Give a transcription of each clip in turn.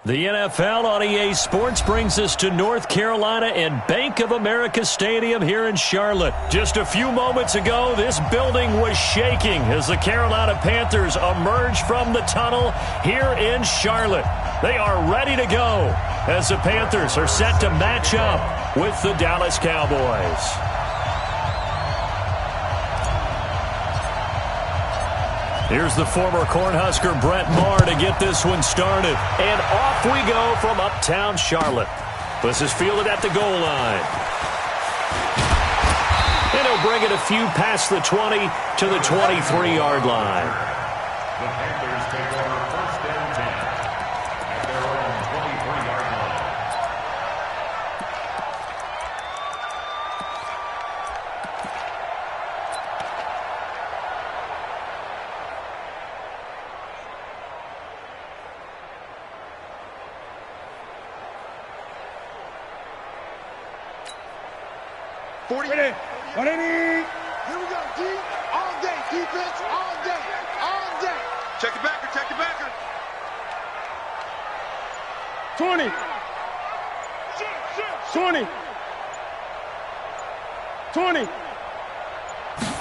The NFL on EA Sports brings us to North Carolina and Bank of America Stadium here in Charlotte. Just a few moments ago, this building was shaking as the Carolina Panthers emerged from the tunnel here in Charlotte. They are ready to go as the Panthers are set to match up with the Dallas Cowboys. Here's the former Cornhusker Brett Maher to get this one started. And off we go from uptown Charlotte. This is fielded at the goal line. And he'll bring it a few past the 20 to the 23-yard line. The Panthers take over first and 10 at their own 23-yard line. Ready. Here we go, D. All day. Defense, all day. All day. Check it backer, check it backer. 20. 20. 20.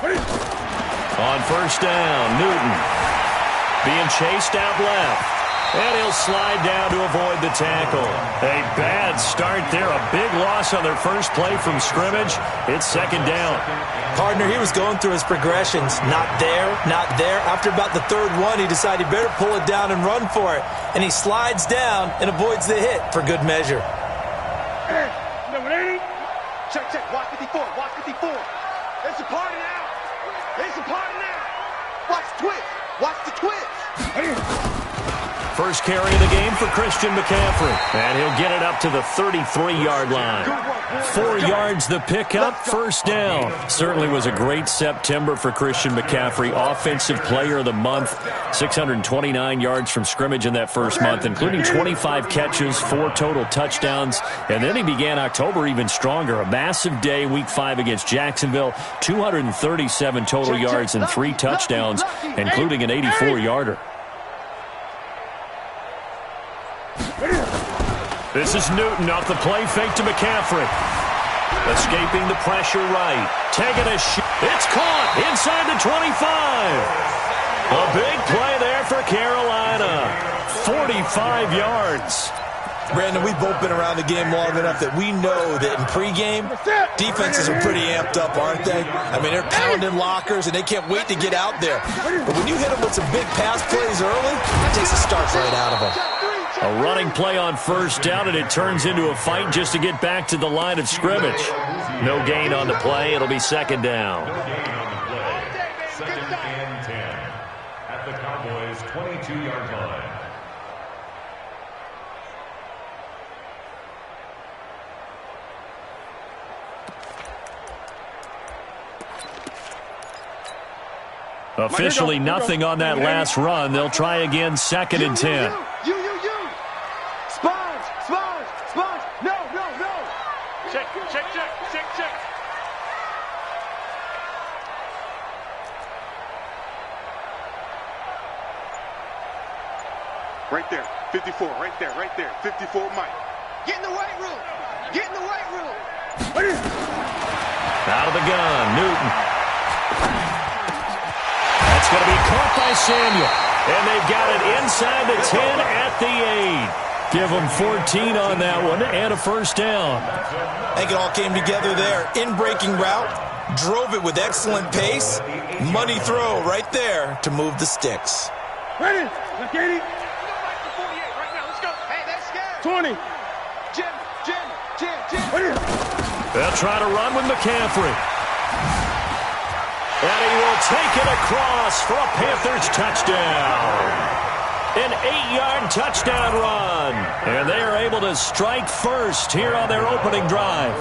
Ready. On first down, Newton being chased out left. And he'll slide down to avoid the tackle. A bad start there. A big loss on their first play from scrimmage. It's second down. Partner, he was going through his progressions. Not there, not there. After about the third one, he decided he better pull it down and run for it. And he slides down and avoids the hit for good measure. Hey, number 80. Check, check. Watch 54. Watch 54. It's a party now. It's a party now. Watch the twist. Watch the twist. First carry of the game for Christian McCaffrey. And he'll get it up to the 33-yard line. 4 yards the pickup, first down. Certainly was a great September for Christian McCaffrey. Offensive player of the month. 629 yards from scrimmage in that first month, including 25 catches, 4 total touchdowns. And then he began October even stronger. A massive day, week 5 against Jacksonville. 237 total yards and 3 touchdowns, including an 84-yarder. This is Newton off the play fake to McCaffrey. Escaping the pressure right. Taking a shot. It's caught inside the 25. A big play there for Carolina. 45 yards. Brandon, we've both been around the game long enough that we know that in pregame, defenses are pretty amped up, aren't they? I mean, they're pounding lockers, and they can't wait to get out there. But when you hit them with some big pass plays early, it takes the starch right out of them. A running play on first down, and it turns into a fight just to get back to the line of scrimmage. No gain on the play. It'll be second down. No gain on the play. Second and 10 at the Cowboys' 22-yard line. Officially nothing on that last run. They'll try again, second and 10. Sponge. No. Check. Right there. 54. Right there. 54, Mike. Get in the weight room. Out of the gun, Newton. That's going to be caught by Samuel. And they've got it inside the 10 at the 8. Give them 14 on that one and a first down. I think it all came together there. In-breaking route, drove it with excellent pace. Money throw right there to move the sticks. Ready. Look, 80. Right now, let's go. Hey, that's scared. 20. Jim. Ready. They'll try to run with McCaffrey. And he will take it across for a Panthers touchdown. An 8-yard touchdown run. And they are able to strike first here on their opening drive.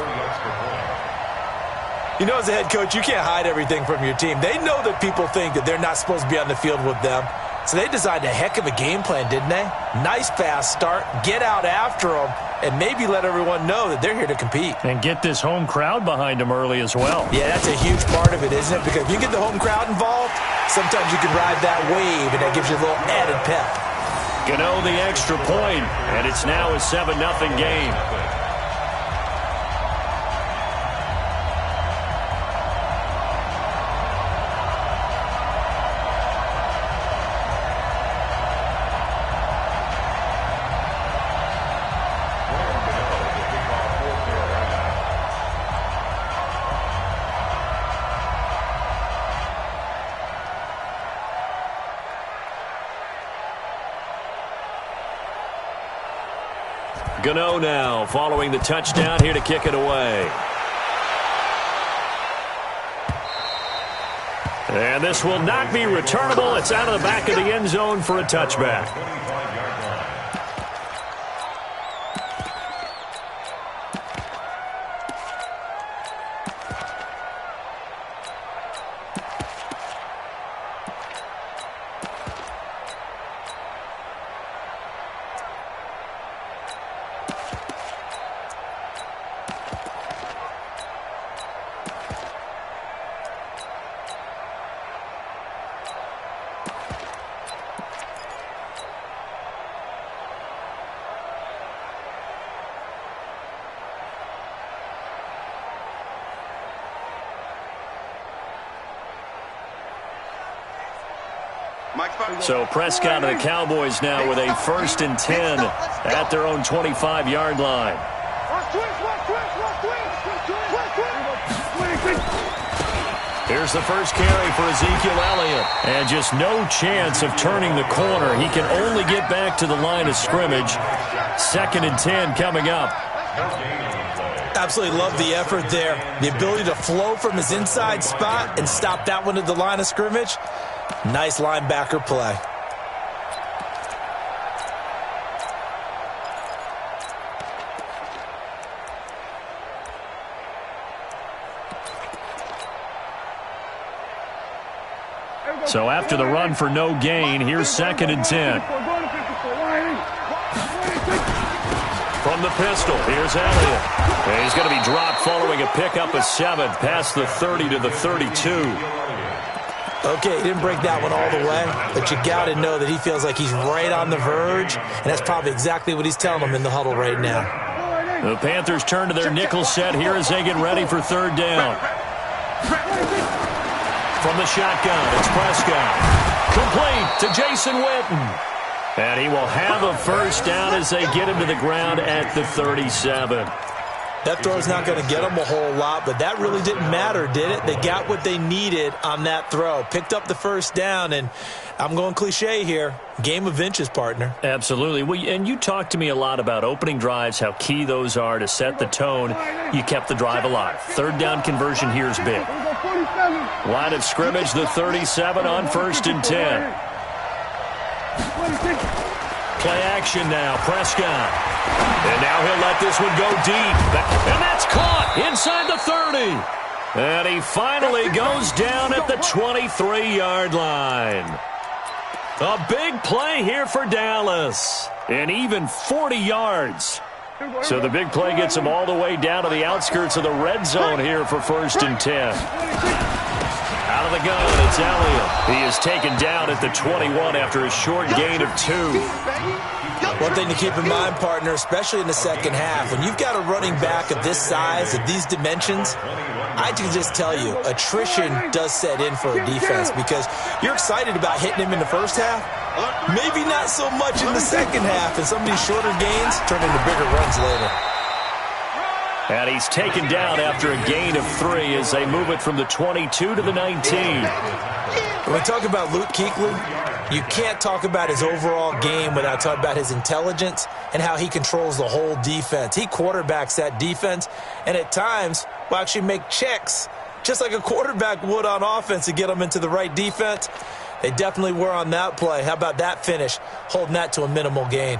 You know, as a head coach, you can't hide everything from your team. They know that people think that they're not supposed to be on the field with them. So they designed a heck of a game plan, didn't they? Nice fast start, get out after them, and maybe let everyone know that they're here to compete. And get this home crowd behind them early as well. Yeah, that's a huge part of it, isn't it? Because if you get the home crowd involved, sometimes you can ride that wave, and that gives you a little added pep. Gano the extra point, and it's now a 7-0 game. Gano now following the touchdown here to kick it away. And this will not be returnable. It's out of the back of the end zone for a touchback. So Prescott and the Cowboys now with a 1st and 10 at their own 25-yard line. Here's the first carry for Ezekiel Elliott. And just no chance of turning the corner. He can only get back to the line of scrimmage. 2nd and 10 coming up. Absolutely love the effort there. The ability to flow from his inside spot and stop that one at the line of scrimmage. Nice linebacker play. So after the run for no gain, here's 2nd and 10. From the pistol, here's Elliott. And he's going to be dropped following a pickup of 7 past the 30 to the 32. Okay, he didn't break that one all the way, but you got to know that he feels like he's right on the verge, and that's probably exactly what he's telling them in the huddle right now. The Panthers turn to their nickel set here as they get ready for 3rd down. From the shotgun, it's Prescott. Complete to Jason Witten. And he will have a 1st down as they get him to the ground at the 37. That throw's not going to get them a whole lot, but that really didn't matter, did it? They got what they needed on that throw. Picked up the 1st down, and I'm going cliche here. Game of inches, partner. Absolutely. Well, and you talked to me a lot about opening drives, how key those are to set the tone. You kept the drive alive. 3rd down conversion here is big. Line of scrimmage, the 37 on 1st and 10. Play action now, Prescott. And now he'll let this one go deep. And that's caught inside the 30. And he finally goes down at the 23-yard line. A big play here for Dallas. And even 40 yards. So the big play gets him all the way down to the outskirts of the red zone here for 1st and 10. Out of the gun, it's Elliott. He is taken down at the 21 after a short gain of 2. One thing to keep in mind, partner, especially in the second half, when you've got a running back of this size, of these dimensions, I can just tell you, attrition does set in for a defense because you're excited about hitting him in the first half. Maybe not so much in the second half, and some of these shorter gains turn into bigger runs later. And he's taken down after a gain of 3 as they move it from the 22 to the 19. When we talk about Luke Kuechly, you can't talk about his overall game without talking about his intelligence and how he controls the whole defense. He quarterbacks that defense, and at times will actually make checks, just like a quarterback would on offense to get them into the right defense. They definitely were on that play. How about that finish, holding that to a minimal gain?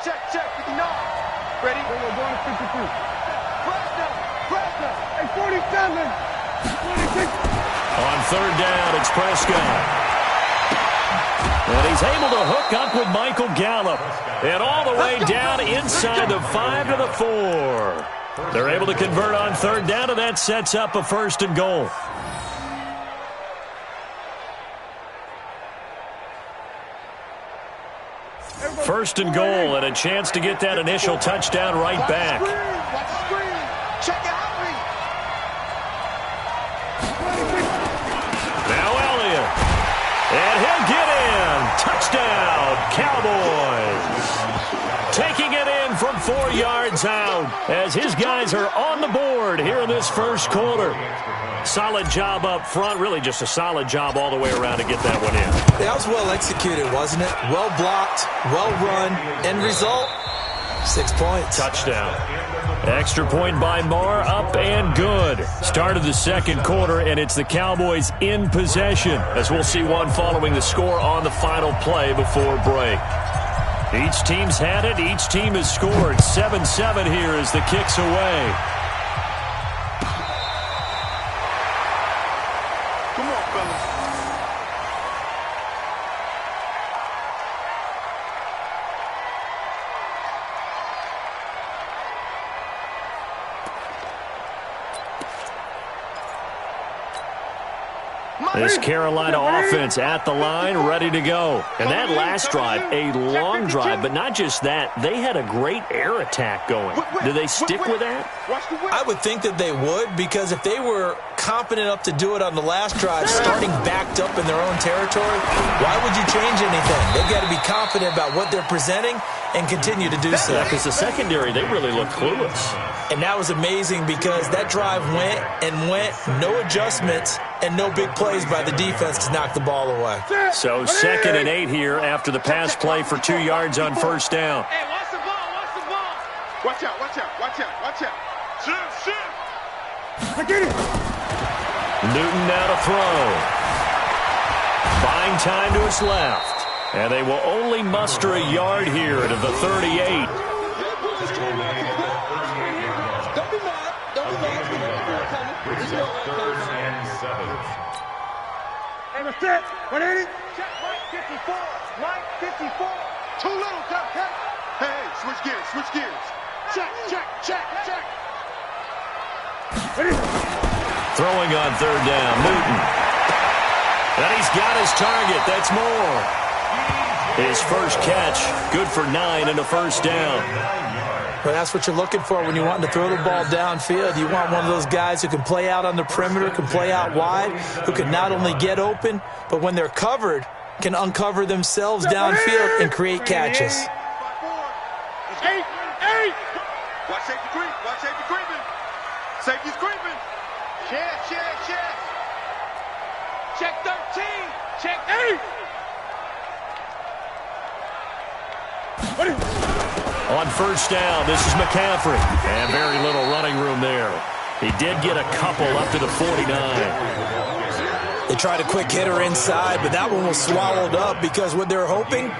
Check, 59. Ready? We're going to 52. Preston. Hey, 47. 26. On 3rd down, it's Prescott. And he's able to hook up with Michael Gallup. And all the way down inside the 5 to the 4. They're able to convert on 3rd down, and that sets up a 1st and goal. First and goal, and a chance to get that initial touchdown right back. Watch the screen. Check out read. Now Elliott. And he'll get in. Touchdown, Cowboys. Taking it in from 4 yards out as his guys are on the board here in this first quarter. Solid job up front. Really just a solid job all the way around to get that one in. That was well executed, wasn't it? Well blocked, well run. End result, 6 points. Touchdown. Extra point by Marr, up and good. Start of the second quarter, and it's the Cowboys in possession, as we'll see one following the score on the final play before break. Each team's had it. Each team has scored. 7-7 here as the kick's away. Come on, fellas. This Carolina offense at the line, ready to go. And that last drive, a long drive, but not just that. They had a great air attack going. Do they stick with that? I would think that they would, because if they were confident enough to do it on the last drive, starting backed up in their own territory, why would you change anything? They've got to be confident about what they're presenting and continue to do so. Yeah, because the secondary, they really look clueless. And that was amazing because that drive went and went, no adjustments, and no big plays by the defense to knock the ball away. So 2nd and 8 here after the pass play for 2 yards on first down. Hey, watch the ball, watch the ball. Watch out, watch out, watch out, watch out. Shoot. I get it. Newton now to throw. Buying time to his left. And they will only muster a yard here to the 38. Don't be mad. Don't be mad. Hey, what's that? What is it? Check right 54. Right 54. Too little, Doc. Hey, switch gears, switch gears. Check. Throwing on third down, Newton. And he's got his target. That's Moore. His first catch, good for 9 and a first down. Well, that's what you're looking for when you want to throw the ball downfield. You want one of those guys who can play out on the perimeter, can play out wide, who can not only get open, but when they're covered, can uncover themselves downfield and create catches. 8. Watch safety creep. Watch safety creeping. Safety's creeping. Check. Check 13. Check 8. On first down, this is McCaffrey. And very little running room there. He did get a couple up to the 49. They tried a quick hitter inside, but that one was swallowed up because what they're hoping,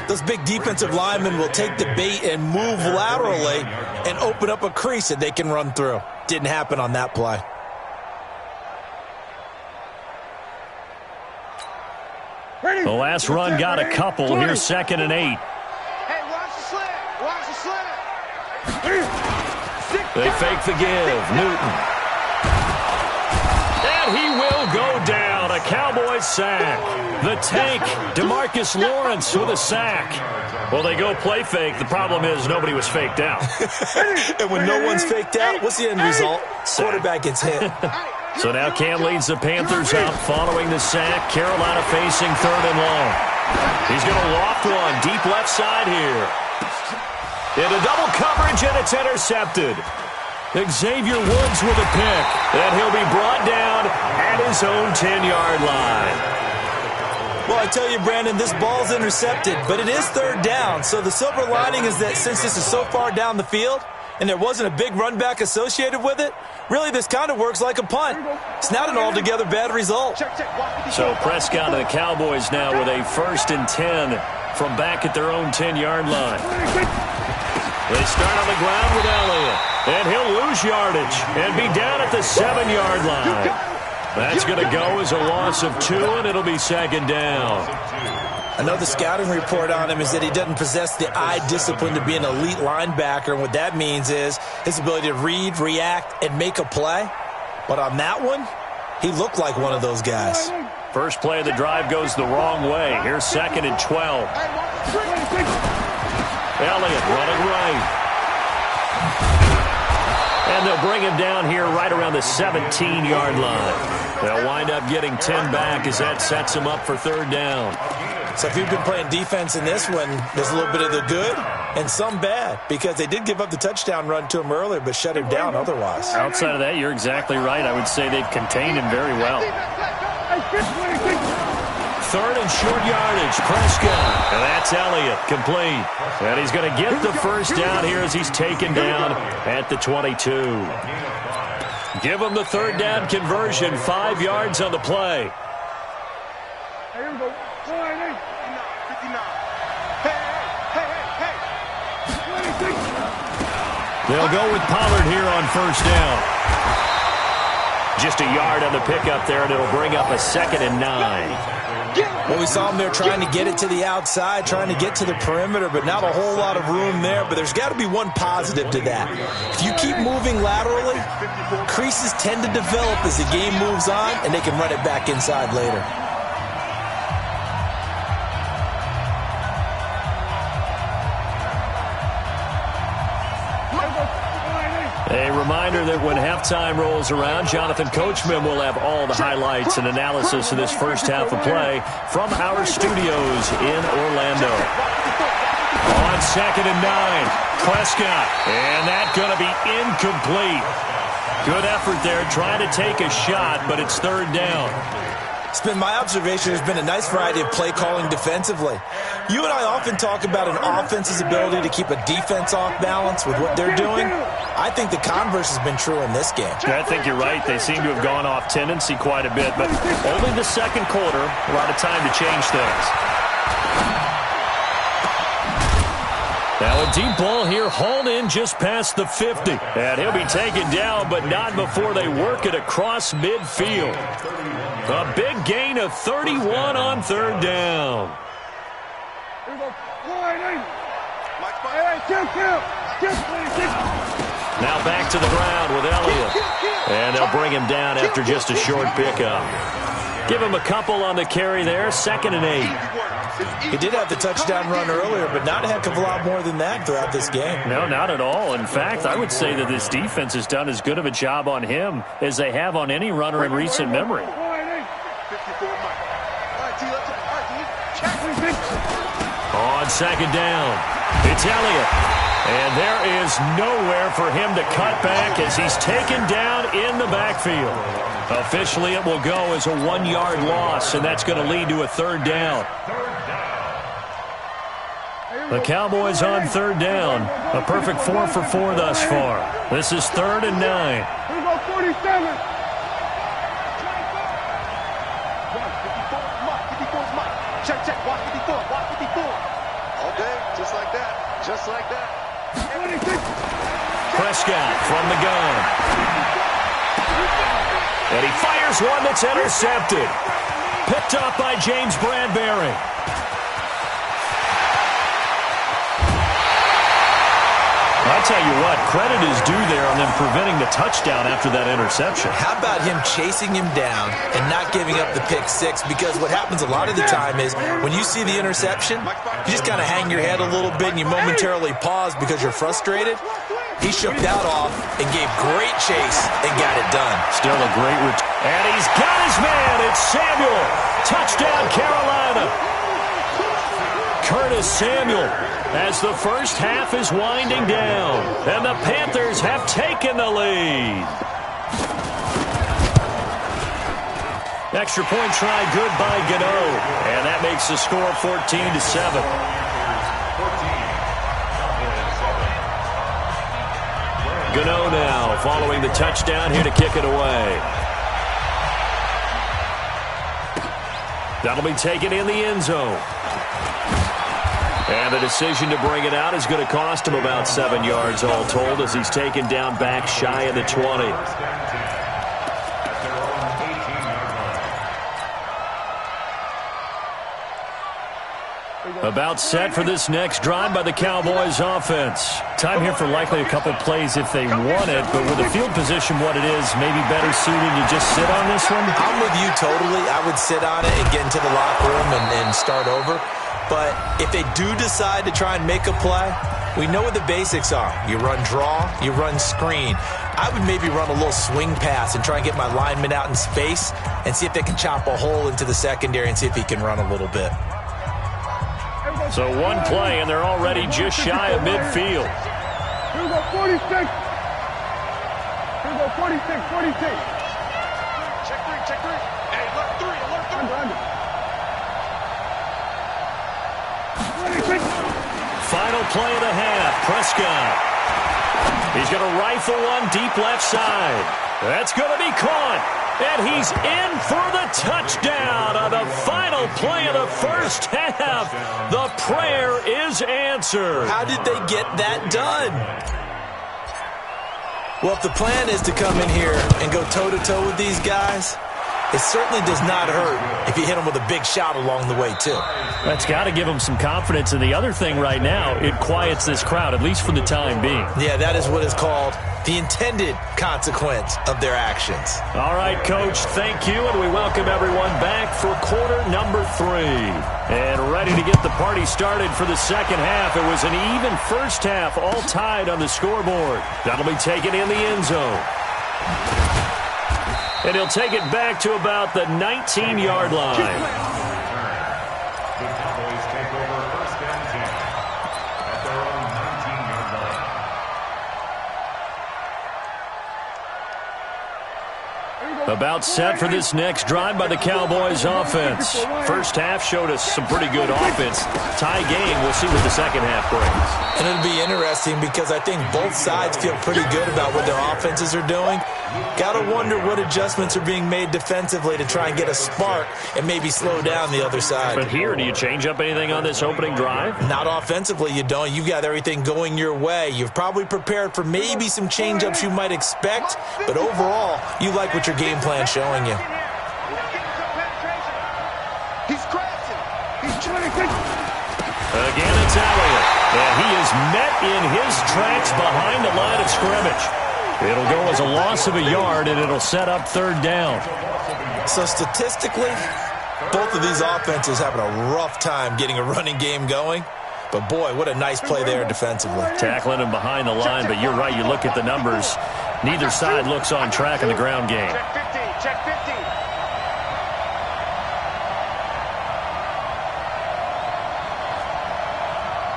those big defensive linemen will take the bait and move laterally and open up a crease that they can run through. Didn't happen on that play. The last run got a couple. Here's 2nd and 8. Hey, watch the slant. Watch the slant. They fake the give. Newton. And he will go down. A Cowboys sack. The tank, DeMarcus Lawrence with a sack. Well, they go play fake. The problem is nobody was faked out. And when no one's faked out, what's the end result? Quarterback gets hit. So now Cam leads the Panthers up following the sack. Carolina facing 3rd and long. He's going to loft one deep left side here. Into double coverage, and it's intercepted. Xavier Woods with a pick. And he'll be brought down at his own 10-yard line. Well, I tell you, Brandon, this ball's intercepted, but it is 3rd down. So the silver lining is that since this is so far down the field and there wasn't a big run back associated with it, really this kind of works like a punt. It's not an altogether bad result. So Prescott and the Cowboys now with a 1st and 10 from back at their own 10-yard line. They start on the ground with Elliott, and he'll lose yardage and be down at the 7-yard line. That's going to go as a loss of 2, and it'll be 2nd down. I know the scouting report on him is that he doesn't possess the eye discipline to be an elite linebacker, and what that means is his ability to read, react, and make a play. But on that one, he looked like one of those guys. First play of the drive goes the wrong way. Here's 2nd and 12. Elliott running right. And they'll bring him down here right around the 17-yard line. They'll wind up getting 10 back as that sets them up for third down. So if you've been playing defense in this one, there's a little bit of the good and some bad, because they did give up the touchdown run to him earlier but shut him down otherwise. Outside of that, you're exactly right. I would say they've contained him very well. Third and short yardage, Prescott. And that's Elliott, complete. And he's going to get the first down here as he's taken down at the 22. Give him the third down conversion, 5 yards on the play. Here we go. 59. Hey. 26. They'll go with Pollard here on first down. Just a yard on the pickup there, and it'll bring up a 2nd and 9. Well, we saw him there trying to get it to the outside, trying to get to the perimeter, but not a whole lot of room there. But there's got to be one positive to that. If you keep moving laterally, creases tend to develop as the game moves on, and they can run it back inside later. A reminder that when halftime rolls around, Jonathan Coachman will have all the highlights and analysis of this first half of play from our studios in Orlando. On 2nd and 9, Prescott, and that's going to be incomplete. Good effort there, trying to take a shot, but it's third down. It's been my observation there's been a nice variety of play calling defensively. You and I often talk about an offense's ability to keep a defense off balance with what they're doing. I think the converse has been true in this game. I think you're right. They seem to have gone off tendency quite a bit, but only the second quarter, a lot of time to change things. Now a deep ball here, hauled in just past the 50. And he'll be taken down, but not before they work it across midfield. A big gain of 31 on third down. Here we go. 180. Now back to the ground with Elliott. And they'll bring him down after just a short pickup. Give him a couple on the carry there, 2nd and 8. He did have the touchdown run earlier, but not a heck of a lot more than that throughout this game. No, not at all. In fact, I would say that this defense has done as good of a job on him as they have on any runner in recent memory. On 2nd down, it's Elliott. And there is nowhere for him to cut back as he's taken down in the backfield. Officially, it will go as a 1-yard loss, and that's going to lead to a third down. The Cowboys on third down. A perfect 4 for 4 thus far. This is 3rd and 9. Here we go, 47. Check. Watch 54. All day, just like that. Just like that. 26. Prescott from the gun. And he fires one that's intercepted. Picked up by James Bradbury. I'll tell you what, credit is due there on them preventing the touchdown after that interception. How about him chasing him down and not giving up the pick six? Because what happens a lot of the time is when you see the interception, you just kind of hang your head a little bit and you momentarily pause because you're frustrated. He shook that off and gave great chase and got it done. Still a great return. And he's got his man. It's Samuel. Touchdown, Carolina. Curtis Samuel as the first half is winding down. And the Panthers have taken the lead. Extra point try good by Gano. And that makes the score 14-7. Gano now following the touchdown here to kick it away. That'll be taken in the end zone. And the decision to bring it out is going to cost him about 7 yards all told as he's taken down back shy of the 20. About set for this next drive by the Cowboys offense. Time here for likely a couple plays if they want it, but with the field position what it is, maybe better suited to just sit on this one? I'm with you totally. I would sit on it and get into the locker room and start over. But if they do decide to try and make a play, we know what the basics are. You run draw, you run screen. I would maybe run a little swing pass and try and get my lineman out in space and see if they can chop a hole into the secondary and see if he can run a little bit. So one play, and they're already just shy of midfield. Here we go, 46. Here we go, 46, 46. Check three. Hey, alert three. Under. 26. Final play of the half. Prescott. He's going to rifle one deep left side. That's going to be caught. And he's in for the touchdown on the final play of the first half. The prayer is answered. How did they get that done? Well, if the plan is to come in here and go toe-to-toe with these guys, it certainly does not hurt if you hit them with a big shot along the way, too. That's got to give them some confidence. And the other thing right now, it quiets this crowd, at least for the time being. Yeah, that is what is called the intended consequence of their actions. All right, Coach, thank you, and we welcome everyone back for quarter number 3. And ready to get the party started for the second half. It was an even first half, all tied on the scoreboard. That'll be taken in the end zone. And he'll take it back to about the 19-yard line. The Cowboys take over first down 10 at their own 19-yard line. About set for this next drive by the Cowboys offense. First half showed us some pretty good offense. Tie game, we'll see what the second half brings. And it'll be interesting because I think both sides feel pretty good about what their offenses are doing. Got to wonder what adjustments are being made defensively to try and get a spark and maybe slow down the other side. But here, do you change up anything on this opening drive? Not offensively, you don't. You've got everything going your way. You've probably prepared for maybe some change-ups you might expect, but overall, you like what your game plan's showing you. He's crashing. He's 26. Again, it's Elliott. And he is met in his tracks behind the line of scrimmage. It'll go as a loss of a yard, and it'll set up third down. So statistically, both of these offenses having a rough time getting a running game going. But, boy, what a nice play there defensively. Tackling him behind the line, but you're right. You look at the numbers. Neither side looks on track in the ground game. Check 15. Check 15.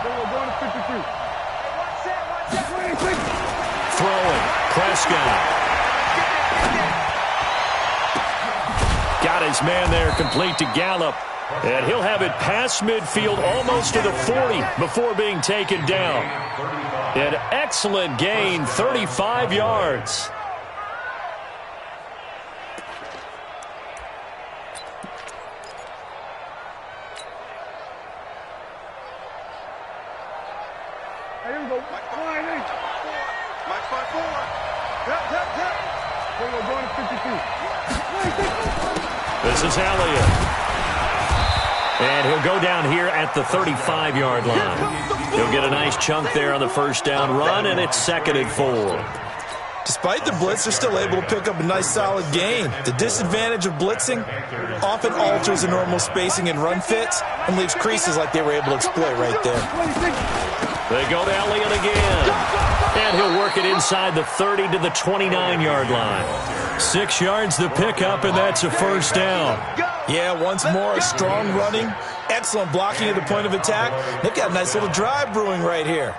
We're going to 53. Throwing. Prescott. Got his man there, complete to Gallup. And he'll have it past midfield, almost to the 40 before being taken down. An excellent gain, 35 yards. Here we go. Line 8. Mike 5-4. Tap. We're going to 52. This is Elliott. And he'll go down here at the 35-yard line. He'll get a nice chunk there on the first down run, and it's 2nd and 4. Despite the blitz, they're still able to pick up a nice solid gain. The disadvantage of blitzing often alters the normal spacing and run fits and leaves creases like they were able to exploit right there. They go to Elliott again. And he'll work it inside the 30 to the 29-yard line. 6 yards the pickup, and that's a first down. Yeah, once more, a strong running, excellent blocking at the point of attack. They've got a nice little drive brewing right here.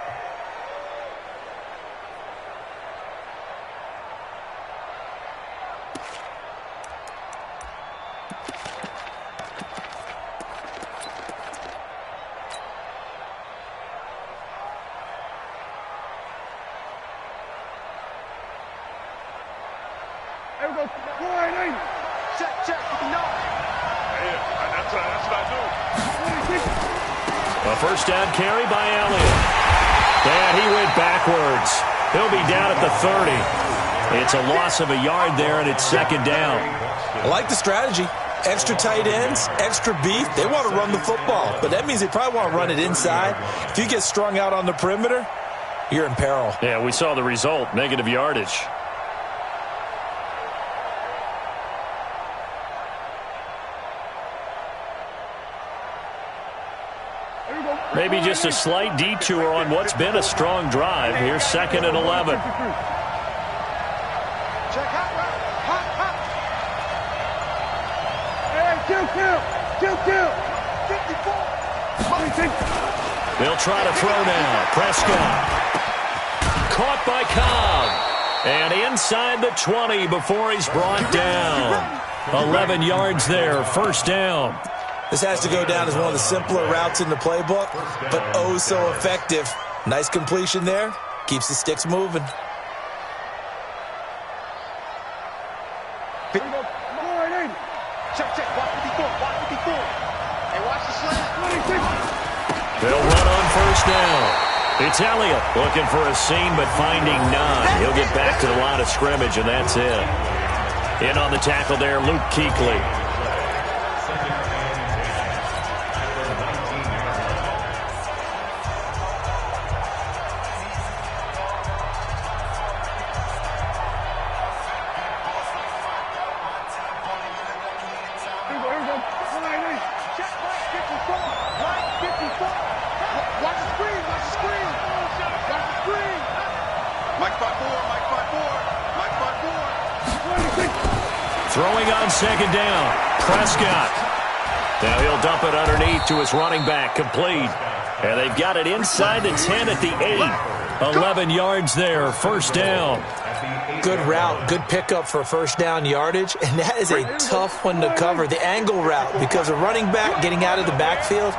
Here we go. Line 8. Check. 59. That's what I do. 26. A first down carry by Elliott. And he went backwards. He'll be down at the 30. It's a loss of a yard there, and it's 2nd down. I like the strategy. Extra tight ends, extra beef. They want to run the football, but that means they probably want to run it inside. If you get strung out on the perimeter, you're in peril. Yeah, we saw the result, negative yardage. Maybe just a slight detour on what's been a strong drive. Here's 2nd and 11. Check hot route. Hot. Hey, kill. 54. They'll try to throw now. Prescott. Caught by Cobb. And inside the 20 before he's brought down. 11 yards there. First down. This has to go down as one of the simpler routes in the playbook, but oh so effective. Nice completion there. Keeps the sticks moving. Check. Watch 54. Hey, watch the slant. They'll run on first down. It's Elliott looking for a seam, but finding none. He'll get back to the line of scrimmage, and that's it. In on the tackle there, Luke Kuechly. Throwing on second down, Prescott. Now he'll dump it underneath to his running back, complete. And they've got it inside the 10 at the 8. 11 yards there, first down. Good route, good pickup for first down yardage, and that is a tough one to cover, the angle route, because a running back getting out of the backfield,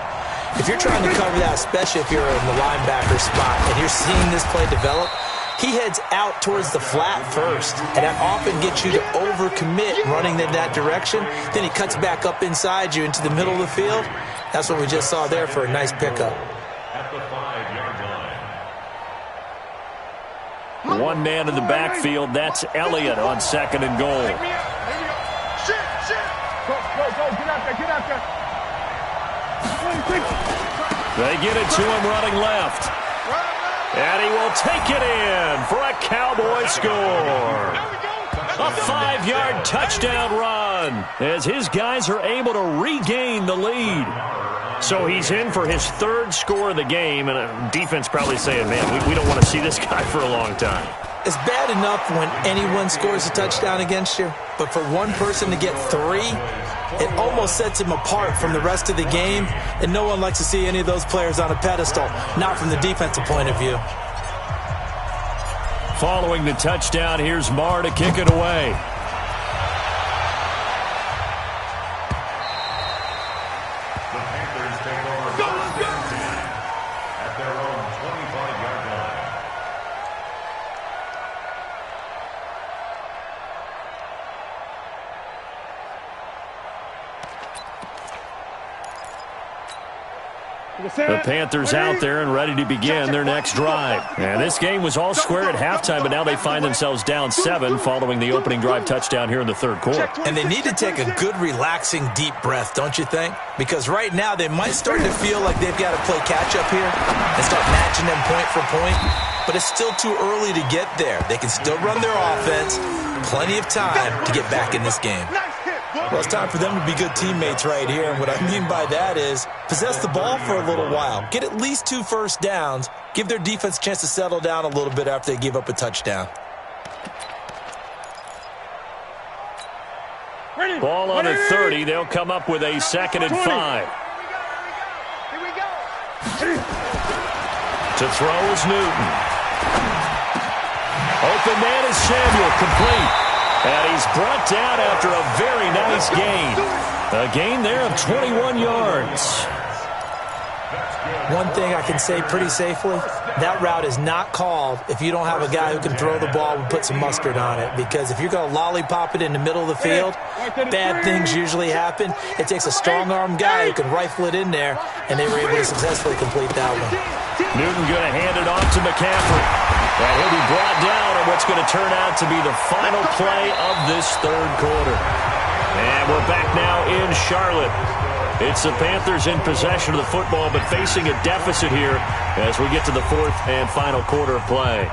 if you're trying to cover that, especially if you're in the linebacker spot and you're seeing this play develop, he heads out towards the flat first, and that often gets you to overcommit running in that direction. Then he cuts back up inside you into the middle of the field. That's what we just saw there for a nice pickup. At the 5-yard line. One man in the backfield, that's Elliott on 2nd and goal. Shit. Go. Get out there. They get it to him running left. And he will take it in for a Cowboy score. A 5-yard touchdown run as his guys are able to regain the lead. So he's in for his 3rd score of the game, and defense probably saying, man, we don't want to see this guy for a long time. It's bad enough when anyone scores a touchdown against you, but for one person to get 3, it almost sets him apart from the rest of the game, and no one likes to see any of those players on a pedestal, not from the defensive point of view. Following the touchdown, here's Marr to kick it away. The Panthers take over first and 10 at their own 25-yard line. The Panthers out there and ready to begin their next drive. And this game was all square at halftime, but now they find themselves down 7 following the opening drive touchdown here in the 3rd quarter. And they need to take a good, relaxing, deep breath, don't you think? Because right now they might start to feel like they've got to play catch-up here and start matching them point for point. But it's still too early to get there. They can still run their offense. Plenty of time to get back in this game. Well, it's time for them to be good teammates right here. And what I mean by that is possess the ball for a little while. Get at least 2 first downs. Give their defense a chance to settle down a little bit after they give up a touchdown. Ball on the 30. They'll come up with a 2nd and 5. Here we go. To throw is Newton. Open man is Samuel, complete. And he's brought down after a very nice gain. A gain there of 21 yards. One thing I can say pretty safely, that route is not called if you don't have a guy who can throw the ball and put some mustard on it. Because if you're going to lollipop it in the middle of the field, bad things usually happen. It takes a strong-armed guy who can rifle it in there, and they were able to successfully complete that one. Newton going to hand it off to McCaffrey. And he'll be brought down on what's going to turn out to be the final play of this 3rd quarter. And we're back now in Charlotte. It's the Panthers in possession of the football, but facing a deficit here as we get to the 4th and final quarter of play.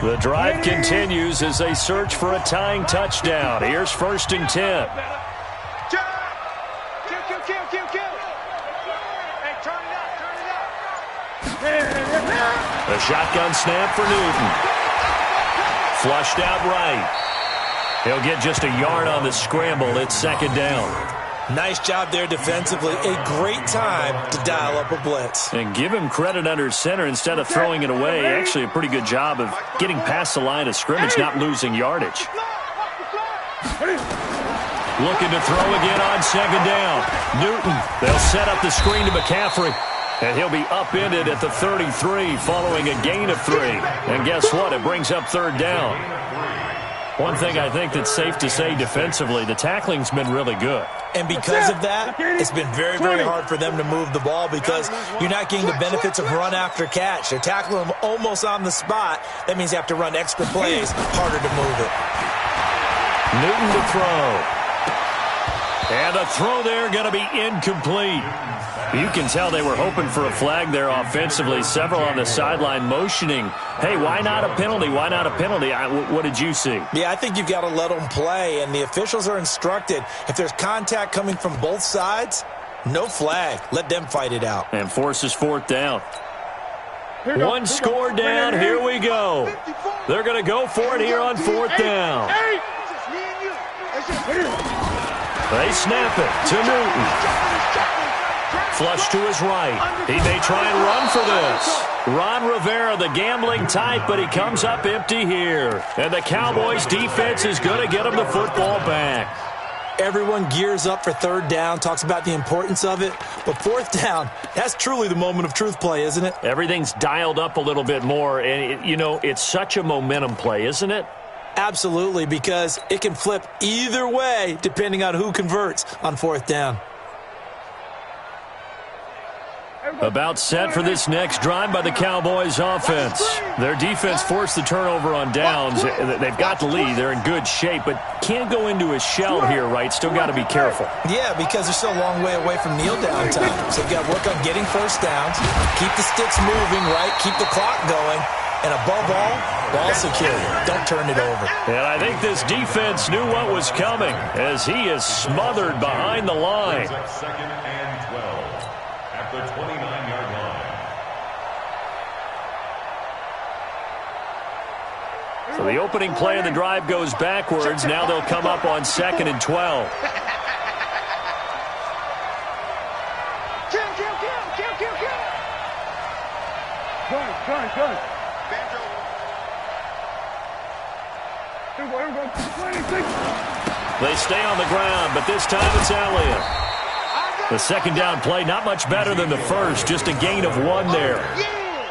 The drive continues as they search for a tying touchdown. Here's 1st and 10. A shotgun snap for Newton. Flushed out right. He'll get just a yard on the scramble. It's 2nd down. Nice job there defensively. A great time to dial up a blitz. And give him credit under center instead of throwing it away. Actually a pretty good job of getting past the line of scrimmage, not losing yardage. Looking to throw again on 2nd down. Newton, they'll set up the screen to McCaffrey. And he'll be upended at the 33 following a gain of 3. And guess what? It brings up 3rd down. One thing I think that's safe to say defensively, the tackling's been really good. And because of that, it's been very, very hard for them to move the ball because you're not getting the benefits of run after catch. They're tackling them almost on the spot. That means you have to run extra plays, harder to move it. Newton to throw. And a throw there going to be incomplete. You can tell they were hoping for a flag there offensively. Several on the sideline motioning, hey, why not a penalty? Why not a penalty? What did you see? Yeah, I think you've got to let them play, and the officials are instructed. If there's contact coming from both sides, no flag. Let them fight it out. And forces 4th down. One score down. Here we go. They're going to go for it here on 4th down. They snap it to Newton. Flush to his right. He may try and run for this. Ron Rivera, the gambling type, but he comes up empty here. And the Cowboys defense is going to get him the football back. Everyone gears up for 3rd down, talks about the importance of it. But 4th down, that's truly the moment of truth play, isn't it? Everything's dialed up a little bit more. And, it's such a momentum play, isn't it? Absolutely, because it can flip either way depending on who converts on 4th down. About set for this next drive by the Cowboys offense. Their defense forced the turnover on downs. They've got the lead. They're in good shape, but can't go into a shell here, right? Still got to be careful. Yeah, because they're still a long way away from kneel down time. So they've got to work on getting 1st downs, keep the sticks moving, right? Keep the clock going. And above all, ball security. Don't turn it over. And I think this defense knew what was coming as he is smothered behind the line. 2nd and 12 at the 29-yard line. So the opening play of the drive goes backwards. Now they'll come up on 2nd and 12. Good. They stay on the ground, but this time it's Elliott. The 2nd down play, not much better than the first, just a gain of 1 there.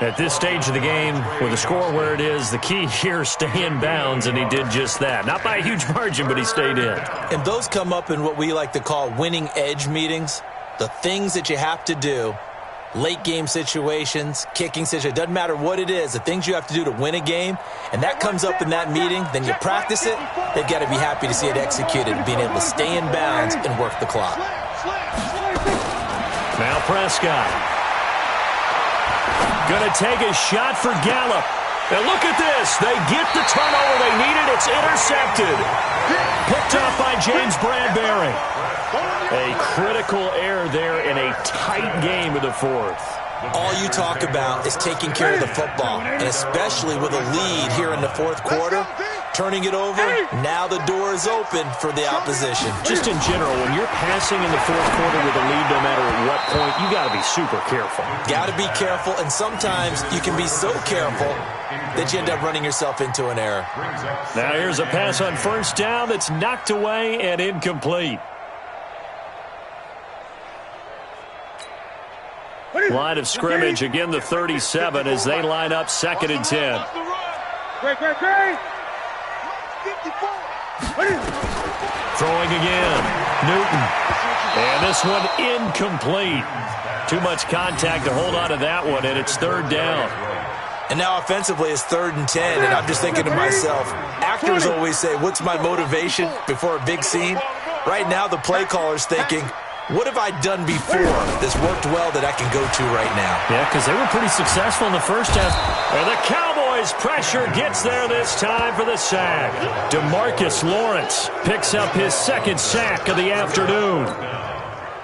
At this stage of the game, with the score where it is, the key here, stay in bounds, and he did just that. Not by a huge margin, but he stayed in. And those come up in what we like to call winning edge meetings. The things that you have to do, late game situations, kicking situations, doesn't matter what it is, the things you have to do to win a game, and that comes up in that meeting, then you practice it, they've got to be happy to see it executed, being able to stay in bounds and work the clock. Now Prescott. Going to take a shot for Gallup. And look at this. They get the turnover they needed. It's intercepted. Picked off by James Bradbury. A critical error there in a tight game of the 4th. All you talk about is taking care of the football, and especially with a lead here in the 4th quarter, turning it over, now the door is open for the opposition. Just in general, when you're passing in the 4th quarter with a lead, no matter at what point, you got to be super careful. Got to be careful, and sometimes you can be so careful that you end up running yourself into an error. Now here's a pass on 1st down that's knocked away and incomplete. Line of scrimmage, again the 37 as they line up 2nd and 10. Throwing again. Newton. And this one incomplete. Too much contact to hold on to that one, and it's 3rd down. And now offensively it's 3rd and 10, and I'm just thinking to myself, actors always say, what's my motivation before a big scene? Right now the play caller's thinking, what have I done before that's worked well that I can go to right now? Yeah, because they were pretty successful in the first half. And the Cowboys Cowboys pressure gets there this time for the sack. DeMarcus Lawrence picks up his second sack of the afternoon.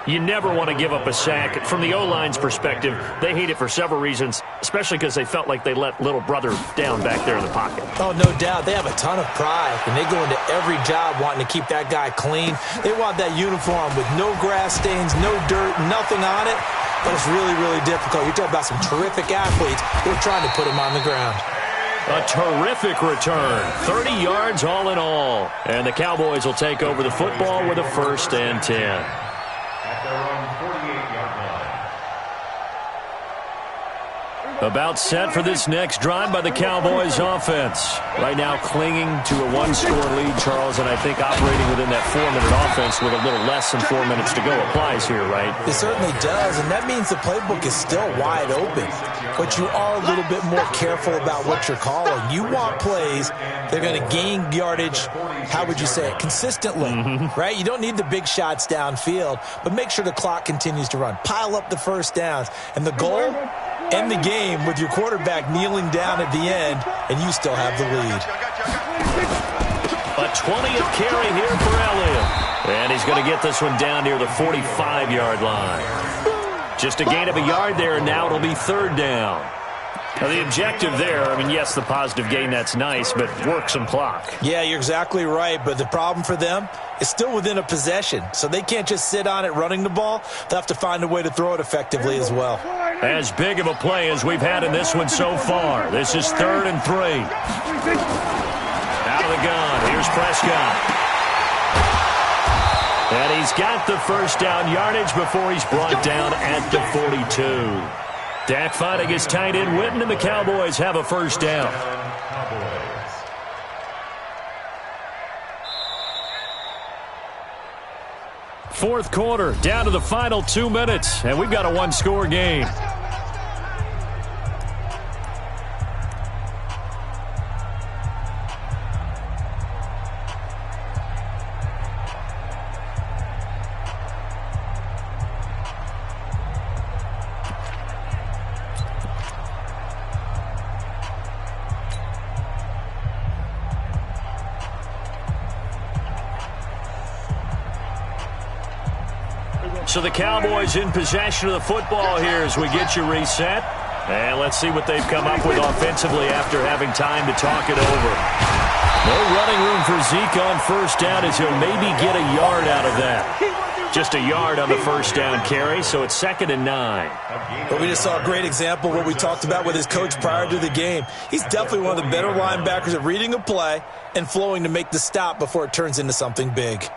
You never want to give up a sack. From the O-line's perspective, they hate it for several reasons, especially because they felt like they let little brother down back there in the pocket. Oh, no doubt. They have a ton of pride, and they go into every job wanting to keep that guy clean. They want that uniform with no grass stains, no dirt, nothing on it. But it's really, really difficult. You're talking about some terrific athletes who are trying to put him on the ground. A terrific return. 30 yards all in all. And the Cowboys will take over the football with a 1st and 10. At their own 48-yard line. About set for this next drive by the Cowboys offense. Right now clinging to a 1-score lead, Charles, and I think operating within that 4-minute offense with a little less than 4 minutes to go applies here, right? It certainly does, and that means the playbook is still wide open. But you are a little bit more careful about what you're calling. You want plays that are going to gain yardage, how would you say it, consistently, right? You don't need the big shots downfield, but make sure the clock continues to run. Pile up the first downs, and the goal, end the game with your quarterback kneeling down at the end, and you still have the lead. A 20th carry here for Elliott. And he's going to get this one down near the 45-yard line. Just a gain of a yard there, and now it'll be 3rd down. Now, the objective there, I mean, yes, the positive gain, that's nice, but work some clock. Yeah, you're exactly right, but the problem for them is still within a possession, so they can't just sit on it running the ball. They'll have to find a way to throw it effectively as well. As big of a play as we've had in this one so far. This is 3rd and 3. Out of the gun, here's Prescott. And he's got the 1st down yardage before he's brought down at the 42. Dak finding his tight end Witten, and the Cowboys have a 1st down. Fourth quarter, down to the final 2 minutes, and we've got a 1-score game. So the Cowboys in possession of the football here as we get you reset. And let's see what they've come up with offensively after having time to talk it over. No running room for Zeke on 1st down as he'll maybe get a yard out of that. Just a yard on the 1st down carry, so it's 2nd and 9. But we just saw a great example of what we talked about with his coach prior to the game. He's definitely one of the better linebackers at reading a play and flowing to make the stop before it turns into something big.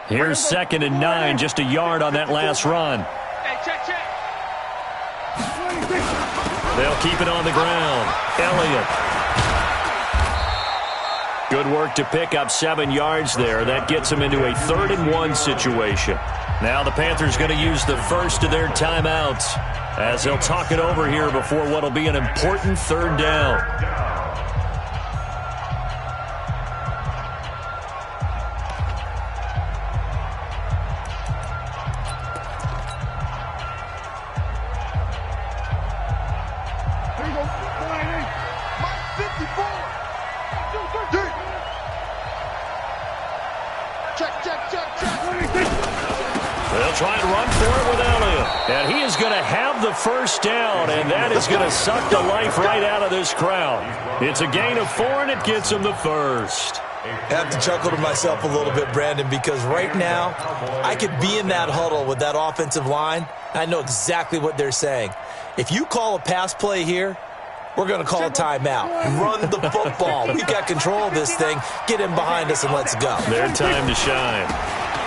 Here's 2nd and 9, just a yard on that last run. Hey, check. They'll keep it on the ground. Elliott. Good work to pick up 7 yards there. That gets them into a 3rd and 1 situation. Now the Panthers going to use the first of their timeouts as they'll talk it over here before what will be an important 3rd down. They'll try and run for it with Elliott. And he is going to have the 1st down, and that is going to suck the life right out of this crowd. It's a gain of 4, and it gets him the 1st. I have to chuckle to myself a little bit, Brandon, because right now I could be in that huddle with that offensive line, and I know exactly what they're saying. If you call a pass play here, we're going to call a timeout. Run the football. We've got control of this thing. Get in behind us and let's go. Their time to shine.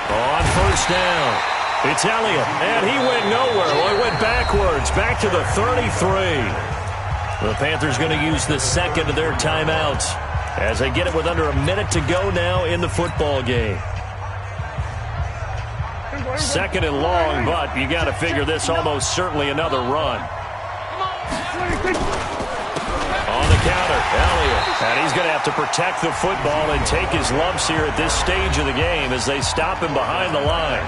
On 1st down, it's Elliott, and he went nowhere. Well, he went backwards, back to the 33. The Panthers going to use the 2nd of their timeouts as they get it with under a minute to go now in the football game. 2nd and long, but you got to figure this almost certainly another run. On the counter. Elliott. And he's going to have to protect the football and take his lumps here at this stage of the game as they stop him behind the line.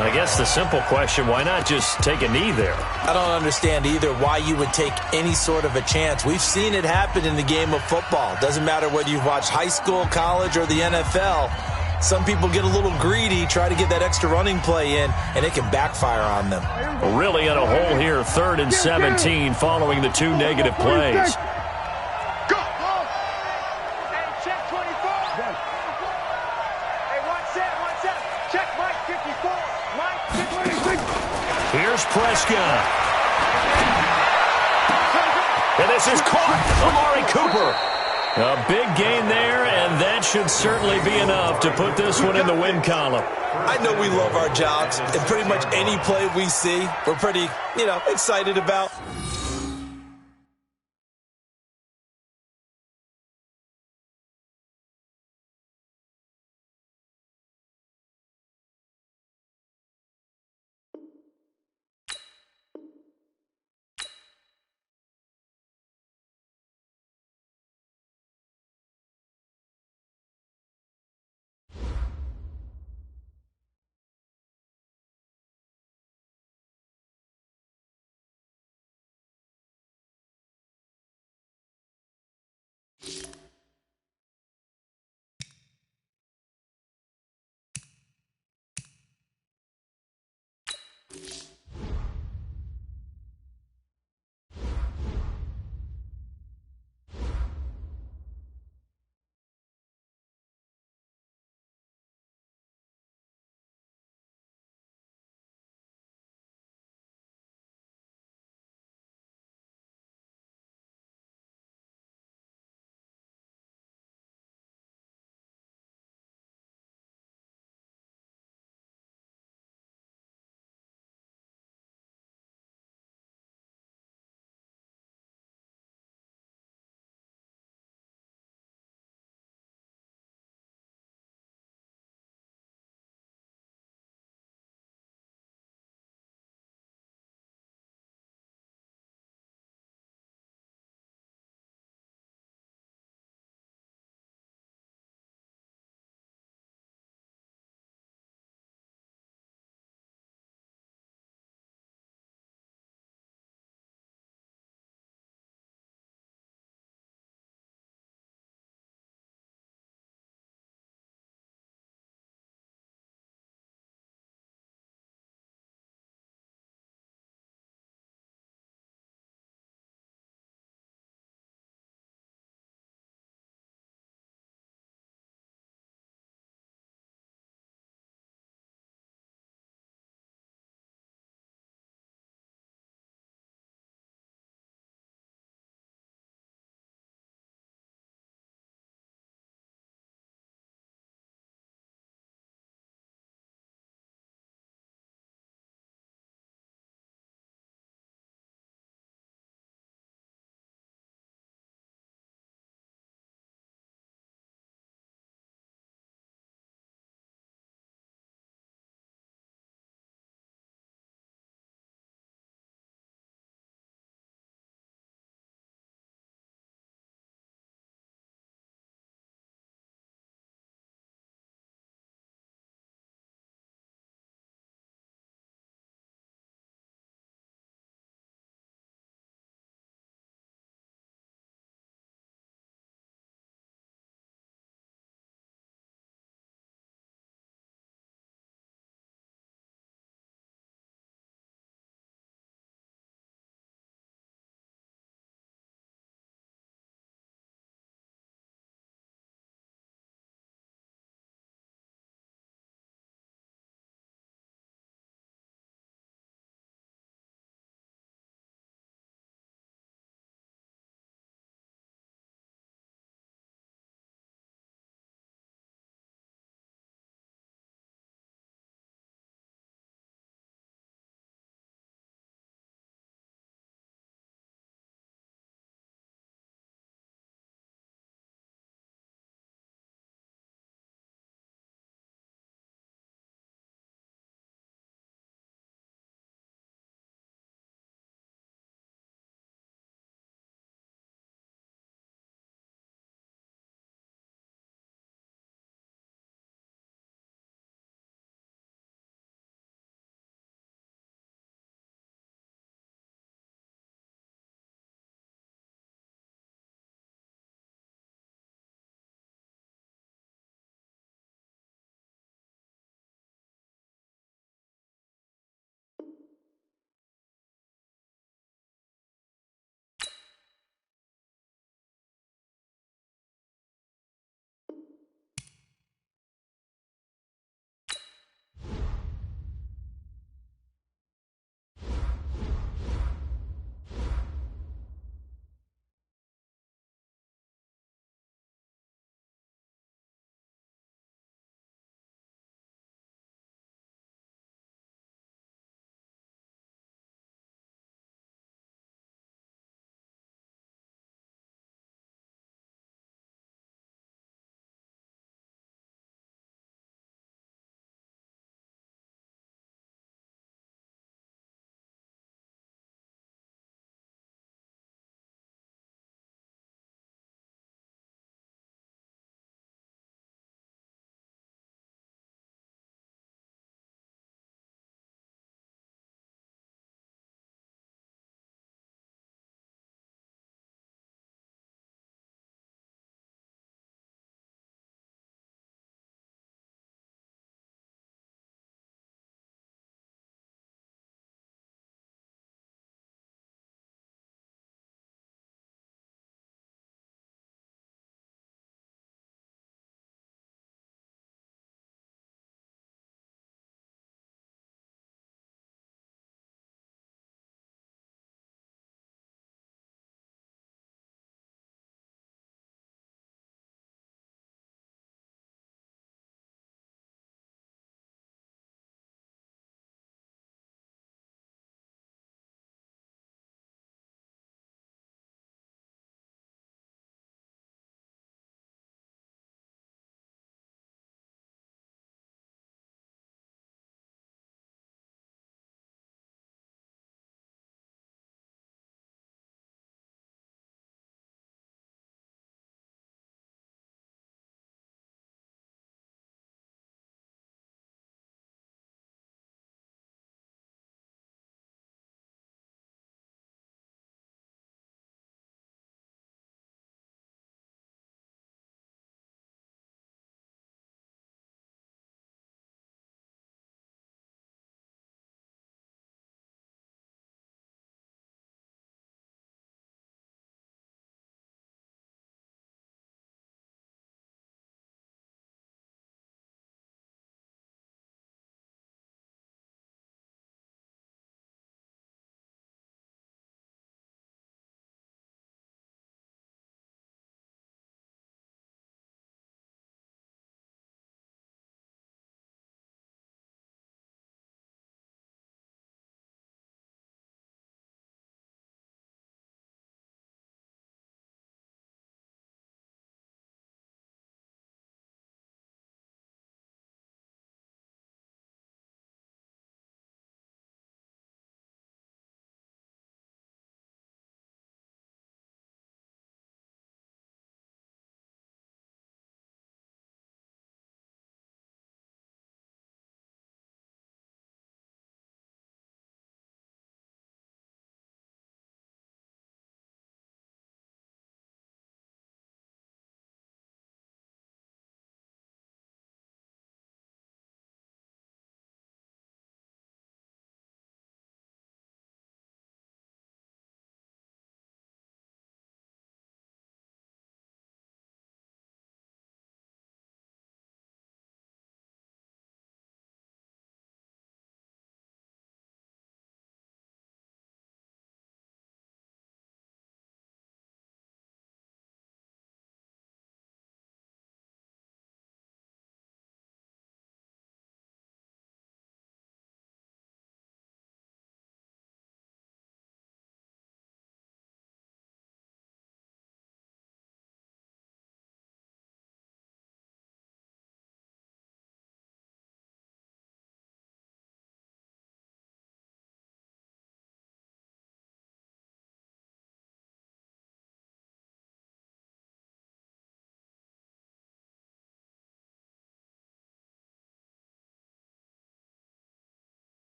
I guess the simple question, why not just take a knee there? I don't understand either why you would take any sort of a chance. We've seen it happen in the game of football. Doesn't matter whether you've watched high school, college, or the NFL. Some people get a little greedy, try to get that extra running play in, and it can backfire on them. Really in a hole here, 3rd and 17 following the 2 negative plays. Go! Hey, check 24. Hey, one set. Check Mike 54. Mike 56. Here's Prescott. And this is caught. Amari Cooper. A big gain there, and that should certainly be enough to put this one in the win column. I know we love our jobs, and pretty much any play we see, we're pretty, excited about.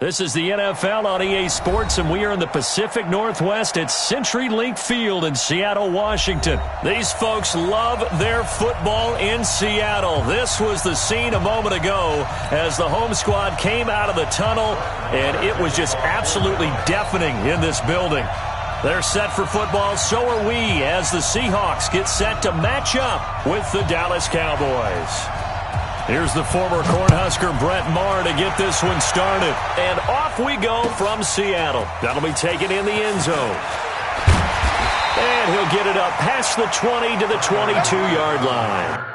This is the NFL on EA Sports, and we are in the Pacific Northwest at CenturyLink Field in Seattle, Washington. These folks love their football in Seattle. This was the scene a moment ago as the home squad came out of the tunnel, and it was just absolutely deafening in this building. They're set for football, so are we, as the Seahawks get set to match up with the Dallas Cowboys. Here's the former Cornhusker Brett Maher to get this one started. And off we go from Seattle. That'll be taken in the end zone. And he'll get it up past the 20 to the 22-yard line.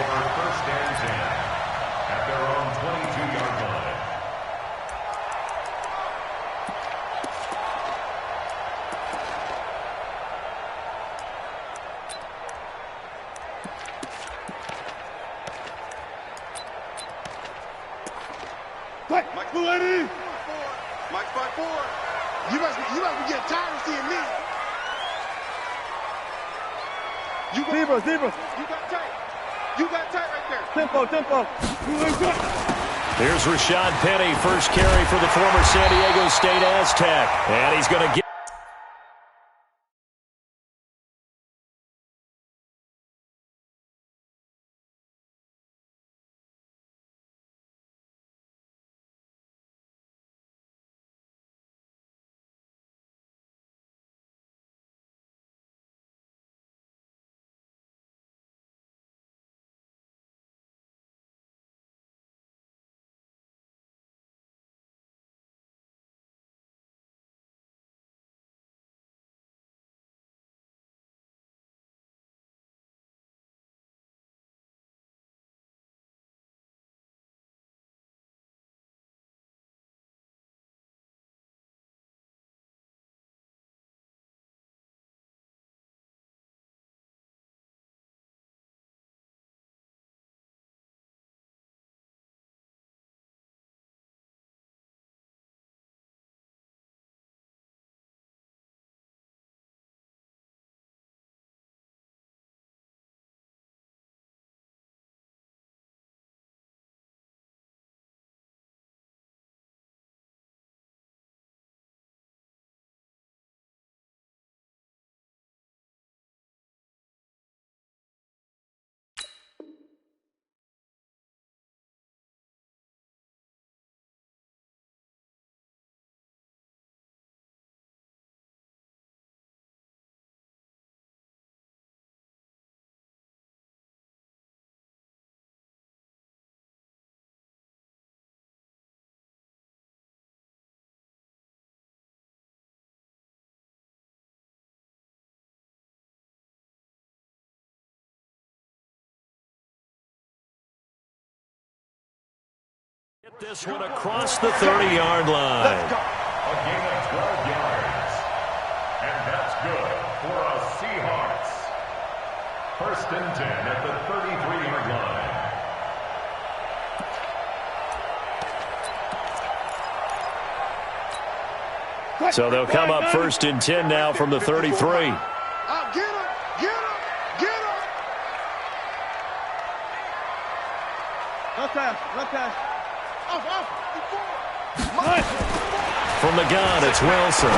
over first and 10 at their own 22-yard line. Mike Mulaney. Mike 5-4. You must be getting tired of seeing me. Zebra. You got tight. You got tight right there. Tempo. Here's Rashad Penny, first carry for the former San Diego State Aztec. And he's going to get... Get this one across the 30-yard line. A gain of 12 yards. And that's good for a Seahawks. First and 10 at the 33-yard line. So they'll come up first and 10 now from the 33. Get him. No pass. Off. From the gun, it's Wilson.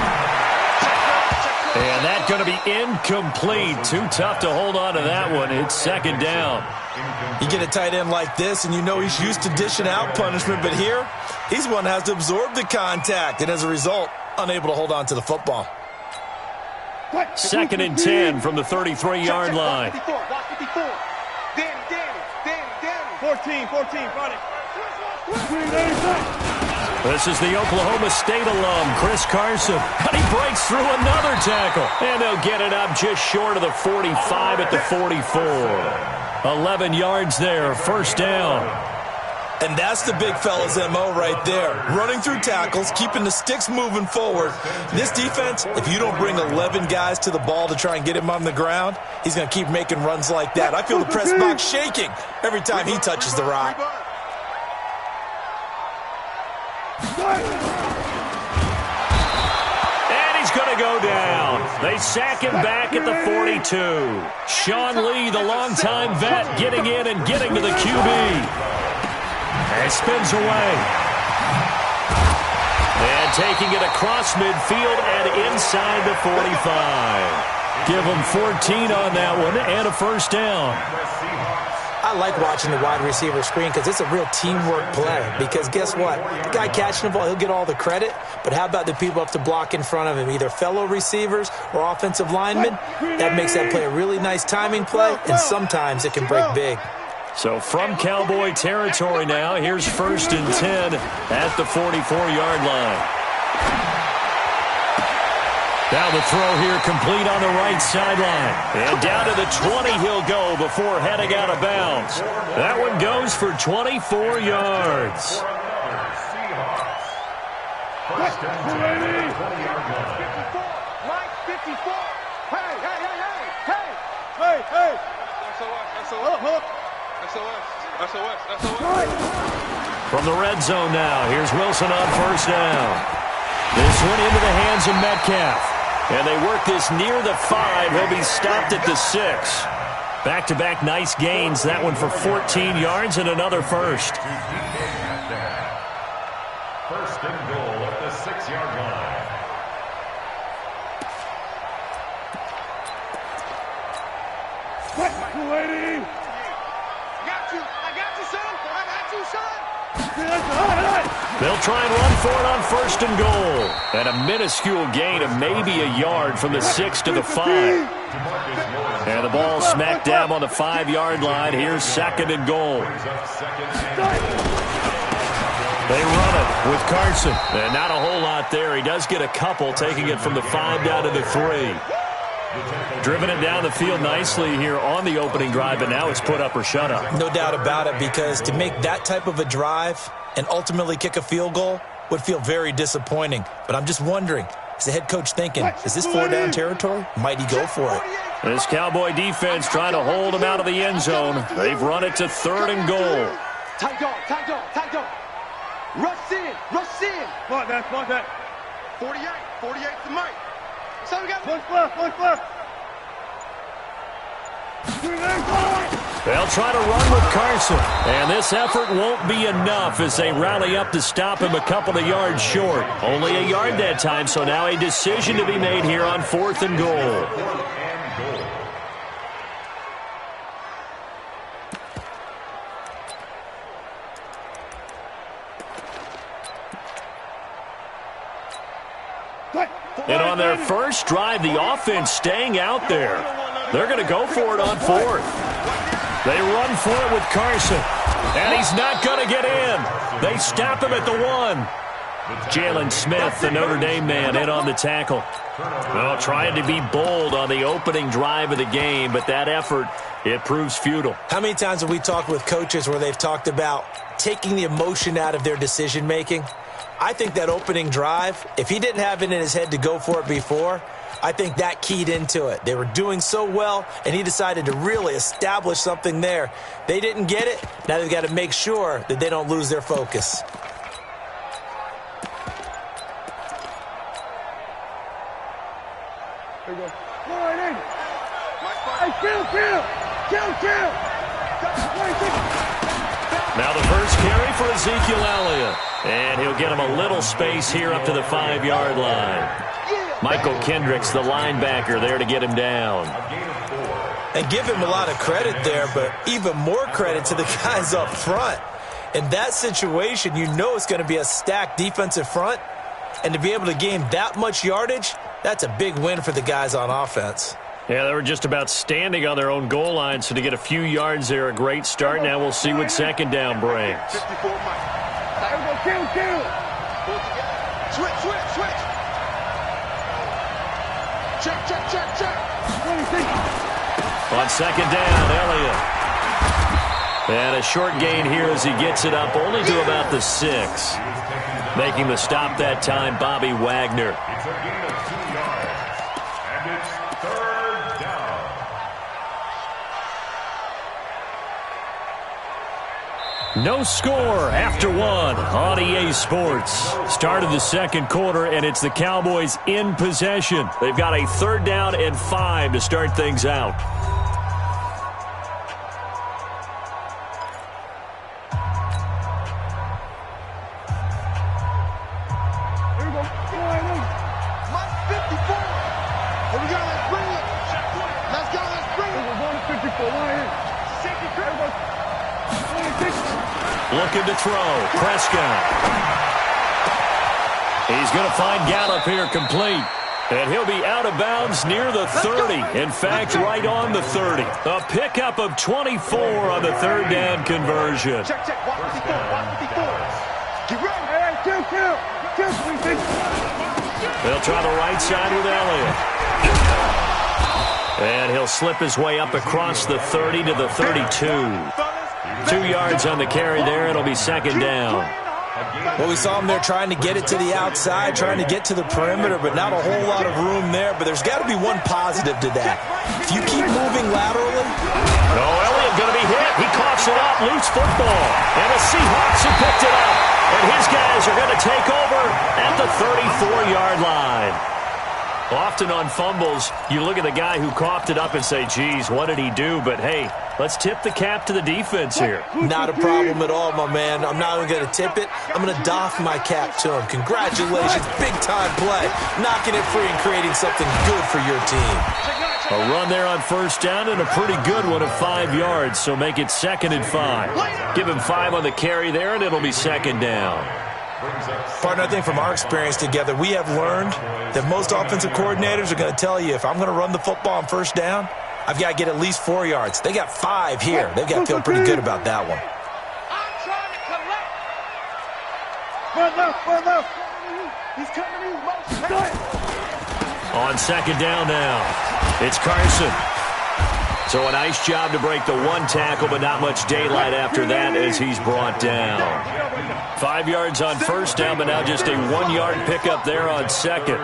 And that's going to be incomplete. Too tough to hold on to that one. It's second down. You get a tight end like this, and you know he's used to dishing out punishment, but here, he's one that has to absorb the contact, and as a result, unable to hold on to the football. Second and 10 from the 33-yard line. Watch 54. Danny. 14, got it. This is the Oklahoma State alum, Chris Carson. And he breaks through another tackle. And they'll get it up just short of the 45 at the 44. 11 yards there, first down. And that's the big fella's MO right there. Running through tackles, keeping the sticks moving forward. This defense, if you don't bring 11 guys to the ball to try and get him on the ground, he's going to keep making runs like that. I feel the press box shaking every time he touches the rock. And he's going to go down. They sack him back at the 42. Sean Lee, the longtime vet, getting in and getting to the QB. And spins away. And taking it across midfield and inside the 45. Give him 14 on that one and a first down. I like watching the wide receiver screen because it's a real teamwork play. Because guess what? The guy catching the ball, he'll get all the credit. But how about the people up to block in front of him, either fellow receivers or offensive linemen? That makes that play a really nice timing play, and sometimes it can break big. So from Cowboy territory now, here's first and 10 at the 44-yard line. Now the throw here complete on the right sideline. And down to the 20 he'll go before heading out of bounds. That one goes for 24 yards. First and 10 at the 20-yard line. 54. Mike, 54. Hey, hey, hey, hey, hey. Hey, hey. SOS. From the red zone now, here's Wilson on first down. This one into the hands of Metcalf. And they work this near the 5. He'll be stopped at the 6. Back-to-back nice gains. That one for 14 yards and another first. First and goal at the 6-yard line. Lady. I got you, son. They'll try and run for it on first and goal. And a minuscule gain of maybe a yard from the 6 to the 5. And the ball smack dab on the 5-yard line. Here's second and goal. They run it with Carson. And not a whole lot there. He does get a couple, taking it from the 5 down to the 3. Driven it down the field nicely here on the opening drive, but now it's put up or shut up. No doubt about it, because to make that type of a drive and ultimately kick a field goal would feel very disappointing. But I'm just wondering, is the head coach thinking, is this 4-down territory? Might he go for it? This Cowboy defense trying to hold him out of the end zone. They've run it to third and goal. Tight dog. Rush in. Fuck that. 48 to Mike. So we got Push left. They'll try to run with Carson. And this effort won't be enough as they rally up to stop him a couple of yards short. Only a yard that time, so now a decision to be made here on fourth and goal. And on their first drive, the offense staying out there. They're going to go for it on fourth. They run for it with Carson. And he's not going to get in. They stop him at the 1. Jalen Smith, the Notre Dame man, in on the tackle. Well, trying to be bold on the opening drive of the game, but that effort, it proves futile. How many times have we talked with coaches where they've talked about taking the emotion out of their decision-making? I think that opening drive, if he didn't have it in his head to go for it before, I think that keyed into it. They were doing so well, and he decided to really establish something there. They didn't get it. Now they've got to make sure that they don't lose their focus. There you go. Go right in. Hey, kill. Now the first carry for Ezekiel Elliott. And he'll get him a little space here up to the 5-yard line. Michael Kendricks, the linebacker, there to get him down. And give him a lot of credit there, but even more credit to the guys up front. In that situation, you know it's going to be a stacked defensive front. And to be able to gain that much yardage, that's a big win for the guys on offense. Yeah, they were just about standing on their own goal line, so to get a few yards there, a great start. Now we'll see what second down brings. 54 Mike. Kill. Switch. Check. On second down, Elliott. And a short gain here as he gets it up only to about the 6. Making the stop that time, Bobby Wagner. It's a gain of 2 yards. And it's third down. No score after 1 on EA Sports. Start of the second quarter, and it's the Cowboys in possession. They've got a 3rd down and 5 to start things out. Here we go. Mike, 54. Here we go, let's bring it. Let's bring it. We're going to 54. Line in. Safety critical. Looking to throw. Prescott. He's going to find Gallup here complete. And he'll be out of bounds near the 30. In fact, right on the 30. A pickup of 24 on the 3rd down conversion. Check. Watch 54. Get ready. Hey, kill. They'll try the right side with Elliott. And he'll slip his way up across the 30 to the 32. 2 yards on the carry there. It'll be second down. Well, we saw him there trying to get it to the outside, trying to get to the perimeter, but not a whole lot of room there. But there's got to be one positive to that. If you keep moving laterally. No, Elliott going to be hit. He coughs it up. Loose football. And the Seahawks have picked it up. And his guys are going to take over at the 34-yard line. Often on fumbles, you look at the guy who coughed it up and say, geez, what did he do? But, hey, let's tip the cap to the defense here. Not a problem at all, my man. I'm not even going to tip it. I'm going to doff my cap to him. Congratulations. Big-time play. Knocking it free and creating something good for your team. A run there on first down and a pretty good one of 5 yards, so make it 2nd and 5. Give him 5 on the carry there, and it'll be second down. Partner, I think from our experience together, we have learned that most offensive coordinators are going to tell you, if I'm going to run the football on first down, I've got to get at least 4 yards. They got 5 here. They've got to feel pretty good about that one. He's coming in. On second down now, it's Carson. So a nice job to break the 1 tackle, but not much daylight after that as he's brought down. 5 yards on first down, but now just a 1-yard pickup there on second.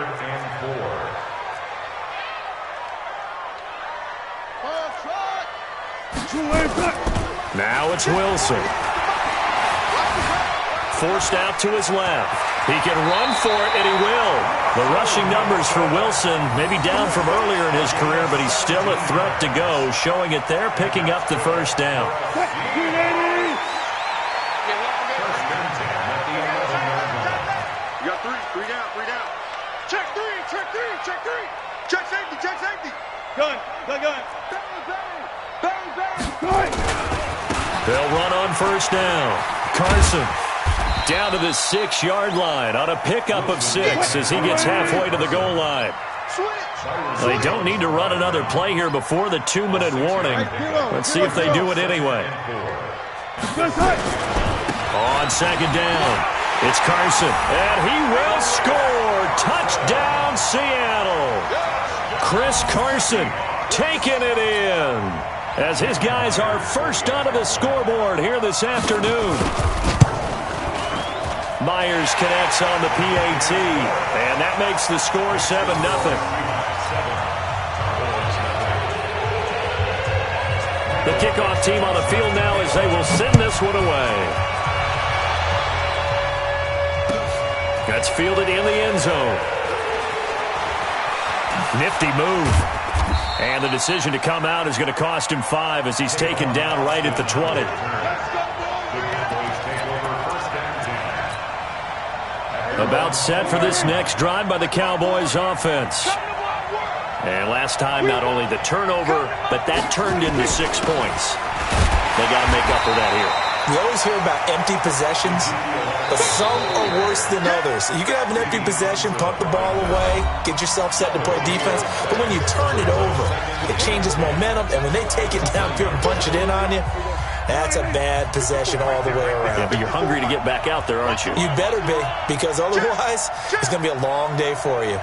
Now it's Wilson. Forced out to his left. He can run for it, and he will. The rushing numbers for Wilson, maybe down from earlier in his career, but he's still a threat to go, showing it there, picking up the first down. You got 3 down. Check 3. Check safety. Gun. They'll run on first down. Carson down to the 6-yard line on a pickup of 6 as he gets halfway to the goal line. They don't need to run another play here before the 2-minute warning. Let's see if they do it anyway. On second down, it's Carson, and he will score. Touchdown, Seattle. Chris Carson taking it in as his guys are first onto the scoreboard here this afternoon. Myers connects on the PAT, and that makes the score 7-0. The kickoff team on the field now as they will send this one away. That's fielded in the end zone. Nifty move. And the decision to come out is going to cost him 5 as he's taken down right at the 20. About set for this next drive by the Cowboys offense. And last time, not only the turnover, but that turned into 6 points. They got to make up for that here. You always hear about empty possessions, but some are worse than others. You can have an empty possession, pump the ball away, get yourself set to play defense, but when you turn it over, it changes momentum, and when they take it downfield and punch it in on you, that's a bad possession all the way around. Yeah, but you're hungry to get back out there, aren't you? You better be, because otherwise, it's going to be a long day for you.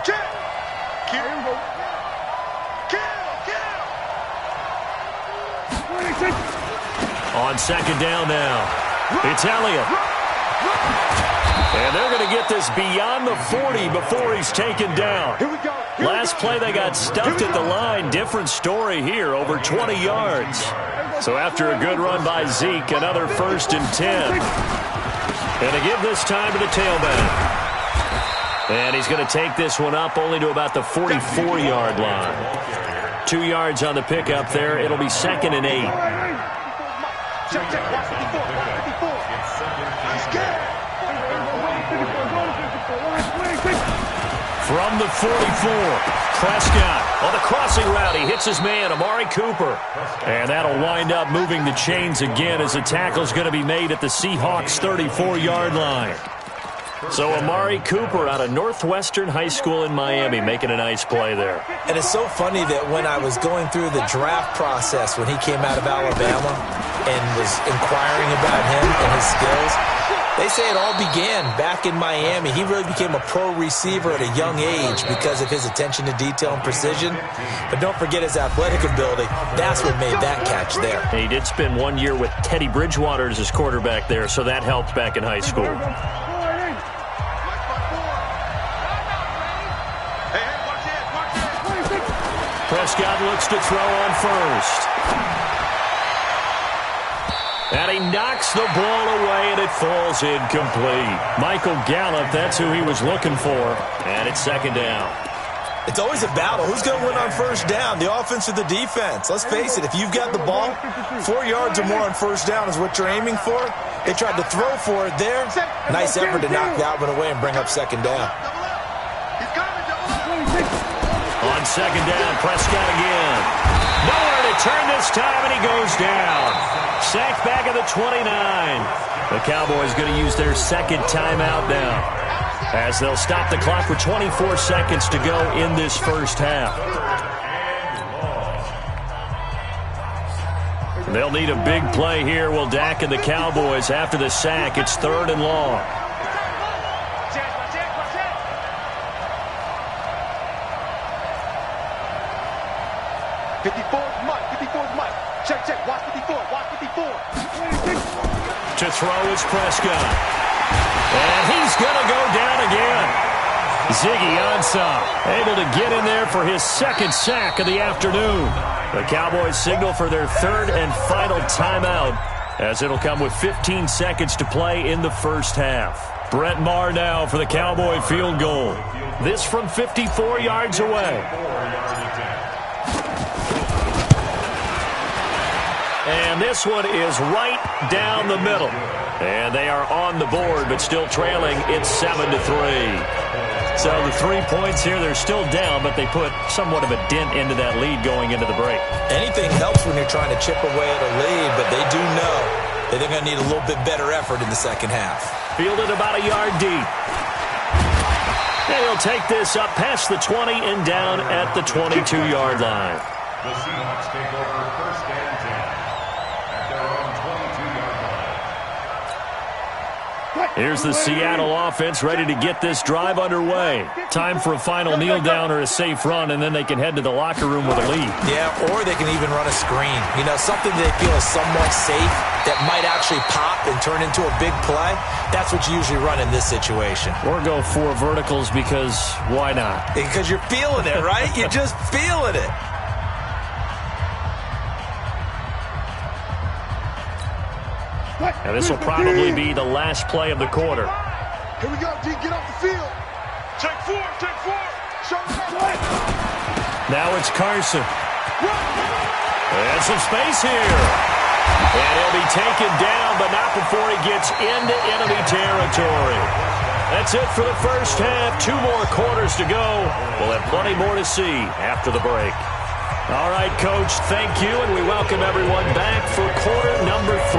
On second down now, it's Elliott. And they're going to get this beyond the 40 before he's taken down. Last play, they got stuffed at the line. Different story here, over 20 yards. So after a good run by Zeke, another 1st and 10. And to give this time to the tailback. And he's going to take this one up only to about the 44-yard line. 2 yards on the pickup there. It'll be 2nd and 8. Check, watch 54. From the 44, Prescott on the crossing route. He hits his man, Amari Cooper. And that'll wind up moving the chains again as the tackle's going to be made at the Seahawks' 34-yard line. So Amari Cooper out of Northwestern High School in Miami making a nice play there. And it's so funny that when I was going through the draft process when he came out of Alabama, and was inquiring about him and his skills. They say it all began back in Miami. He really became a pro receiver at a young age because of his attention to detail and precision. But don't forget his athletic ability. That's what made that catch there. He did spend 1 year with Teddy Bridgewater as his quarterback there, so that helped back in high school. Prescott looks to throw on first. And he knocks the ball away, and it falls incomplete. Michael Gallup, that's who he was looking for. And it's second down. It's always a battle. Who's going to win on first down, the offense or the defense? Let's face it, if you've got the ball, 4 yards or more on first down is what you're aiming for. They tried to throw for it there. Nice effort to knock that one away and bring up second down. On second down, Prescott again. Nowhere to turn this time, and he goes down. Sacked back at the 29. The Cowboys going to use their second timeout now, as they'll stop the clock with 24 seconds to go in this first half. They'll need a big play here, will Dak and the Cowboys after the sack. It's 3rd and long. Check. Watch 54. Watch 54. To throw is Prescott. And he's going to go down again. Ziggy Ansah able to get in there for his second sack of the afternoon. The Cowboys signal for their 3rd and final timeout, as it'll come with 15 seconds to play in the first half. Brett Maher now for the Cowboy field goal. This from 54 yards away. And this one is right down the middle. And they are on the board, but still trailing. It's 7-3. So the 3 points here, they're still down, but they put somewhat of a dent into that lead going into the break. Anything helps when you're trying to chip away at a lead, but they do know that they're going to need a little bit better effort in the second half. Fielded about a yard deep. And he'll take this up past the 20 and down at the 22-yard line. The Seahawks take over 1st and 10 at their own 22-yard line. Here's the Seattle offense ready to get this drive underway. Time for a final kneel down or a safe run, and then they can head to the locker room with a lead. Yeah, or they can even run a screen. You know, something they feel is somewhat safe that might actually pop and turn into a big play. That's what you usually run in this situation. Or go 4 verticals because why not? Because you're feeling it, right? You're just feeling it. And this will probably be the last play of the quarter. Here we go, D. Get off the field. Check 4. Show me that way. Now it's Carson. And some space here. And he'll be taken down, but not before he gets into enemy territory. That's it for the first half. 2 more quarters to go. We'll have plenty more to see after the break. All right, Coach, thank you, and we welcome everyone back for quarter number 3.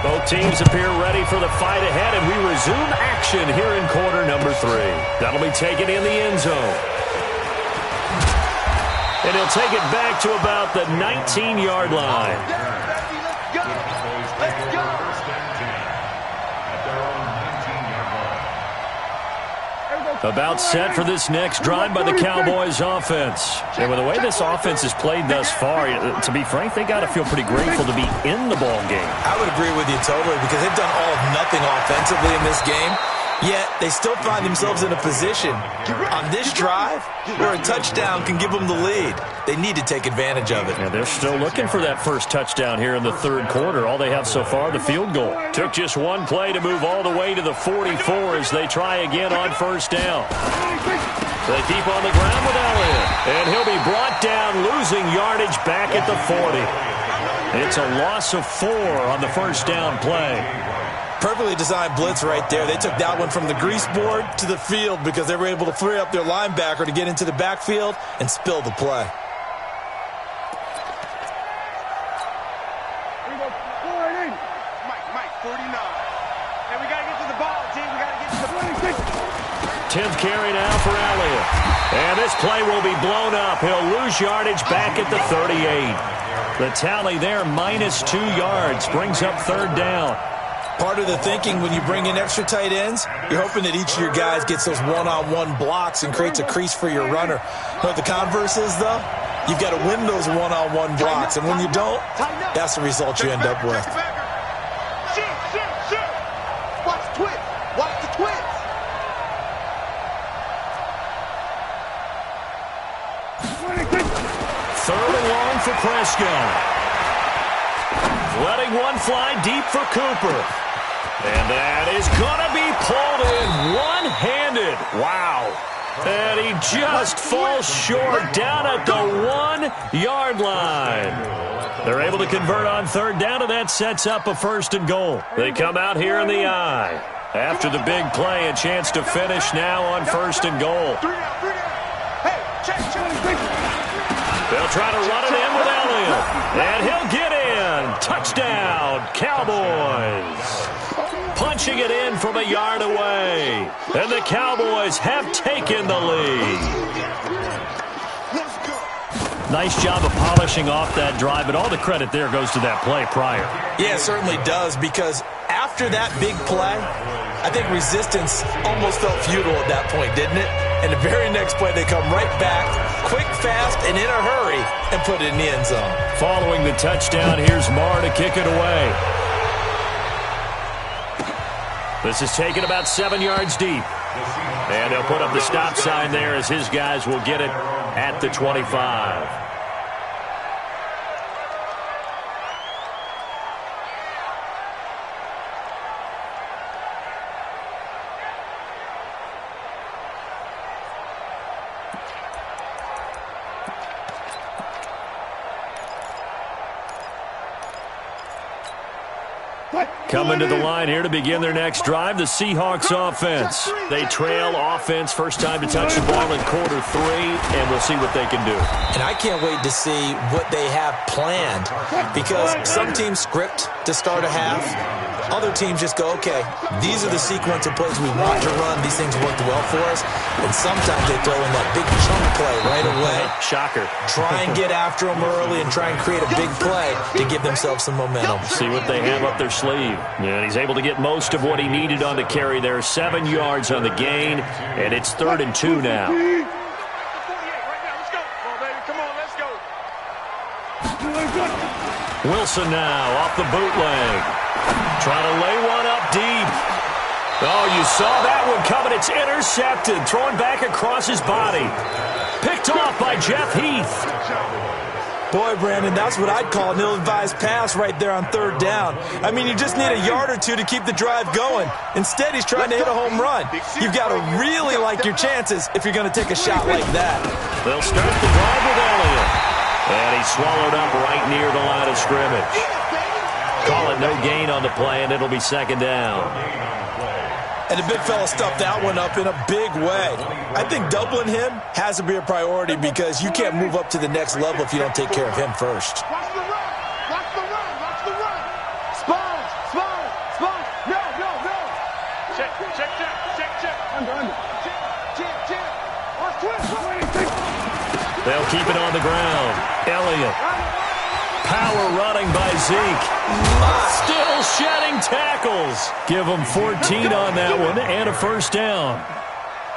Both teams appear ready for the fight ahead, and we resume action here in quarter number 3. That'll be taken in the end zone. And he'll take it back to about the 19-yard line. Let's go. About set for this next drive by the Cowboys offense. And with the way this offense has played thus far, to be frank, they got to feel pretty grateful to be in the ball game. I would agree with you totally, because they've done all of nothing offensively in this game. Yet, they still find themselves in a position on this drive where a touchdown can give them the lead. They need to take advantage of it. Yeah, they're still looking for that first touchdown here in the 3rd quarter. All they have so far, the field goal. Took just 1 play to move all the way to the 44 as they try again on first down. They keep on the ground with Elliott. And he'll be brought down, losing yardage back at the 40. It's a loss of 4 on the first down play. Perfectly designed blitz right there. They took that one from the grease board to the field because they were able to free up their linebacker to get into the backfield and spill the play. Mike, 49. And we got to get to the ball, team. We got to get to the 10th carry now for Elliott. And this play will be blown up. He'll lose yardage back at the 38. The tally there, -2 yards, brings up 3rd down. Part of the thinking when you bring in extra tight ends, you're hoping that each of your guys gets those one-on-one blocks and creates a crease for your runner. But the converse is, though, you've got to win those one-on-one blocks. And when you don't, that's the result you end up with. Watch the twist. Watch the twist. Third and long for Prescott. Letting one fly deep for Cooper. And that is going to be pulled in one-handed. Wow. And he just falls short down at the 1-yard line. They're able to convert on 3rd down, and that sets up a 1st and goal. They come out here in the I. After the big play, a chance to finish now on 1st and goal. They'll try to run it in with Elliott. And he'll get in. Touchdown, Cowboys. Punching it in from a yard away. And the Cowboys have taken the lead. Nice job of polishing off that drive, but all the credit there goes to that play prior. Yeah, it certainly does, because after that big play, I think resistance almost felt futile at that point, didn't it? And the very next play, they come right back, quick, fast, and in a hurry, and put it in the end zone. Following the touchdown, here's Marr to kick it away. This is taken about 7 yards deep. And they'll put up the stop sign there as his guys will get it at the 25. Coming to the line here to begin their next drive, the Seahawks offense. They trail offense, first time to touch the ball in quarter 3, and we'll see what they can do. And I can't wait to see what they have planned, because some teams script to start a half. Other teams just go, okay, these are the sequence of plays we want to run. These things worked well for us. And sometimes they throw in that big chunk play right away. Shocker. Try and get after them early and try and create a big play to give themselves some momentum. See what they have up their sleeve. And he's able to get most of what he needed on the carry there. 7 yards on the gain, and it's 3rd and 2 now. Wilson now off the bootleg. Trying to lay one up deep. Oh, you saw that one coming. It's intercepted. Throwing back across his body. Picked off by Jeff Heath. Boy, Brandon, that's what I'd call an ill-advised pass right there on 3rd down. I mean, you just need a yard or two to keep the drive going. Instead, he's trying to hit a home run. You've got to really like your chances if you're going to take a shot like that. They'll start the drive with Elliott. And he's swallowed up right near the line of scrimmage. Call it no gain on the play, and it'll be 2nd down. And the big fella stuffed that one up in a big way. I think doubling him has to be a priority, because you can't move up to the next level if you don't take care of him first. Watch the run. Watch the run. Watch the run. Sponge. Sponge. Sponge. No. Check. Under. Check. Watch twist. They'll keep it on the ground. Elliott. Power running by Zeke. Still shedding tackles. Give him 14 on that one and a 1st down.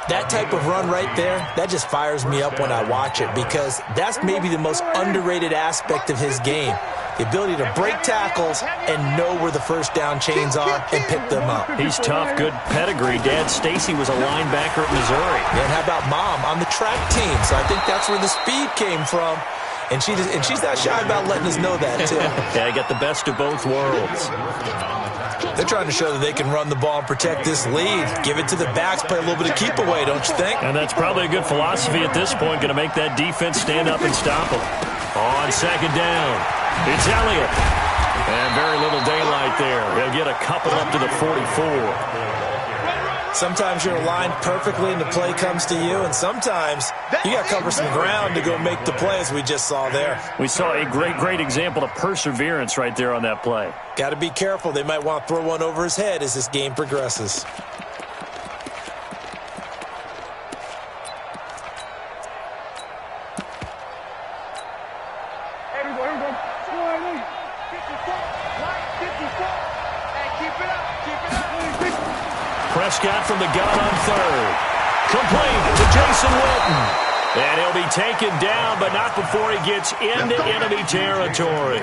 That type of run right there, that just fires me up when I watch it, because that's maybe the most underrated aspect of his game. The ability to break tackles and know where the 1st down chains are and pick them up. He's tough, good pedigree. Dad Stacy was a linebacker at Missouri. And how about Mom on the track team? So I think that's where the speed came from. And she's not shy about letting us know that, too. Yeah, I got the best of both worlds. They're trying to show that they can run the ball and protect this lead. Give it to the backs, play a little bit of keep away, don't you think? And that's probably a good philosophy at this point, going to make that defense stand up and stop them. On 2nd down, it's Elliott. And very little daylight there. He'll get a couple up to the 44. Sometimes you're aligned perfectly and the play comes to you, and sometimes you got to cover some ground to go make the play, as we just saw there. We saw a great example of perseverance right there on that play. Got to be careful. They might want to throw one over his head as this game progresses. Prescott from the gun on third. Complete to Jason Witten. And he'll be taken down, but not before he gets into enemy territory.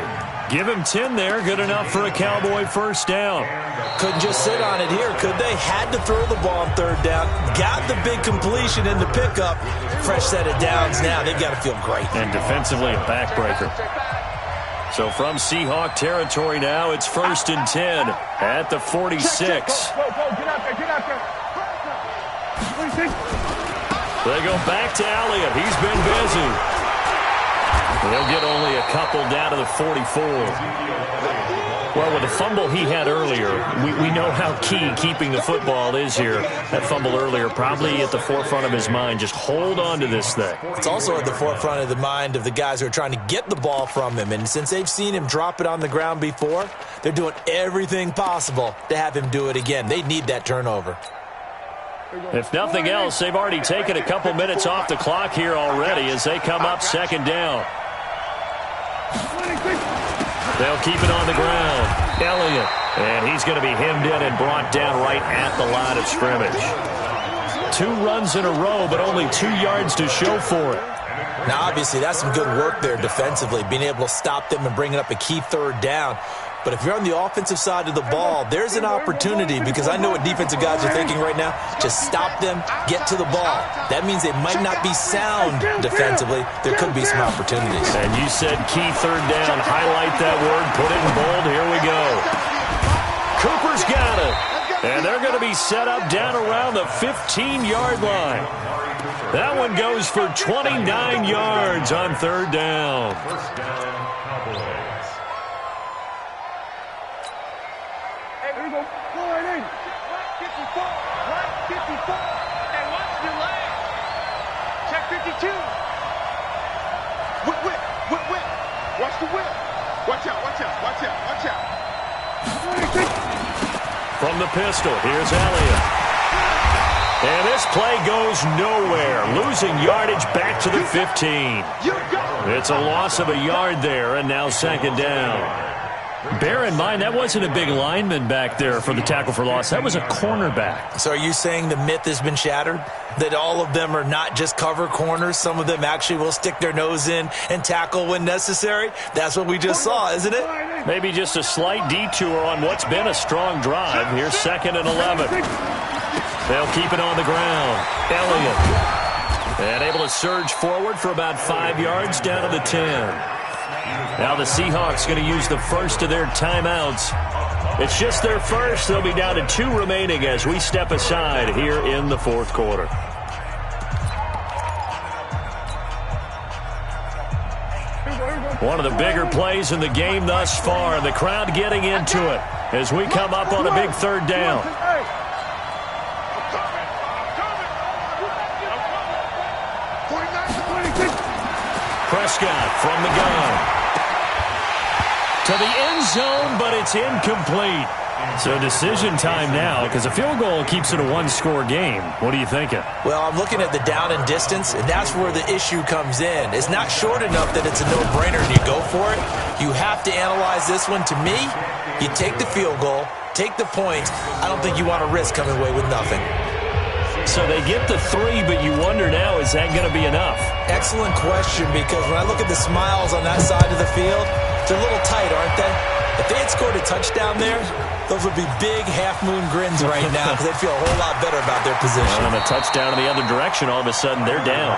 Give him 10 there. Good enough for a Cowboy first down. Couldn't just sit on it here, could they? Had to throw the ball on third down. Got the big completion in the pickup. Fresh set of downs now. They've got to feel great. And defensively a backbreaker. So from Seahawk territory now, it's 1st and 10 at the 46. Go, get out there. 46. They go back to Elliott. He's been busy. He'll get only a couple down to the 44. Well, with the fumble he had earlier, we know how key keeping the football is here. That fumble earlier probably at the forefront of his mind. Just hold on to this thing. It's also at the forefront of the mind of the guys who are trying to get the ball from him. And since they've seen him drop it on the ground before, they're doing everything possible to have him do it again. They need that turnover. If nothing else, they've already taken a couple minutes off the clock here already as they come up 2nd down. They'll keep it on the ground. Elliott. And he's going to be hemmed in and brought down right at the line of scrimmage. 2 runs in a row, but only 2 yards to show for it. Now, obviously, that's some good work there defensively, being able to stop them and bringing up a key 3rd down. But if you're on the offensive side of the ball, there's an opportunity, because I know what defensive guys are thinking right now. Just stop them, get to the ball. That means they might not be sound defensively. There could be some opportunities. And you said key 3rd down. Highlight that word. Put it in bold. Here we go. Cooper's got it. And they're going to be set up down around the 15-yard line. That one goes for 29 yards on 3rd down. First down, Cowboys. Here we go. Go right in. 54. And watch the leg. Check 52. Whip. Watch the whip. Watch out. 26. From the pistol, here's Elliott. And this play goes nowhere. Losing yardage back to the 15. It's a loss of a yard there, and now 2nd down. Bear in mind, that wasn't a big lineman back there for the tackle for loss. That was a cornerback. So are you saying the myth has been shattered? That all of them are not just cover corners? Some of them actually will stick their nose in and tackle when necessary? That's what we just saw, isn't it? Maybe just a slight detour on what's been a strong drive. Here's 2nd and 11. They'll keep it on the ground. Elliott. And able to surge forward for about 5 yards down to the 10. Now the Seahawks going to use the first of their timeouts. It's just their first. They'll be down to 2 remaining as we step aside here in the 4th quarter. One of the bigger plays in the game thus far. The crowd getting into it as we come up on a big 3rd down. Prescott from the gun. To the end zone, but it's incomplete. So decision time now, because a field goal keeps it a 1-score game. What are you thinking? Well, I'm looking at the down and distance, and that's where the issue comes in. It's not short enough that it's a no-brainer and you go for it. You have to analyze this one. To me, you take the field goal, take the points. I don't think you want to risk coming away with nothing. So they get the 3, but you wonder now, is that going to be enough? Excellent question, because when I look at the smiles on that side of the field, they're a little tight, aren't they? If they had scored a touchdown there, those would be big half-moon grins right now because they'd feel a whole lot better about their position. And a touchdown in the other direction, all of a sudden they're down.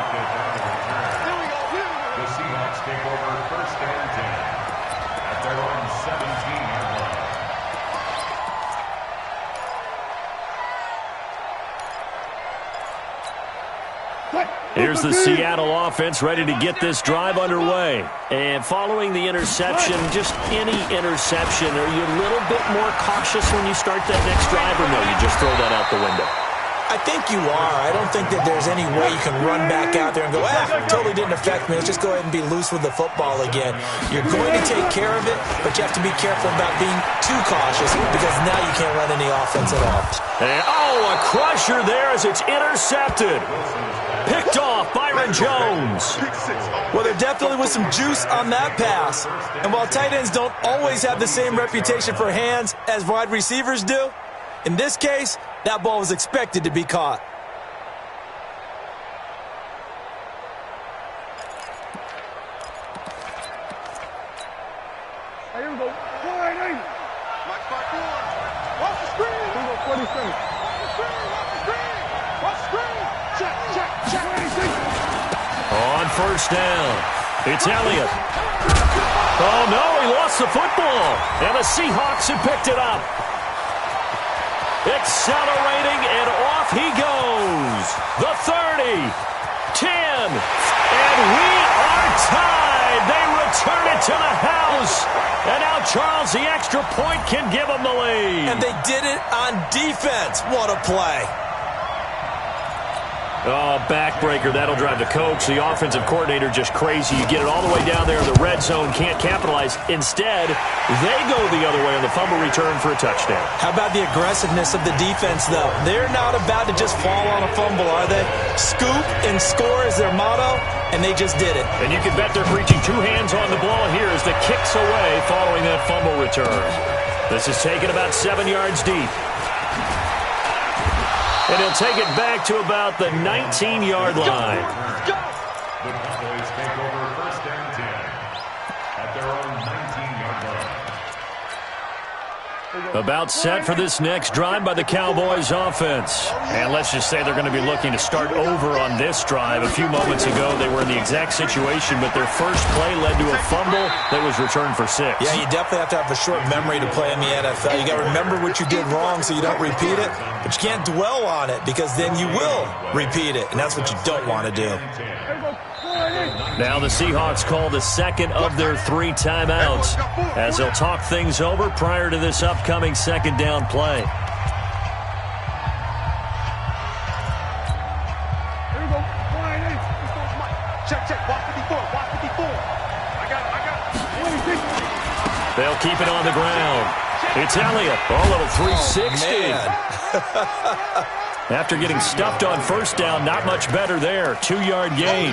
The Seahawks take over 1st and 10 at their own 17-yard line. Here's the Seattle offense ready to get this drive underway. And following the interception, just any interception, are you a little bit more cautious when you start that next drive, or no, you just throw that out the window? I think you are. I don't think that there's any way you can run back out there and go, totally didn't affect me. Let's just go ahead and be loose with the football again. You're going to take care of it, but you have to be careful about being too cautious because now you can't run any offense at all. And, a crusher there as it's intercepted. Picked off Byron Jones. Well, there definitely was some juice on that pass. And while tight ends don't always have the same reputation for hands as wide receivers do, in this case, That ball was expected to be caught. Here we go. 480. Watch my board. Watch the screen. Here we go. 47. Watch the screen. Watch the screen. Watch the screen. Check, check, check. 26. On first down, it's Elliott. Oh, no, he lost the football. And the Seahawks have picked it up. Accelerating, and off he goes. The 30, 10, and we are tied. They return it to the house. And now Charles, the extra point, can give them the lead. And they did it on defense. What a play. Oh, backbreaker. That'll drive the coach, the offensive coordinator, just crazy. You get it all the way down there in the red zone, can't capitalize. Instead, they go the other way on the fumble return for a touchdown. How about the aggressiveness of the defense, though? They're not about to just fall on a fumble, are they? Scoop and score is their motto, and they just did it. And you can bet they're preaching two hands on the ball here as the kick's away following that fumble return. This is taken about 7 yards deep. And he'll take it back to about the 19-yard line. The Cowboys take over first and 10 at their own 19-yard line. About set for this next drive by the Cowboys offense. And let's just say they're going to be looking to start over on this drive. A few moments ago, they were in the exact situation, but their first play led to a fumble that was returned for 6. Yeah, you definitely have to have a short memory to play in the NFL. You got to remember what you did wrong so you don't repeat it, but you can't dwell on it because then you will repeat it, and that's what you don't want to do. Now the Seahawks call the second of their 3 timeouts as they'll talk things over prior to this upcoming second down play. Here we go. 480. Check, check. Watch 54. Watch 54. I got it. 26. They'll keep it on the ground. It's Elliott. A little 360. After getting stuffed on first down, not much better there. 2-yard gain.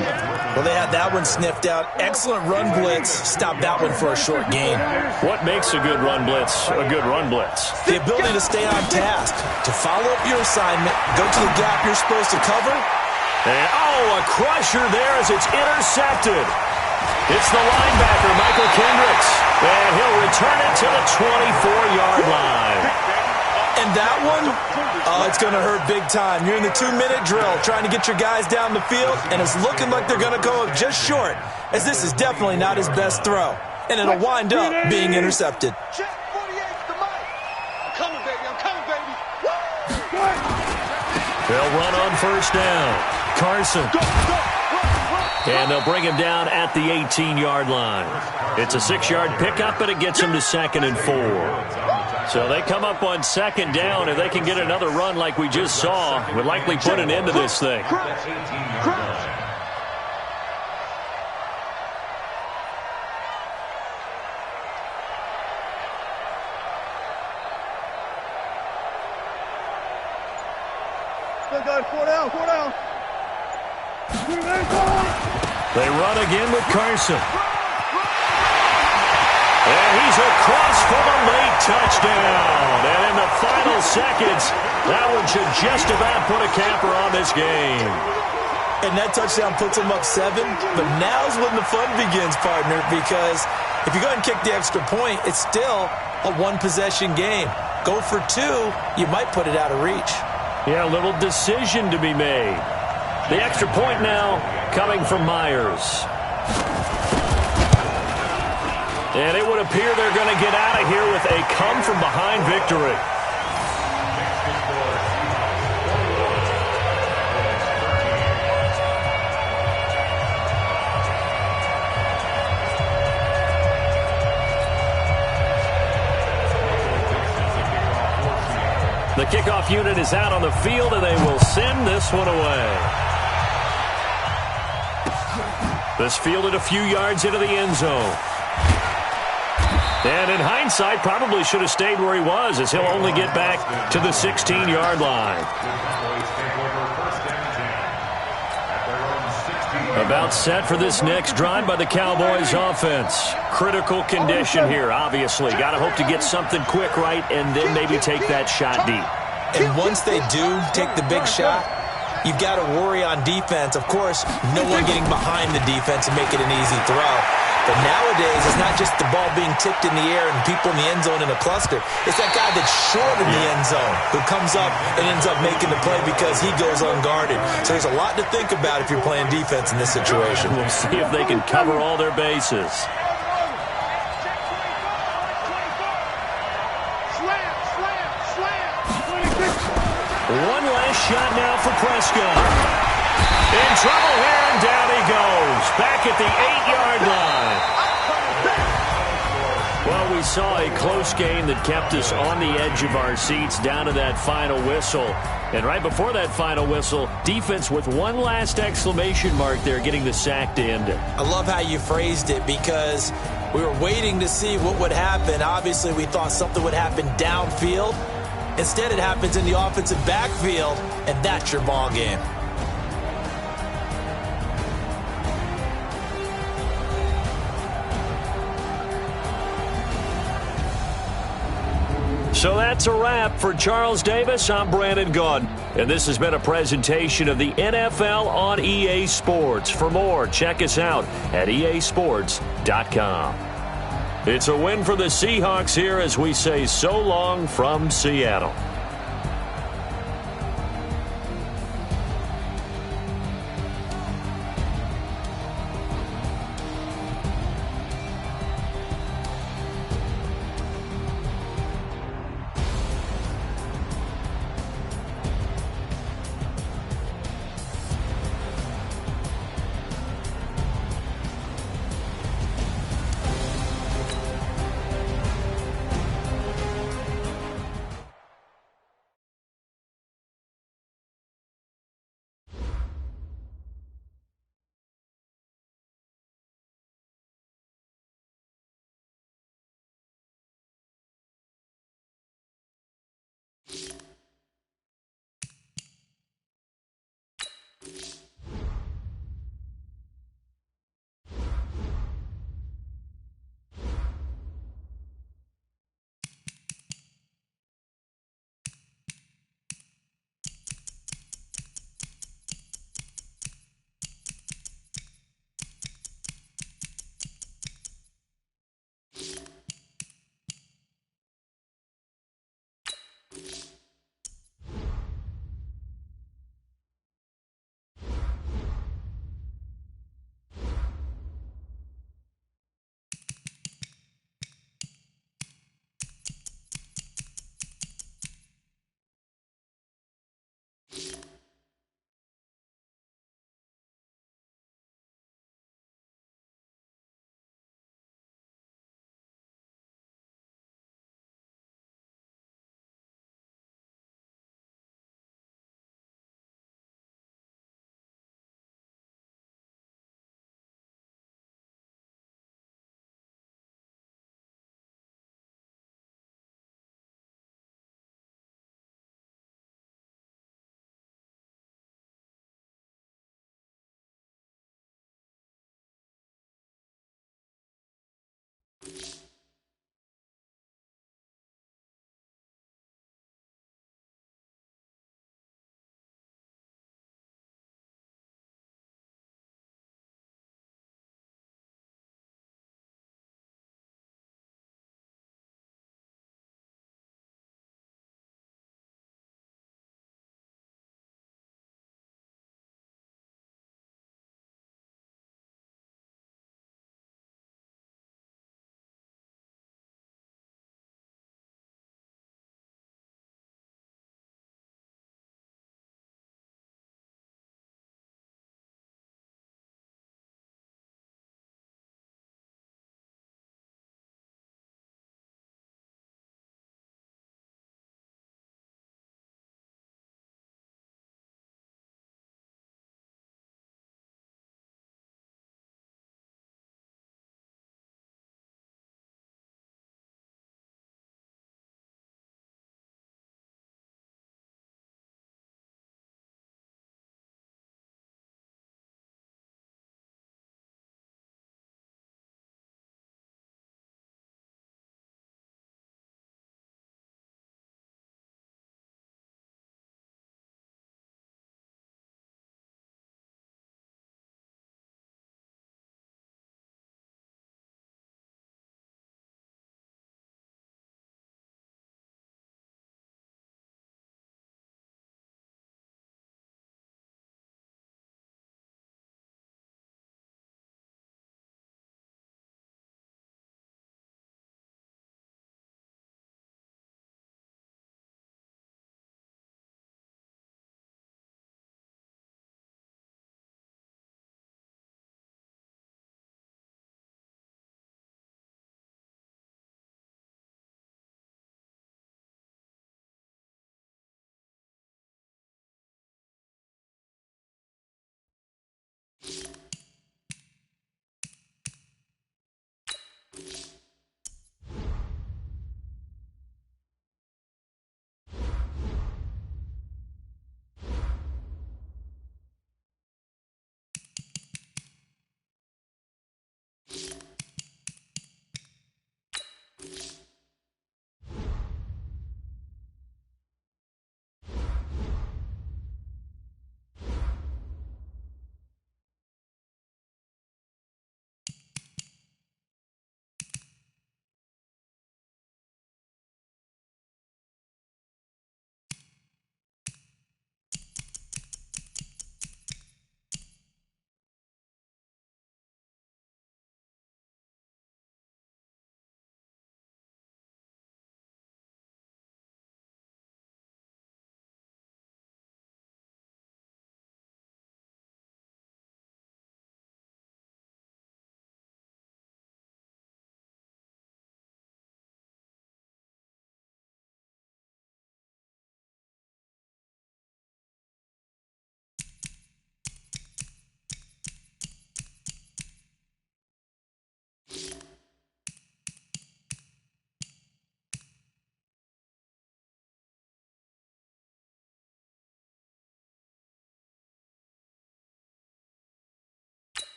Well, they had that one sniffed out. Excellent run blitz. Stop that one for a short gain. What makes a good run blitz a good run blitz? The ability to stay on task, to follow up your assignment, go to the gap you're supposed to cover. And, a crusher there as it's intercepted. It's the linebacker, Michael Kendricks. And he'll return it to the 24-yard line. And that one, it's going to hurt big time. You're in the 2-minute drill trying to get your guys down the field, and it's looking like they're going to go just short, as this is definitely not his best throw. And it'll wind up being intercepted. Check 48's the mic. I'm coming, baby. I'm coming, baby. They'll run on first down. Carson. And they'll bring him down at the 18-yard line. It's a 6-yard pickup, but it gets him to 2nd and 4. So they come up on second down. If they can get another run like we just saw, would likely put an end to this thing. Still got 4 down. 4 down. They run again with Carson. And he's across for the late touchdown. And in the final seconds, that one should just about put a capper on this game. And that touchdown puts them up 7. But now's when the fun begins, partner, because if you go ahead and kick the extra point, it's still a 1-possession game. Go for 2, you might put it out of reach. Yeah, a little decision to be made. The extra point now coming from Myers. And it would appear they're going to get out of here with a come-from-behind victory. The kickoff unit is out on the field, and they will send this one away. This fielded a few yards into the end zone. And in hindsight, probably should have stayed where he was, as he'll only get back to the 16-yard line. About set for this next drive by the Cowboys offense. Critical condition here, obviously. Got to hope to get something quick right and then maybe take that shot deep. And once they do take the big shot, you've got to worry on defense. Of course, no one getting behind the defense and make it an easy throw. But nowadays, it's not just the ball being tipped in the air and people in the end zone in a cluster. It's that guy that's short in the end zone who comes up and ends up making the play because he goes unguarded. So there's a lot to think about if you're playing defense in this situation. We'll see if they can cover all their bases. One last shot now for Prescott. In trouble here, and down he goes. Back at the 8-yard line. Well, we saw a close game that kept us on the edge of our seats down to that final whistle. And right before that final whistle, defense with one last exclamation mark there, getting the sack to end it. I love how you phrased it because we were waiting to see what would happen. Obviously, we thought something would happen downfield. Instead, it happens in the offensive backfield, and that's your ball game. So that's a wrap for Charles Davis. I'm Brandon Gaudin, and this has been a presentation of the NFL on EA Sports. For more, check us out at easports.com. It's a win for the Seahawks here as we say so long from Seattle.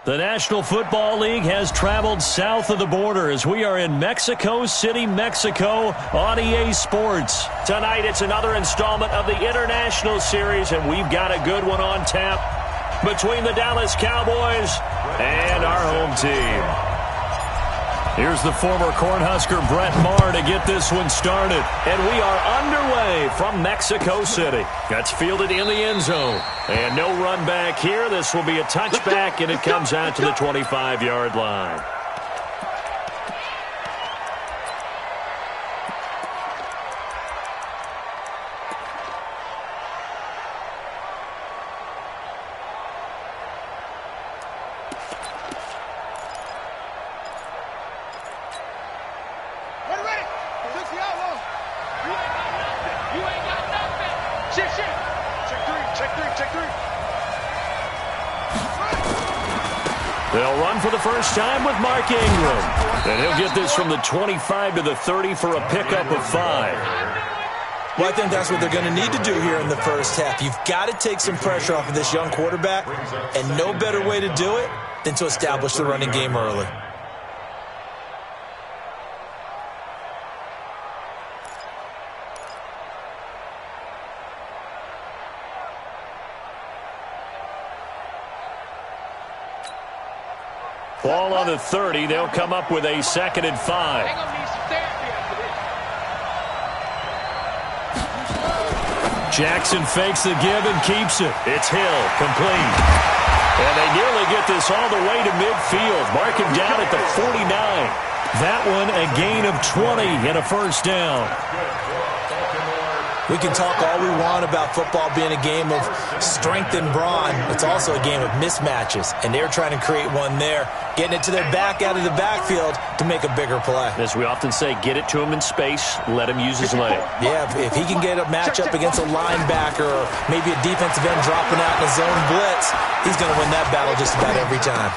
The National Football League has traveled south of the border as we are in Mexico City, Mexico on EA Sports. Tonight it's another installment of the International Series, and we've got a good one on tap between the Dallas Cowboys and our home team. Here's the former Cornhusker Brett Maher to get this one started. And we are underway from Mexico City. That's fielded in the end zone. And no run back here. This will be a touchback, and it comes out to the 25-yard line. They'll run for the first time with Mark Ingram. And he'll get this from the 25 to the 30 for a pickup of 5. Well, I think that's what they're going to need to do here in the first half. You've got to take some pressure off of this young quarterback, and no better way to do it than to establish the running game early. Ball on the 30. They'll come up with a 2nd and 5. Jackson fakes the give and keeps it. It's Hill, complete. And they nearly get this all the way to midfield. Mark him down at the 49. That one a gain of 20 and a first down. We can talk all we want about football being a game of strength and brawn. It's also a game of mismatches, and they're trying to create one there, getting it to their back out of the backfield to make a bigger play. As we often say, get it to him in space, let him use his leg. Yeah, if he can get a matchup against a linebacker or maybe a defensive end dropping out in a zone blitz, he's going to win that battle just about every time.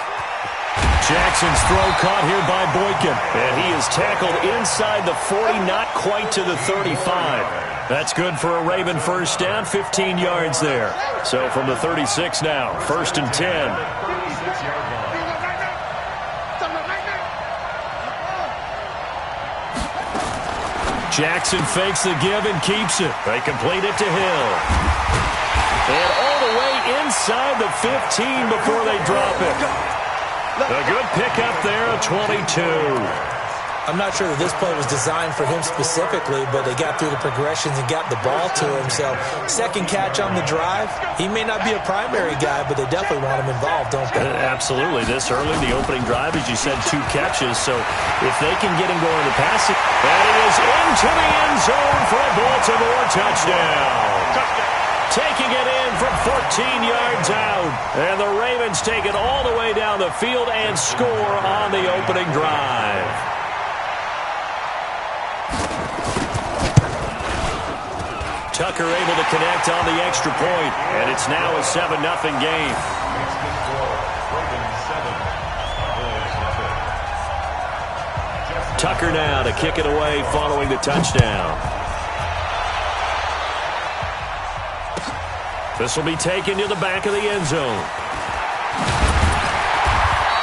Jackson's throw caught here by Boykin, and he is tackled inside the 40, not quite to the 35. That's good for a Raven first down, 15 yards there. So from the 36 now, 1st and 10. Jackson fakes the give and keeps it. They complete it to Hill. And all the way inside the 15 before they drop it. A good pickup there, a 22. I'm not sure that this play was designed for him specifically, but they got through the progressions and got the ball to him. So, second catch on the drive. He may not be a primary guy, but they definitely want him involved, don't they? Absolutely. This early, the opening drive, as you said, 2 catches. So, if they can get him going to pass it, and it is into the end zone for a Baltimore touchdown. Taking it in from 14 yards out. And the Ravens take it all the way down the field and score on the opening drive. Tucker able to connect on the extra point, and it's now a 7-0 game. Tucker now to kick it away following the touchdown. This will be taken to the back of the end zone.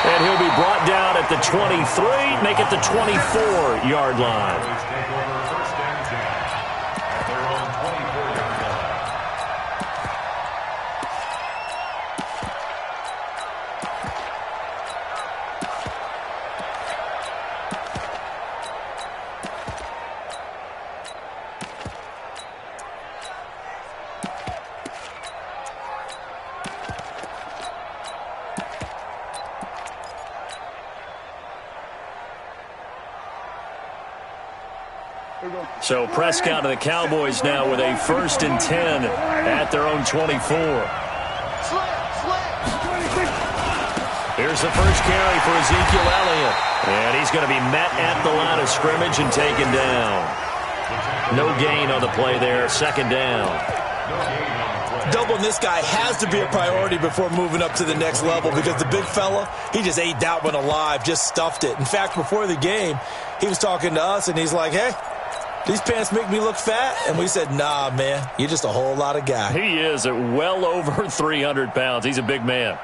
And he'll be brought down at the 23, make it the 24-yard line. So Prescott and the Cowboys now with a 1st and 10 at their own 24. Here's the first carry for Ezekiel Elliott. And he's going to be met at the line of scrimmage and taken down. No gain on the play there, 2nd down. Doubling this guy has to be a priority before moving up to the next level because the big fella, he just ate that one alive, just stuffed it. In fact, before the game, he was talking to us, and he's like, hey, these pants make me look fat. And we said, nah, man, you're just a whole lot of guy. He is at well over 300 pounds. He's a big man.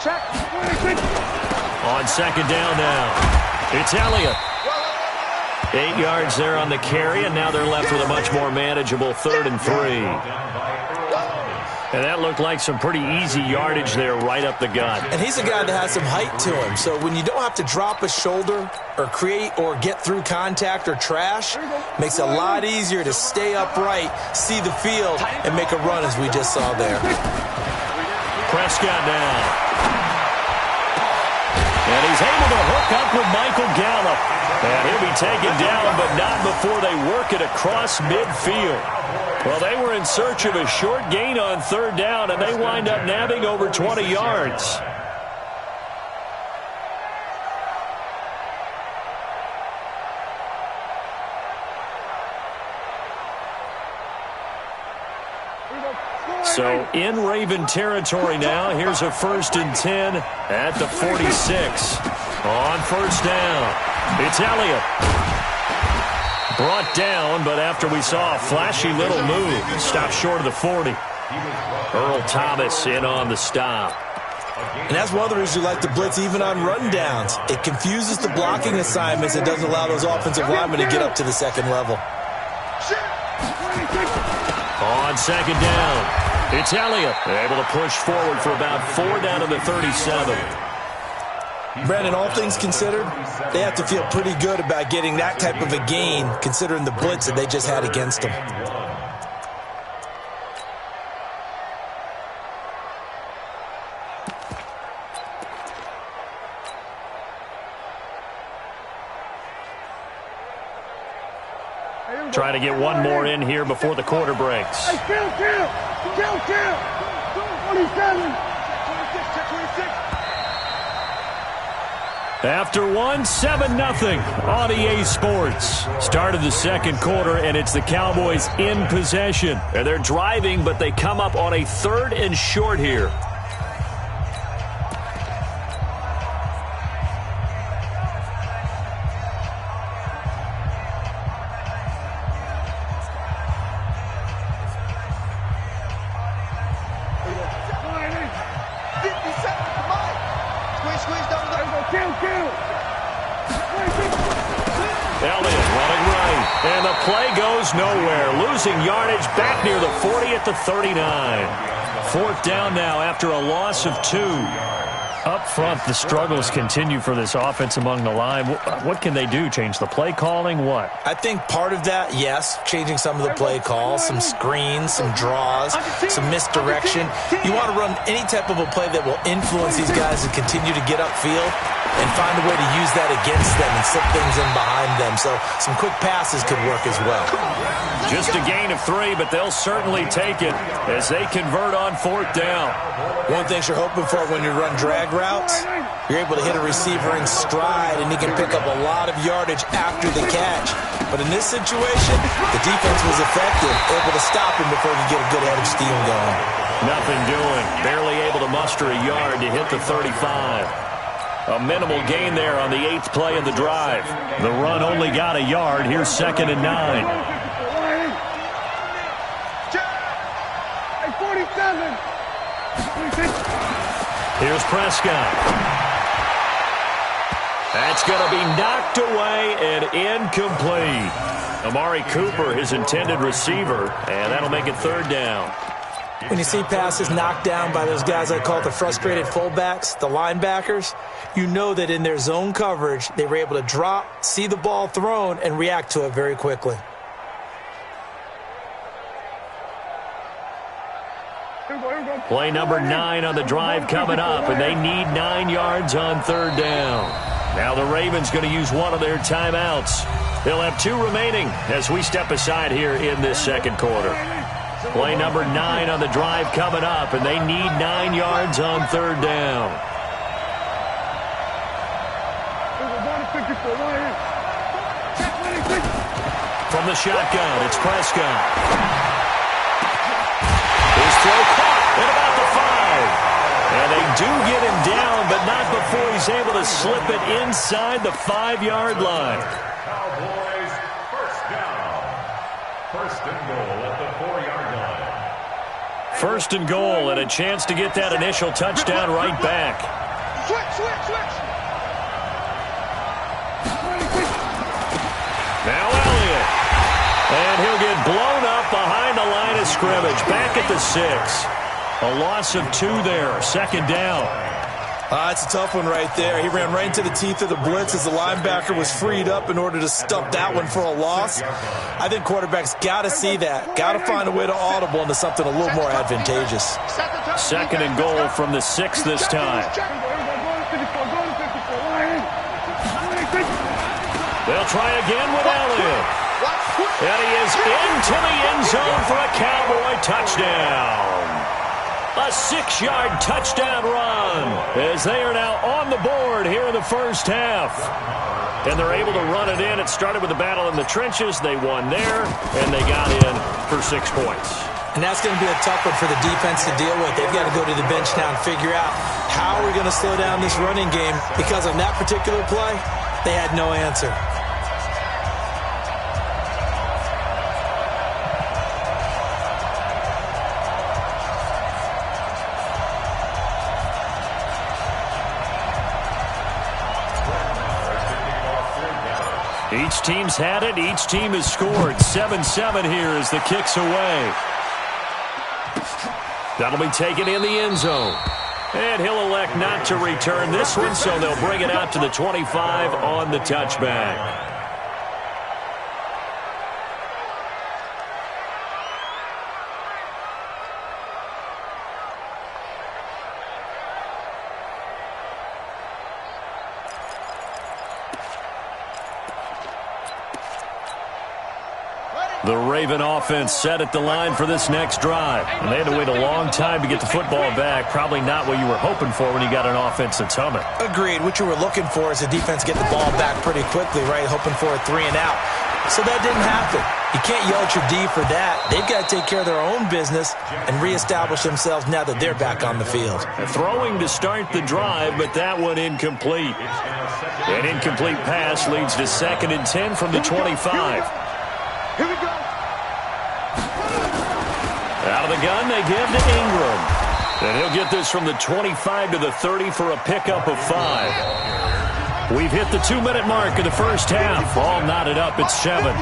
Check. On second down now, it's Elliott. 8 yards there on the carry, and now they're left with a much more manageable 3rd and 3. And that looked like some pretty easy yardage there right up the gut. And he's a guy that has some height to him, so when you don't have to drop a shoulder or create or get through contact or trash, makes it a lot easier to stay upright, see the field, and make a run as we just saw there. Prescott now. And he's able to hook up with Michael Gallup. And he'll be taken down, but not before they work it across midfield. Well, they were in search of a short gain on 3rd down, and they wind up nabbing over 20 yards. So in Raven territory now, here's a 1st and 10 at the 46. On 1st down, it's Elliott. Brought down, but after we saw a flashy little move, stopped short of the 40. Earl Thomas in on the stop. And that's one of the reasons you like to blitz even on rundowns. It confuses the blocking assignments and doesn't allow those offensive linemen to get up to the second level. On second down, it's Elliott. They're able to push forward for about 4 down to the 37. Brandon, all things considered, they have to feel pretty good about getting that type of a gain considering the blitz that they just had against them. Trying to get one more in here before the quarter breaks. Hey, kill. 27. After one, 7-0 on EA Sports. Start of the second quarter, and it's the Cowboys in possession. And they're driving, but they come up on a 3rd and short here. And the play goes nowhere. Losing yardage back near the 40 at the 39. 4th down now after a loss of 2. Up front, the struggles continue for this offense among the line. What can they do? Change the play calling? What? I think part of that, yes, changing some of the play calls, some screens, some draws, some misdirection. You want to run any type of a play that will influence these guys to continue to get upfield and find a way to use that against them and slip things in behind them. So some quick passes could work as well. Just a gain of 3, but they'll certainly take it as they convert on 4th down. One thing you're hoping for when you run drag routes, you're able to hit a receiver in stride, and he can pick up a lot of yardage after the catch. But in this situation, the defense was effective, able to stop him before he could get a good head of steam going. Nothing doing. Barely able to muster a yard to hit the 35. A minimal gain there on the 8th play of the drive. The run only got a yard. Here's 2nd and 9. Hey, 47. Here's Prescott. That's going to be knocked away and incomplete. Amari Cooper, his intended receiver, and that'll make it 3rd down. When you see passes knocked down by those guys I call the frustrated fullbacks, the linebackers, you know that in their zone coverage, they were able to drop, see the ball thrown, and react to it very quickly. Play number 9 on the drive coming up, and they need 9 yards on 3rd down. Now the Ravens going to use one of their timeouts. They'll have 2 remaining as we step aside here in this second quarter. Play number 9 on the drive coming up, and they need 9 yards on 3rd down. From the shotgun, it's Prescott. His throw caught at about the 5. And they do get him down, but not before he's able to slip it inside the 5-yard line. Cowboys, 1st down. 1st and goal at the 4-yard line. First and goal, and a chance to get that initial touchdown right back. Switch. Now Elliott. And he'll get blown up behind the line of scrimmage. Back at the 6. A loss of 2 there. Second down. It's a tough one right there. He ran right into the teeth of the blitz as the linebacker was freed up in order to stuff that one for a loss. I think quarterbacks got to see that. Got to find a way to audible into something a little more advantageous. Second and goal from the 6 this time. They'll try again with Elliott. And he is into the end zone for a Cowboy touchdown. A 6-yard touchdown run as they are now on the board here in the first half. And they're able to run it in. It started with a battle in the trenches. They won there, and they got in for 6 points. And that's going to be a tough one for the defense to deal with. They've got to go to the bench now and figure out how we're going to slow down this running game, because on that particular play, they had no answer. Each team's had it. Each team has scored. 7-7 here as the kick's away. That'll be taken in the end zone. And he'll elect not to return this one, so they'll bring it out to the 25 on the touchback. The Raven offense set at the line for this next drive. And they had to wait a long time to get the football back. Probably not what you were hoping for when you got an offense that's humming. Agreed. What you were looking for is the defense get the ball back pretty quickly, right? Hoping for a 3 and out. So that didn't happen. You can't yell at your D for that. They've got to take care of their own business and reestablish themselves now that they're back on the field. Throwing to start the drive, but that one incomplete. An incomplete pass leads to 2nd and 10 from the 25. Here we go. Out of the gun, they give to Ingram. And he'll get this from the 25 to the 30 for a pickup of 5. We've hit the 2-minute mark of the first half. All knotted up at 7.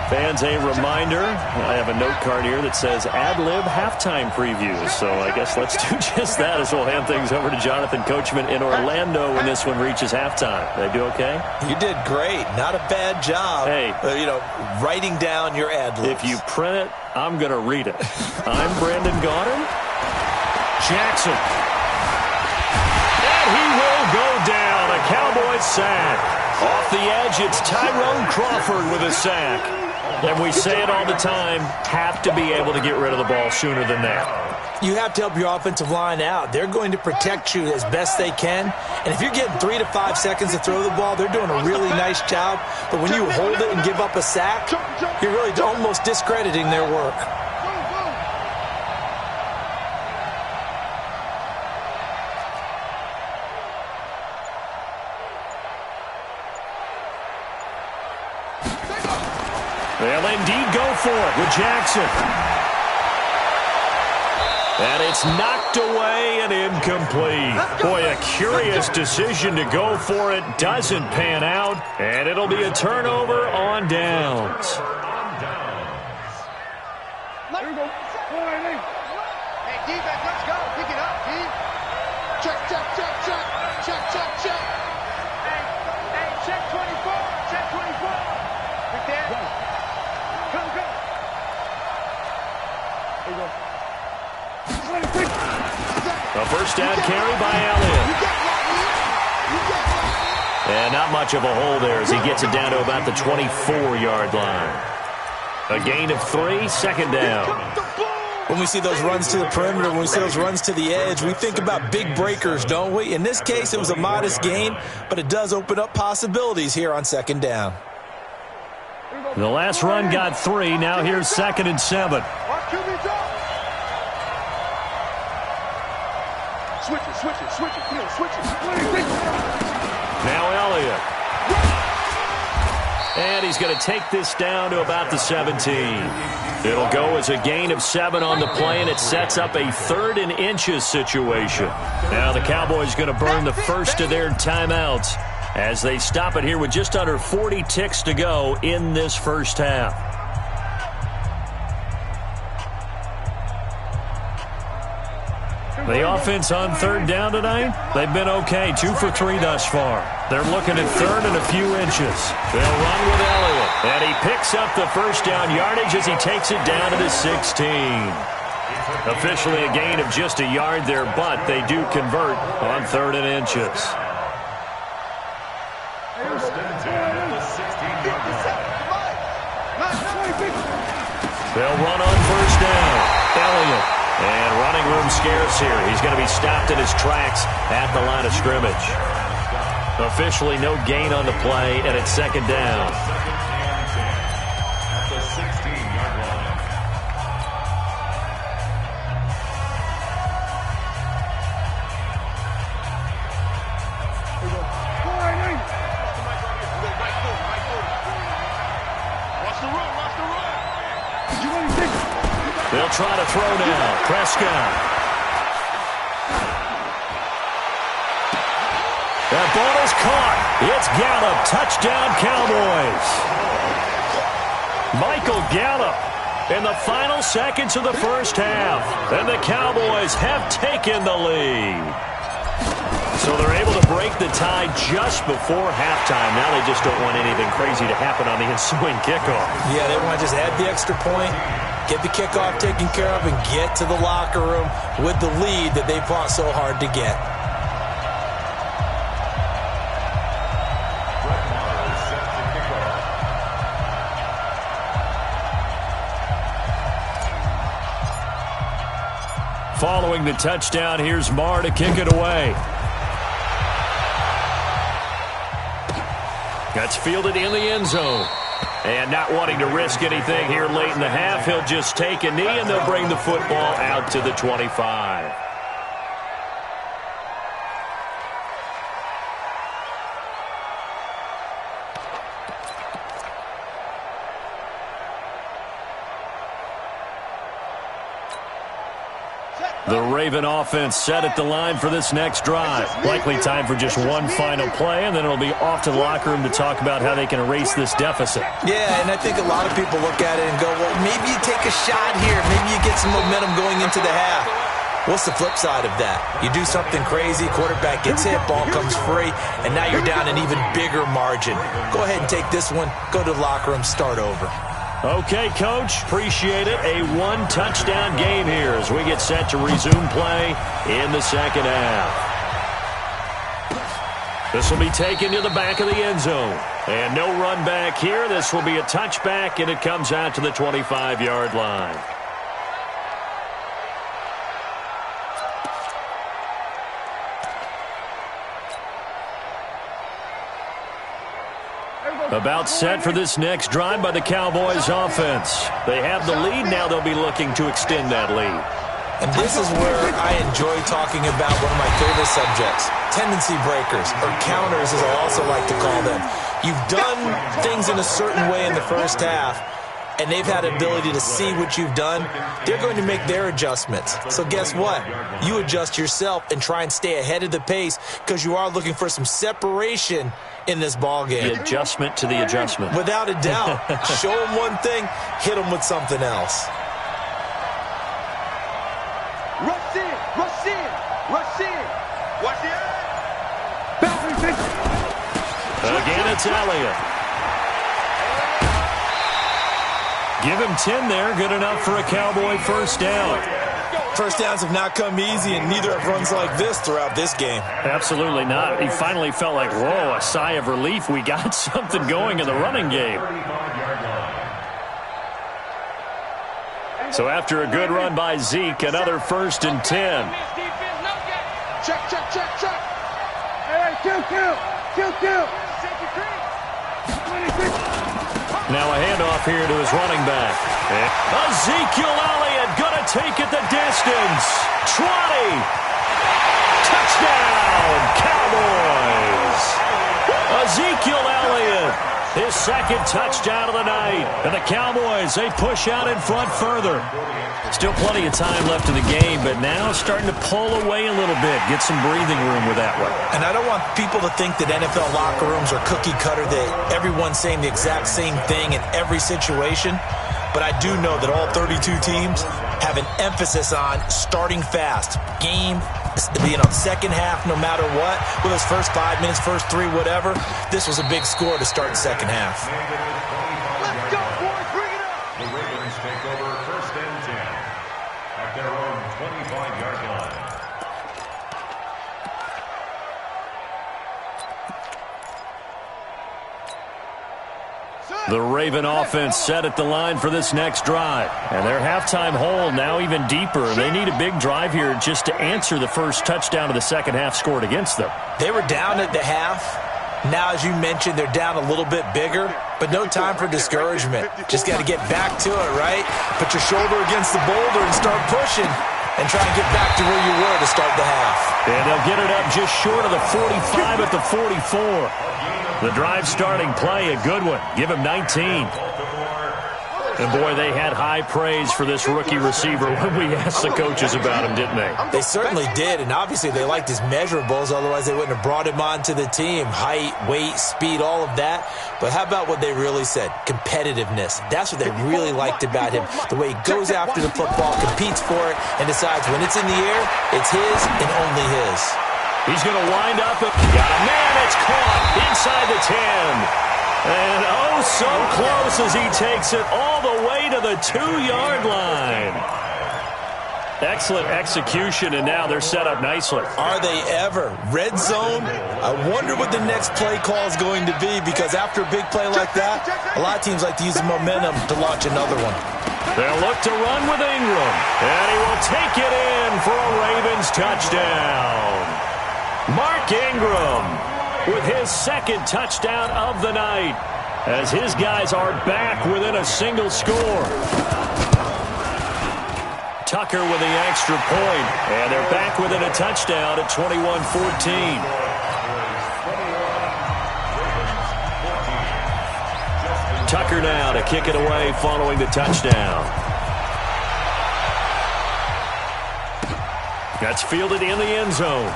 Fans, a reminder, I have a note card here that says ad-lib halftime previews. So I guess let's do just that as we'll hand things over to Jonathan Coachman in Orlando when this one reaches halftime. Did I do okay? You did great. Not a bad job. Hey. Writing down your ad-libs. If you print it, I'm going to read it. I'm Brandon Gaudin. Jackson. And he will go down. A Cowboys sack. Off the edge, it's Tyrone Crawford with a sack. And we say it all the time, have to be able to get rid of the ball sooner than that. You have to help your offensive line out. They're going to protect you as best they can. And if you're getting 3 to 5 seconds to throw the ball, they're doing a really nice job. But when you hold it and give up a sack, you're really almost discrediting their work. They'll indeed go for it with Jackson. And it's knocked away and incomplete. Boy, a curious decision to go for it. Doesn't pan out. And it'll be a turnover on downs. Here we go. Hey, defense, let's go. Pick it up, D. Check. Hey, check 24. Check 24. Right there. Come. Here we go. A first down carry by Elliott. And not much of a hole there as he gets it down to about the 24-yard line. A gain of 3, second down. When we see those runs to the perimeter, when we see those runs to the edge, we think about big breakers, don't we? In this case, it was a modest gain, but it does open up possibilities here on second down. The last run got 3. Now here's 2nd and 7. Switch it. Come on, switch it. Now Elliott. And he's going to take this down to about the 17. It'll go as a gain of 7 on the play, and it sets up a 3rd and inches situation. Now the Cowboys going to burn the first of their timeouts as they stop it here with just under 40 ticks to go in this first half. The offense on 3rd down tonight, they've been okay. 2 for 3 thus far. They're looking at 3rd and a few inches. They'll run with Elliott. And he picks up the first down yardage as he takes it down to the 16. Officially a gain of just a yard there, but they do convert on 3rd and inches. First and 10 at the 16-yard line. They'll run on first down. Elliott. And running room scarce here. He's going to be stopped in his tracks at the line of scrimmage. Officially no gain on the play, and it's 2nd down. Second and 10 at the 16-yard line. Watch the run. They'll try to throw now. Prescott. That ball is caught. It's Gallup. Touchdown, Cowboys. Michael Gallup in the final seconds of the first half. And the Cowboys have taken the lead. So they're able to break the tie just before halftime. Now they just don't want anything crazy to happen on the ensuing kickoff. Yeah, they want to just add the extra point, get the kickoff taken care of, and get to the locker room with the lead that they fought so hard to get. Following the touchdown, here's Marr to kick it away. That's fielded in the end zone. And not wanting to risk anything here late in the half, he'll just take a knee and they'll bring the football out to the 25. The Raven offense set at the line for this next drive. Likely time for just one final play, and then it'll be off to the locker room to talk about how they can erase this deficit. Yeah, and I think a lot of people look at it and go, well, maybe you take a shot here. Maybe you get some momentum going into the half. What's the flip side of that? You do something crazy, quarterback gets hit, ball comes free, and now you're down an even bigger margin. Go ahead and take this one, go to the locker room, start over. Okay, Coach, appreciate it. A one-touchdown game here as we get set to resume play in the second half. This will be taken to the back of the end zone. And no run back here. This will be a touchback, and it comes out to the 25-yard line. About set for this next drive by the Cowboys offense. They have the lead. Now they'll be looking to extend that lead. And this is where I enjoy talking about one of my favorite subjects, tendency breakers, or counters as I also like to call them. You've done things in a certain way in the first half, and they've had ability to see what you've done. They're going to make their adjustments. So guess what? You adjust yourself and try and stay ahead of the pace because you are looking for some separation in this ball game. The adjustment to the adjustment. Without a doubt. Show them one thing, hit them with something else. Rush in, rush in, rush in. Watch the eye. Again, it's Elliott. Give him 10 there. Good enough for a Cowboy first down. First downs have not come easy, and neither have runs like this throughout this game. Absolutely not. He finally felt like, whoa, a sigh of relief. We got something going in the running game. So after a good run by Zeke, another 1st and 10. Check, check, check, check. Hey, kill. Now a handoff here to his running back. Ezekiel Elliott going to take it the distance. 20, Touchdown, Cowboys! Ezekiel Elliott, his second touchdown of the night. And the Cowboys, they push out in front further. Still plenty of time left in the game, but now starting to pull away a little bit, get some breathing room with that one. And I don't want people to think that NFL locker rooms are cookie cutter, that everyone's saying the exact same thing in every situation. But I do know that all 32 teams have an emphasis on starting fast. Game, second half, no matter what. Whether it's first 5 minutes, first 3, whatever. This was a big score to start the second half. Let's go, boys. Bring it up. The Ravens take over first and 10 at their own 25-yard line. The Raven offense set at the line for this next drive. And their halftime hole now even deeper. They need a big drive here just to answer the first touchdown of the second half scored against them. They were down at the half. Now, as you mentioned, they're down a little bit bigger, but no time for discouragement. Just got to get back to it, right? Put your shoulder against the boulder and start pushing and try and get back to where you were to start the half. And they'll get it up just short of the 45 at the 44. The drive starting play, a good one. Give him 19. And, boy, they had high praise for this rookie receiver when we asked the coaches about him, didn't they? They certainly did, and obviously they liked his measurables. Otherwise, they wouldn't have brought him onto the team. Height, weight, speed, all of that. But how about what they really said? Competitiveness. That's what they really liked about him. The way he goes after the football, competes for it, and decides when it's in the air, it's his and only his. He's going to wind up. Got a man. It's caught inside the 10. And oh, so close as he takes it all the way to the 2-yard line. Excellent execution, and now they're set up nicely. Are they ever? Red zone? I wonder what the next play call is going to be, because after a big play like that, a lot of teams like to use the momentum to launch another one. They'll look to run with Ingram, and he will take it in for a Ravens touchdown. Mark Ingram with his second touchdown of the night, as his guys are back within a single score. Tucker with the extra point, and they're back within a touchdown at 21-14. Tucker now to kick it away following the touchdown. That's fielded in the end zone.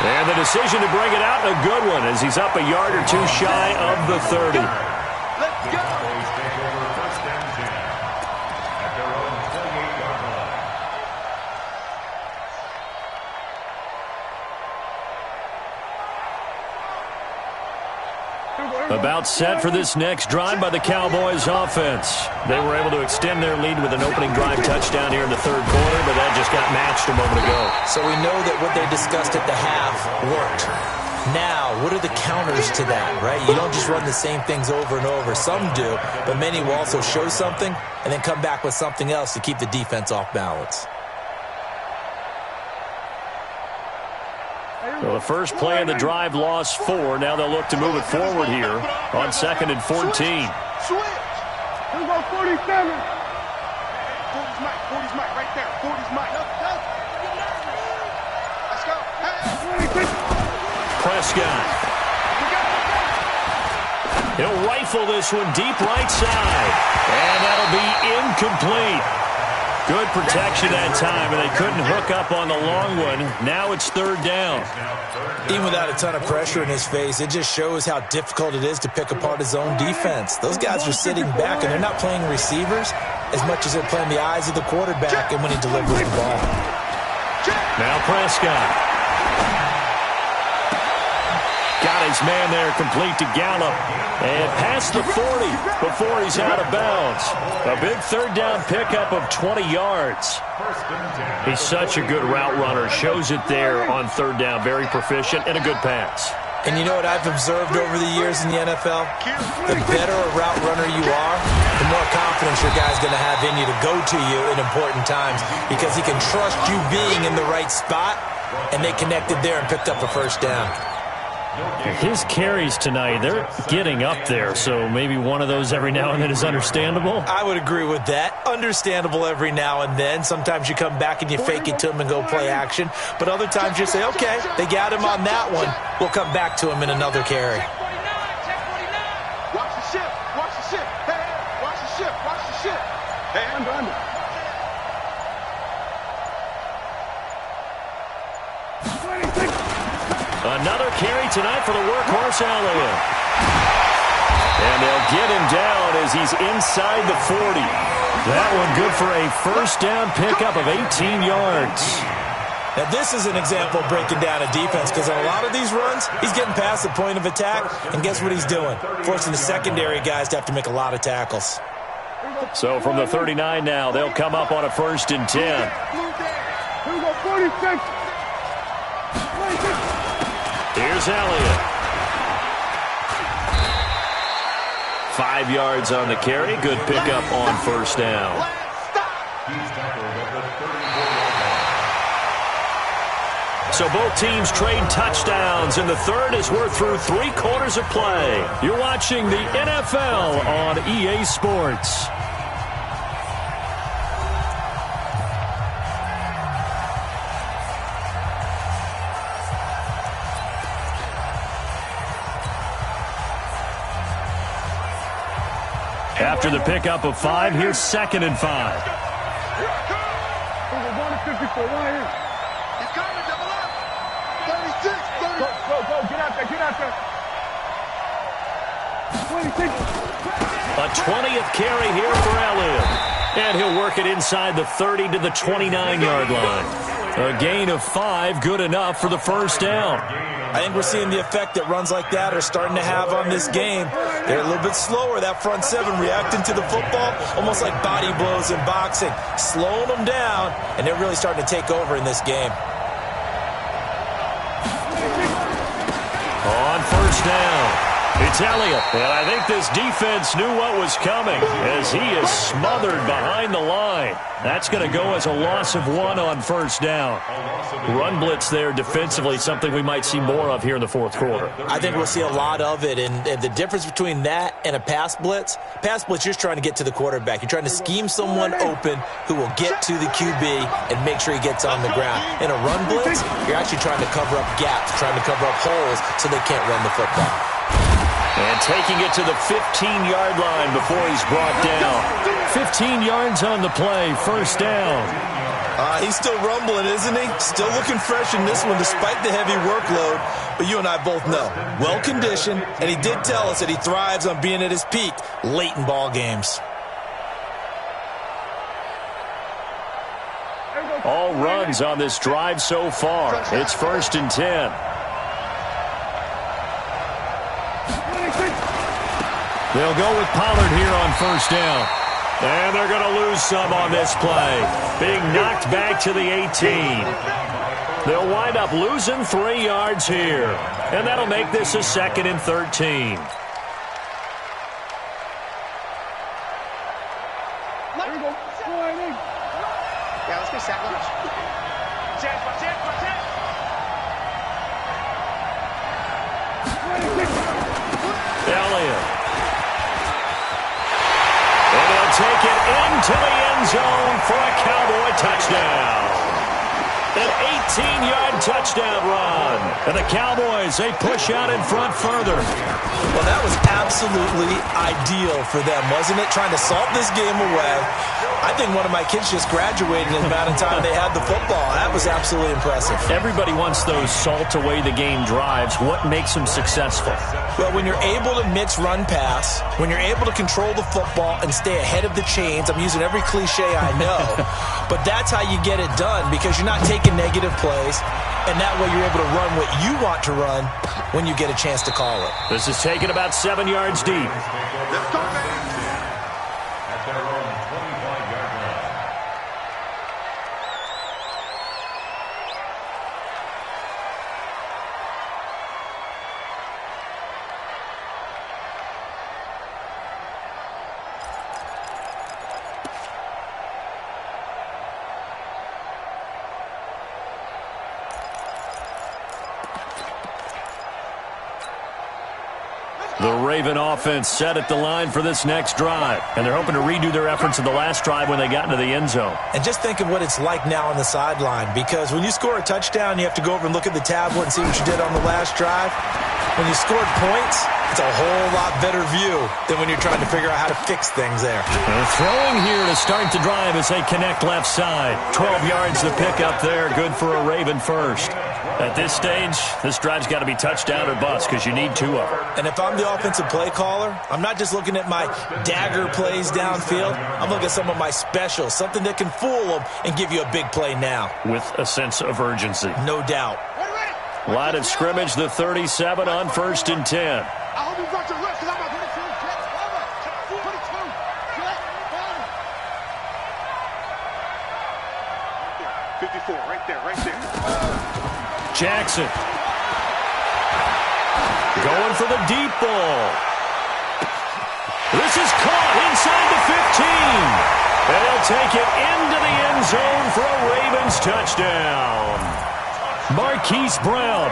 And the decision to bring it out, a good one, as he's up a yard or two shy of the 30. Let's go. Cowboys take over first and 10 at their own 28-yard line. About set for this next drive by the Cowboys offense. They were able to extend their lead with an opening drive touchdown here in the third quarter, but that just got matched a moment ago. So we know that what they discussed at the half worked. Now, what are the counters to that, right? You don't just run the same things over and over. Some do, but many will also show something and then come back with something else to keep the defense off balance. Well, the first play of the drive lost 4. Now they'll look to move it forward here on 2nd and 14. Switch. Let's go 47. 40's Mike right there. 40's Mike. Let's go. Hey. Prescott. He'll rifle this one deep right side. And that'll be incomplete. Good protection that time, and they couldn't hook up on the long one. Now it's third down. Even without a ton of pressure in his face, it just shows how difficult it is to pick apart his own defense. Those guys are sitting back, and they're not playing receivers as much as they're playing the eyes of the quarterback and when he delivers the ball. Now Prescott. Got his man there complete to Gallup. And past the 40 before he's out of bounds. A big third down pickup of 20 yards. He's such a good route runner. Shows it there on third down. Very proficient and a good pass. And you know what I've observed over the years in the NFL? The better a route runner you are, the more confidence your guy's going to have in you to go to you in important times, because he can trust you being in the right spot, and they connected there and picked up a first down. His carries tonight, they're getting up there, so maybe one of those every now and then is understandable. I would agree with that. Understandable every now and then. Sometimes you come back and you fake it to him and go play action. But other times you say, okay, they got him on that one. We'll come back to him in another carry. Watch the ship. Watch the ship. Hey, watch the ship. Watch the ship. Hey, under. Another carry tonight for the workhorse Elliott. And they'll get him down as he's inside the 40. That one good for a first down pickup of 18 yards. Now, this is an example of breaking down a defense because on a lot of these runs, he's getting past the point of attack, and guess what he's doing? Forcing the secondary guys to have to make a lot of tackles. So from the 39 now, they'll come up on a 1st and 10. Here we go, 46. Here's Elliott. 5 yards on the carry. Good pickup on 1st down. He's tackled at the 34-yard line. So both teams trade touchdowns, and the third as we're through 3 quarters of play. You're watching the NFL on EA Sports. After the pickup of 5, here's 2nd and 5. He's coming, double up. 36, 30. Go, get out there. 26. A 20th carry here for Elliott. And he'll work it inside the 30 to the 29-yard line. A gain of 5, good enough for the first down. I think we're seeing the effect that runs like that are starting to have on this game. They're a little bit slower, that front 7, reacting to the football, almost like body blows in boxing, slowing them down, and they're really starting to take over in this game. On 1st down, it's Elliott. And I think this defense knew what was coming as he is smothered behind the line. That's going to go as a loss of 1 on 1st down. Run blitz there defensively, something we might see more of here in the 4th quarter. I think we'll see a lot of it, and the difference between that and a pass blitz, you're just trying to get to the quarterback. You're trying to scheme someone open who will get to the QB and make sure he gets on the ground. In a run blitz, you're actually trying to cover up gaps, trying to cover up holes so they can't run the football. And taking it to the 15-yard line before he's brought down. 15 yards on the play, 1st down. He's still rumbling, isn't he? Still looking fresh in this one despite the heavy workload. But you and I both know, well-conditioned, and he did tell us that he thrives on being at his peak late in ball games. All runs on this drive so far. It's 1st and 10. They'll go with Pollard here on 1st down. And they're going to lose some on this play. Being knocked back to the 18. They'll wind up losing 3 yards here. And that'll make this a 2nd and 13. Yeah, let's go sack lunch. Elliott. And he'll take it into the end zone for a Cowboy touchdown. An 18-yard touchdown run. And the Cowboys, they push out in front further. Well, that was absolutely ideal for them, wasn't it? Trying to salt this game away. I think one of my kids just graduated in the amount of time they had the football. That was absolutely impressive. Everybody wants those salt-away-the-game drives. What makes them successful? Well, when you're able to mix run-pass, when you're able to control the football and stay ahead of the chains, I'm using every cliche I know, but that's how you get it done because you're not taking negative plays, and that way you're able to run what you want to run when you get a chance to call it. This is taken about 7 yards deep. Let's go, man. At their own 25-yard line. The Raven offense set at the line for this next drive, and they're hoping to redo their efforts in the last drive when they got into the end zone. And just think of what it's like now on the sideline, because when you score a touchdown, you have to go over and look at the tablet and see what you did on the last drive. When you scored points, it's a whole lot better view than when you're trying to figure out how to fix things there. And throwing here to start the drive as they connect left side. 12 yards to pick up there, good for a Raven first. At this stage, this drive's got to be touchdown or bust because you need two of them. And if I'm the offensive play caller, I'm not just looking at my dagger plays downfield. I'm looking at some of my specials, something that can fool them and give you a big play now. With a sense of urgency. No doubt. Line of scrimmage, the 37 on 1st and 10. I hope you brought your rest because I'm about to 54, right there. Jackson. Going for the deep ball. This is caught inside the 15. They'll take it into the end zone for a Ravens touchdown. Marquise Brown,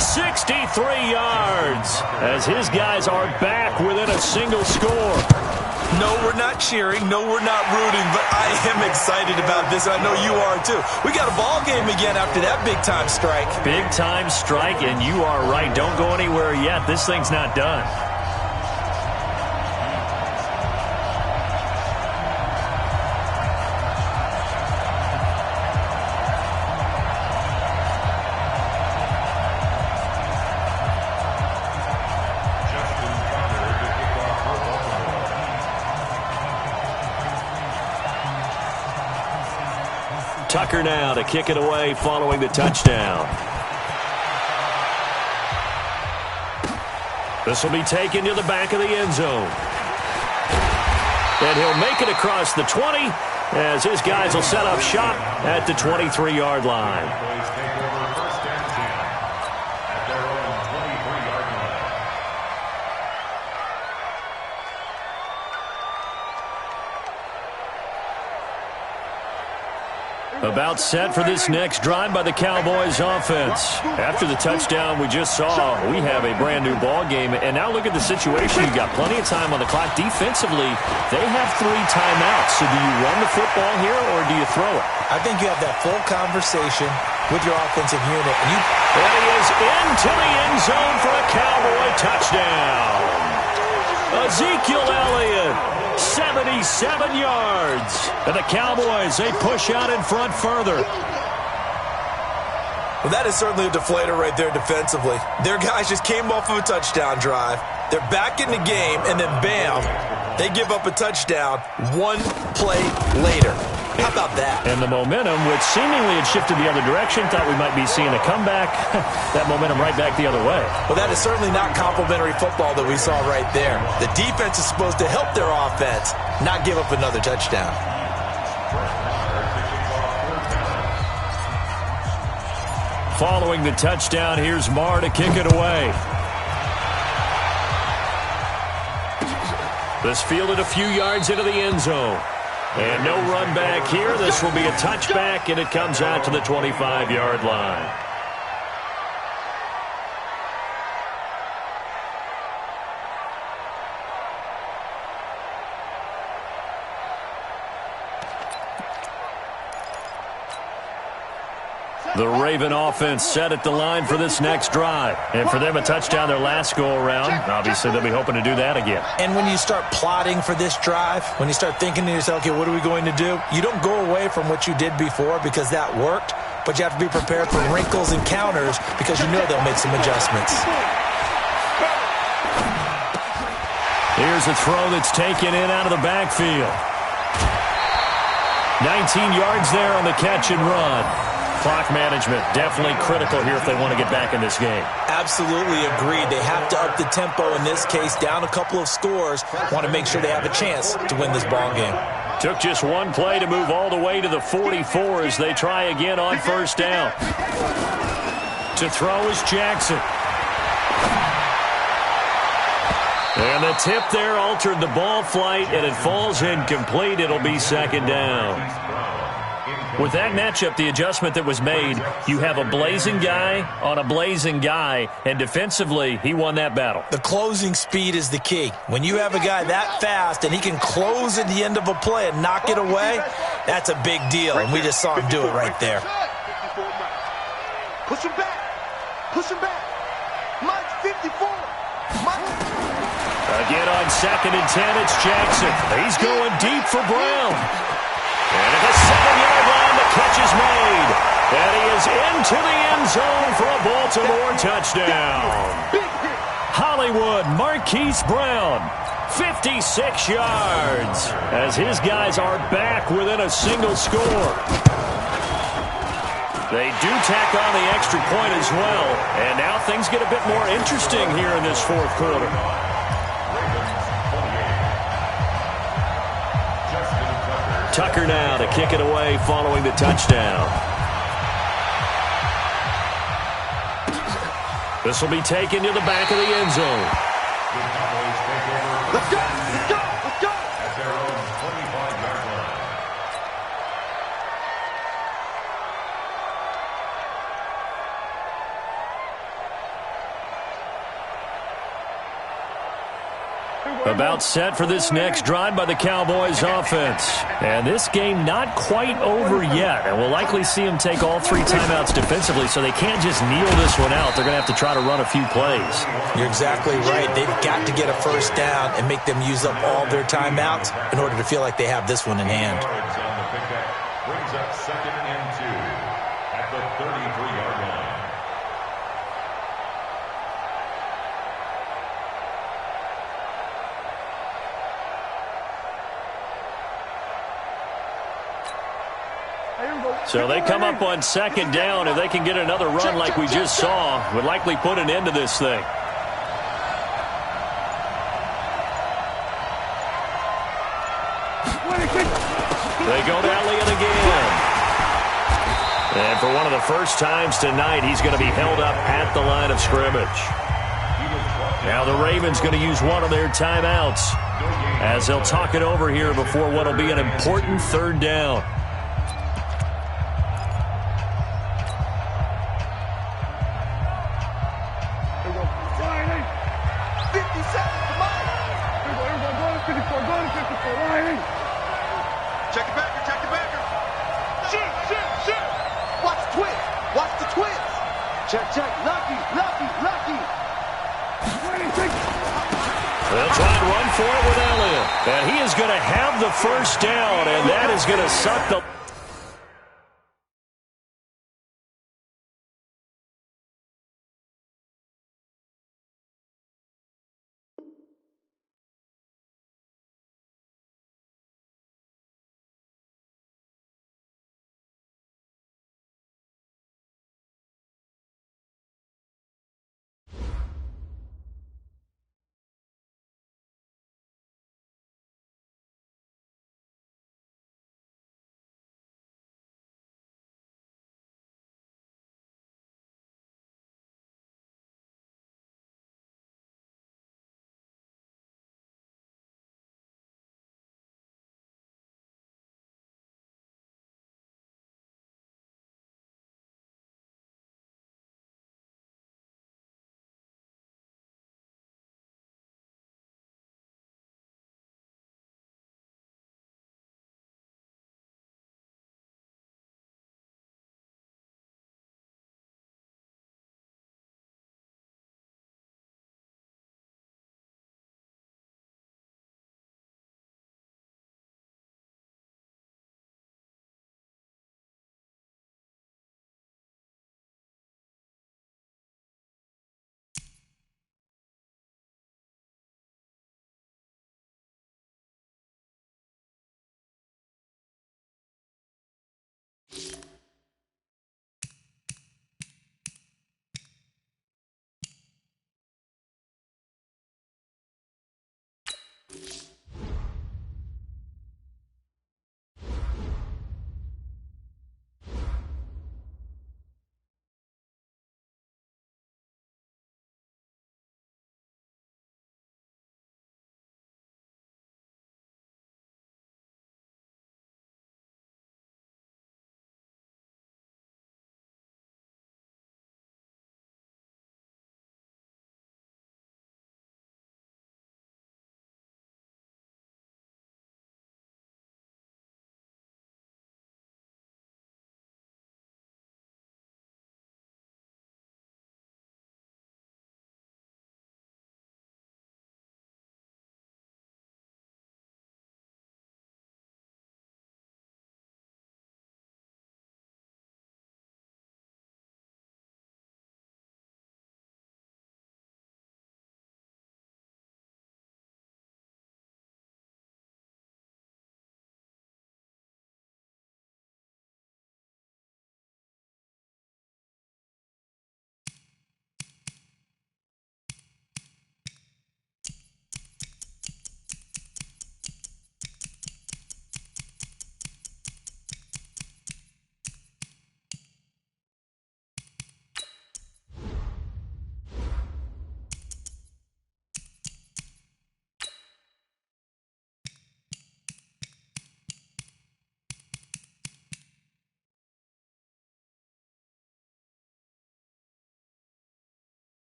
63 yards, as his guys are back within a single score. No, we're not cheering. No, we're not rooting, but I am excited about this, and I know you are too. We got a ball game again after that big-time strike. Big-time strike, and you are right. Don't go anywhere yet. This thing's not done. Tucker now to kick it away following the touchdown. This will be taken to the back of the end zone. And he'll make it across the 20 as his guys will set up shop at the 23-yard line. About set for this next drive by the Cowboys offense. After the touchdown we just saw, we have a brand new ball game. And now look at the situation. You've got plenty of time on the clock. Defensively, they have 3 timeouts. So do you run the football here or do you throw it? I think you have that full conversation with your offensive unit. And he is into the end zone for a Cowboy touchdown. Ezekiel Elliott, 77 yards. And the Cowboys, they push out in front further. Well, that is certainly a deflator right there defensively. Their guys just came off of a touchdown drive. They're back in the game, and then bam, they give up a touchdown 1 play later. How about that? And the momentum, which seemingly had shifted the other direction, thought we might be seeing a comeback. That momentum right back the other way. Well, that is certainly not complimentary football that we saw right there. The defense is supposed to help their offense, not give up another touchdown. Following the touchdown, here's Marr to kick it away. This fielded a few yards into the end zone. And no run back here. This will be a touchback, and it comes out to the 25-yard line. The Raven offense set at the line for this next drive. And for them, a touchdown their last go-around. Obviously, they'll be hoping to do that again. And when you start plotting for this drive, when you start thinking to yourself, okay, what are we going to do? You don't go away from what you did before because that worked, but you have to be prepared for wrinkles and counters because you know they'll make some adjustments. Here's a throw that's taken in out of the backfield. 19 yards there on the catch and run. Clock management definitely critical here if they want to get back in this game. Absolutely agreed. They have to up the tempo in this case, down a couple of scores. Want to make sure they have a chance to win this ball game. Took just one play to move all the way to the 44 as they try again on first down. To throw is Jackson. And the tip there altered the ball flight, and it falls incomplete. It'll be second down. With that matchup, the adjustment that was made, you have a blazing guy on a blazing guy, and defensively, he won that battle. The closing speed is the key. When you have a guy that fast and he can close at the end of a play and knock it away, that's a big deal, and we just saw him do it right there. Push him back. Push him back. Mike, 54. Mike. Again on 2nd and 10, it's Jackson. He's going deep for Brown. And at the 7-yard line, the catch is made. And he is into the end zone for a Baltimore touchdown. Hollywood Marquise Brown, 56 yards, as his guys are back within a single score. They do tack on the extra point as well, and now things get a bit more interesting here in this fourth quarter. Tucker now to kick it away following the touchdown. This will be taken to the back of the end zone. Let's go. Let's go. Let's go. At their own 25-yard line. About set for this next drive by the Cowboys offense. And this game not quite over yet. And we'll likely see them take all 3 timeouts defensively, so they can't just kneel this one out. They're going to have to try to run a few plays. You're exactly right. They've got to get a first down and make them use up all their timeouts in order to feel like they have this one in hand. Yards on the pickup brings up 2nd and 2 at the 33-yard line. So they come up on 2nd down. If they can get another run like we just saw, would likely put an end to this thing. They go to Elliott again. And for one of the first times tonight, he's going to be held up at the line of scrimmage. Now the Ravens going to use one of their timeouts as they'll talk it over here before what will be an important 3rd down. Check it backer. Check it backer. Shoot. Watch the twist. Watch the twist. Check. Lucky. They'll try and run for it with Elliott. And he is going to have the first down, and that is going to suck the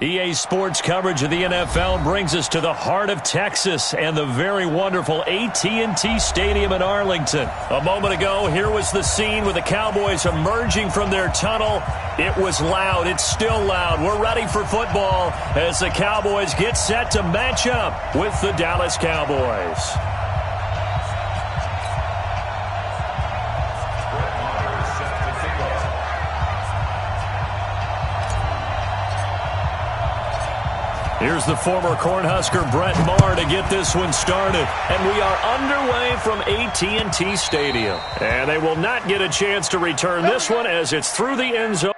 EA Sports coverage of the NFL brings us to the heart of Texas and the very wonderful AT&T Stadium in Arlington. A moment ago, here was the scene with the Cowboys emerging from their tunnel. It was loud. It's still loud. We're ready for football as the Cowboys get set to match up with the Dallas Cowboys. Here's the former Cornhusker Brett Maher to get this one started. And we are underway from AT&T Stadium. And they will not get a chance to return this one as it's through the end zone.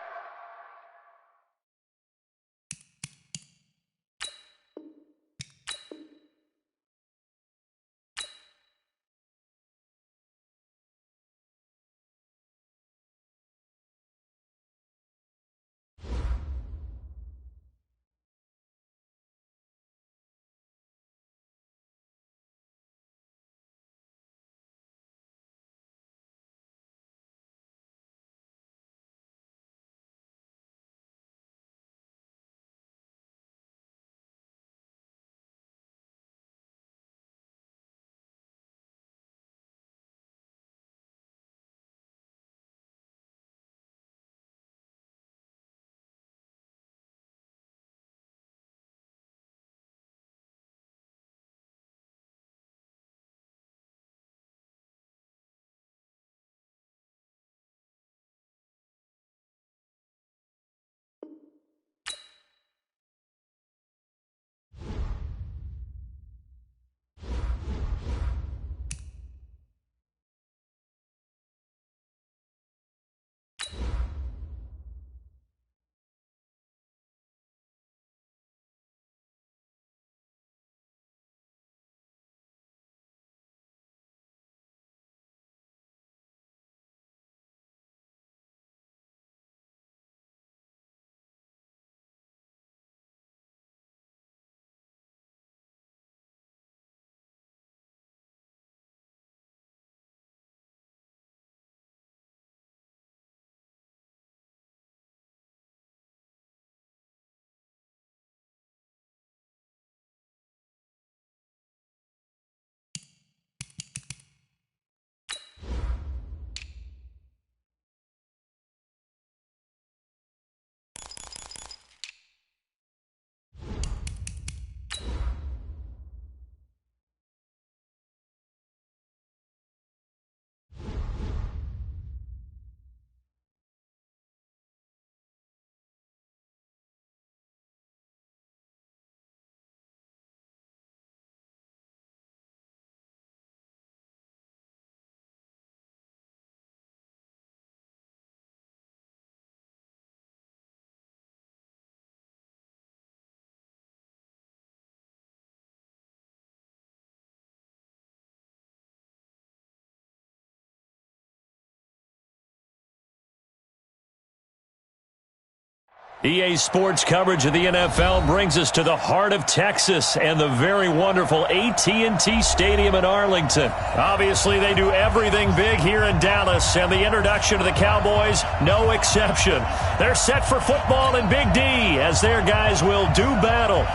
EA Sports coverage of the NFL brings us to the heart of Texas and the very wonderful AT&T Stadium in Arlington. Obviously, they do everything big here in Dallas, and the introduction of the Cowboys, no exception. They're set for football in Big D as their guys will do battle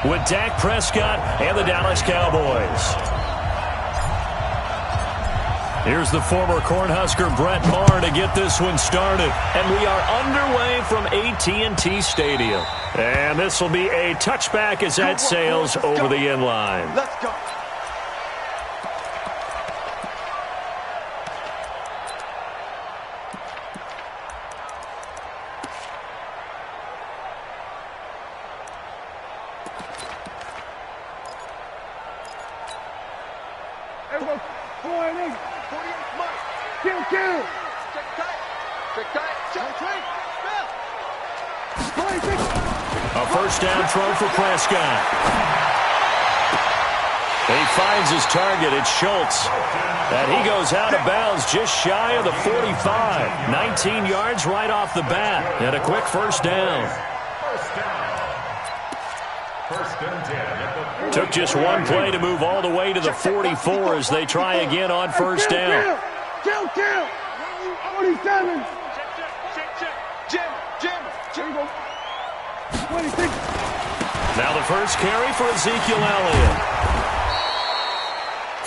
with Dak Prescott and the Dallas Cowboys. Here's the former Cornhusker Brett Maher to get this one started. And we are underway from AT&T Stadium. And this will be a touchback as that sails over the end line. Let's go. Everyone, 48. Kill. Check tight. A first down throw for Prescott. He finds his target. It's Schultz. And he goes out of bounds just shy of the 45. 19 yards right off the bat. And a quick first down. First and 10 at the Took just one play to move all the way to the 44 as they try again on first down. Kill. 47. Jim. 28. Now the first carry for Ezekiel Elliott.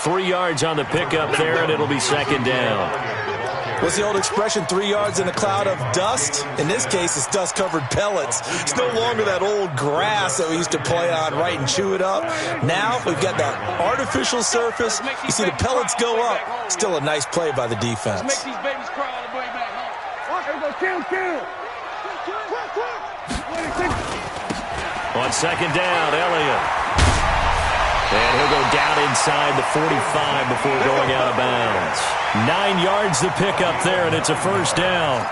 3 yards on the pickup there, and it'll be second down. What's the old expression, 3 yards in a cloud of dust? In this case, it's dust-covered pellets. It's no longer that old grass that we used to play on, right, and chew it up. Now we've got that artificial surface. You see the pellets go up. Still a nice play by the defense. Make these babies cry all the way back home. Kill. On second down, Elliott. And he'll go down inside the 45 before going out of bounds. 9 yards to pick up there, and it's a first down.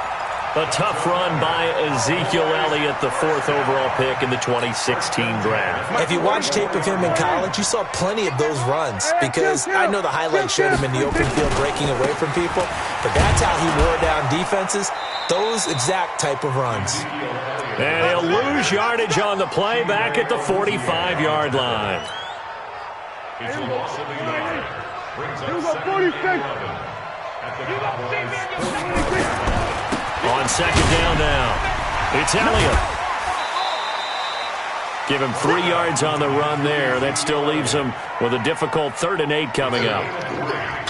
A tough run by Ezekiel Elliott, the 4th overall pick in the 2016 draft. If you watch tape of him in college, you saw plenty of those runs, because I know the highlights showed him in the open field breaking away from people, but that's how he wore down defenses, those exact type of runs. And he'll lose yardage on the play back at the 45-yard line. His loss of the yard brings up 46. On second down now, it's Elliott. Give him 3 yards on the run there. That still leaves him with a difficult 3rd and 8 coming up.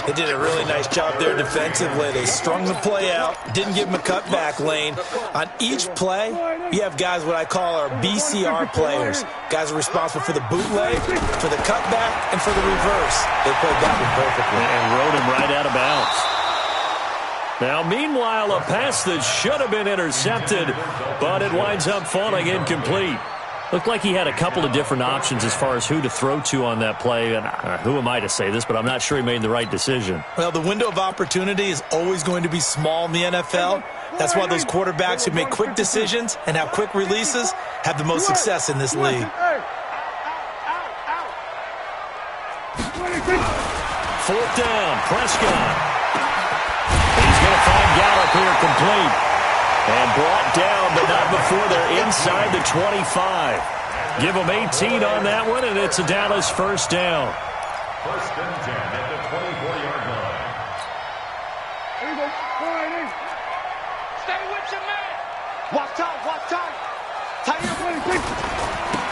They did a really nice job there defensively. They strung the play out, didn't give him a cutback lane. On each play, you have guys what I call our BCR players. Guys are responsible for the bootleg, for the cutback, and for the reverse. They played that one perfectly. And rode him right out of bounds. Now, meanwhile, a pass that should have been intercepted, but it winds up falling incomplete. Looked like he had a couple of different options as far as who to throw to on that play. And who am I to say this, but I'm not sure he made the right decision. Well, the window of opportunity is always going to be small in the NFL. That's why those quarterbacks who make quick decisions and have quick releases have the most success in this league. 4th down, Prescott. He's going to find Gallup here complete. And brought down, but not before they're inside the 25. Give them 18 on that one, and it's a Dallas first down. 1st and 10 at the 24-yard line. Here you go. Stay with your man. Watch out. Tight end.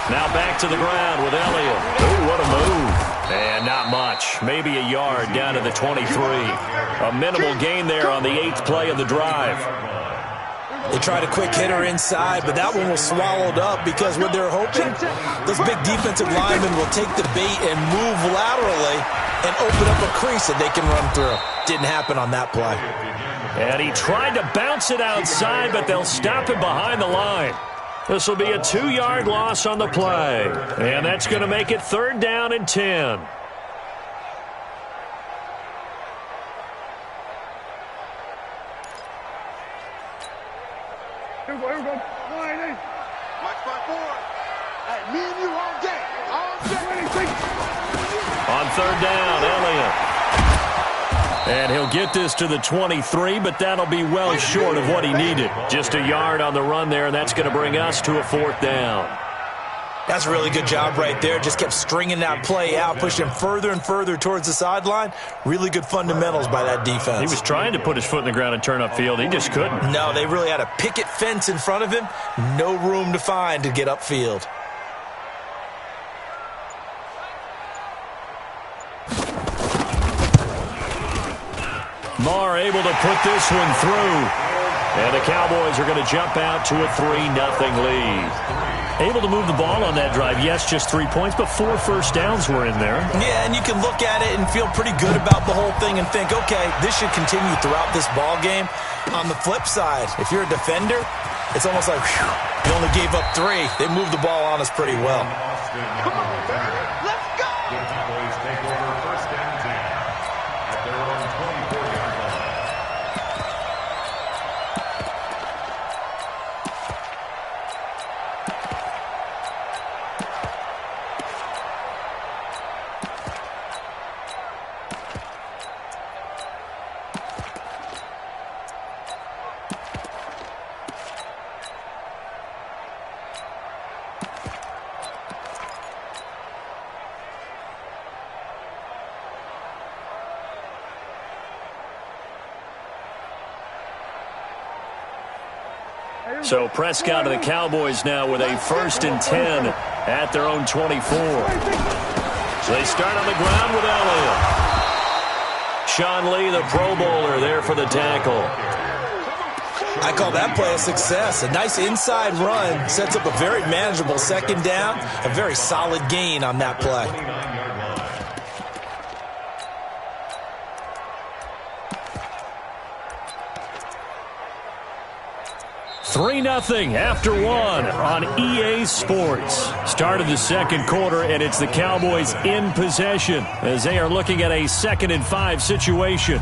Now back to the ground with Elliott. Oh, what a move. And not much. Maybe a yard down to the 23. A minimal gain there on the 8th play of the drive. They tried a quick hitter inside, but that one was swallowed up because what they're hoping, those big defensive linemen will take the bait and move laterally and open up a crease that they can run through. Didn't happen on that play. And he tried to bounce it outside, but they'll stop him behind the line. This will be a 2-yard loss on the play. And that's going to make it 3rd down and 10. Here we go. Watch my board. Hey, me and you all day. On 3rd down, Elliott. And he'll get this to the 23, but that'll be well short of what he needed. Just a yard on the run there, and that's going to bring us to a 4th down. That's a really good job right there. Just kept stringing that play out, pushing him further and further towards the sideline. Really good fundamentals by that defense. He was trying to put his foot in the ground and turn upfield. He just couldn't. No, they really had a picket fence in front of him. No room to find to get upfield. Marr able to put this one through. And the Cowboys are going to jump out to a 3-0 lead. Able to move the ball on that drive. Yes, just 3 points, but 4 first downs were in there. Yeah, and you can look at it and feel pretty good about the whole thing and think, okay, this should continue throughout this ball game. On the flip side, if you're a defender, it's almost like, whew, you only gave up 3. They moved the ball on us pretty well. Come on, baby. Let's go. The Cowboys take over 1st and 10 at their own 24-yard line. So Prescott of the Cowboys now with a 1st and 10 at their own 24. So they start on the ground with Elliott. Sean Lee, the Pro Bowler, there for the tackle. I call that play a success. A nice inside run sets up a very manageable 2nd down. A very solid gain on that play. 3-0 after 1 on EA Sports. Start of the 2nd quarter, and it's the Cowboys in possession as they are looking at a 2nd and 5 situation.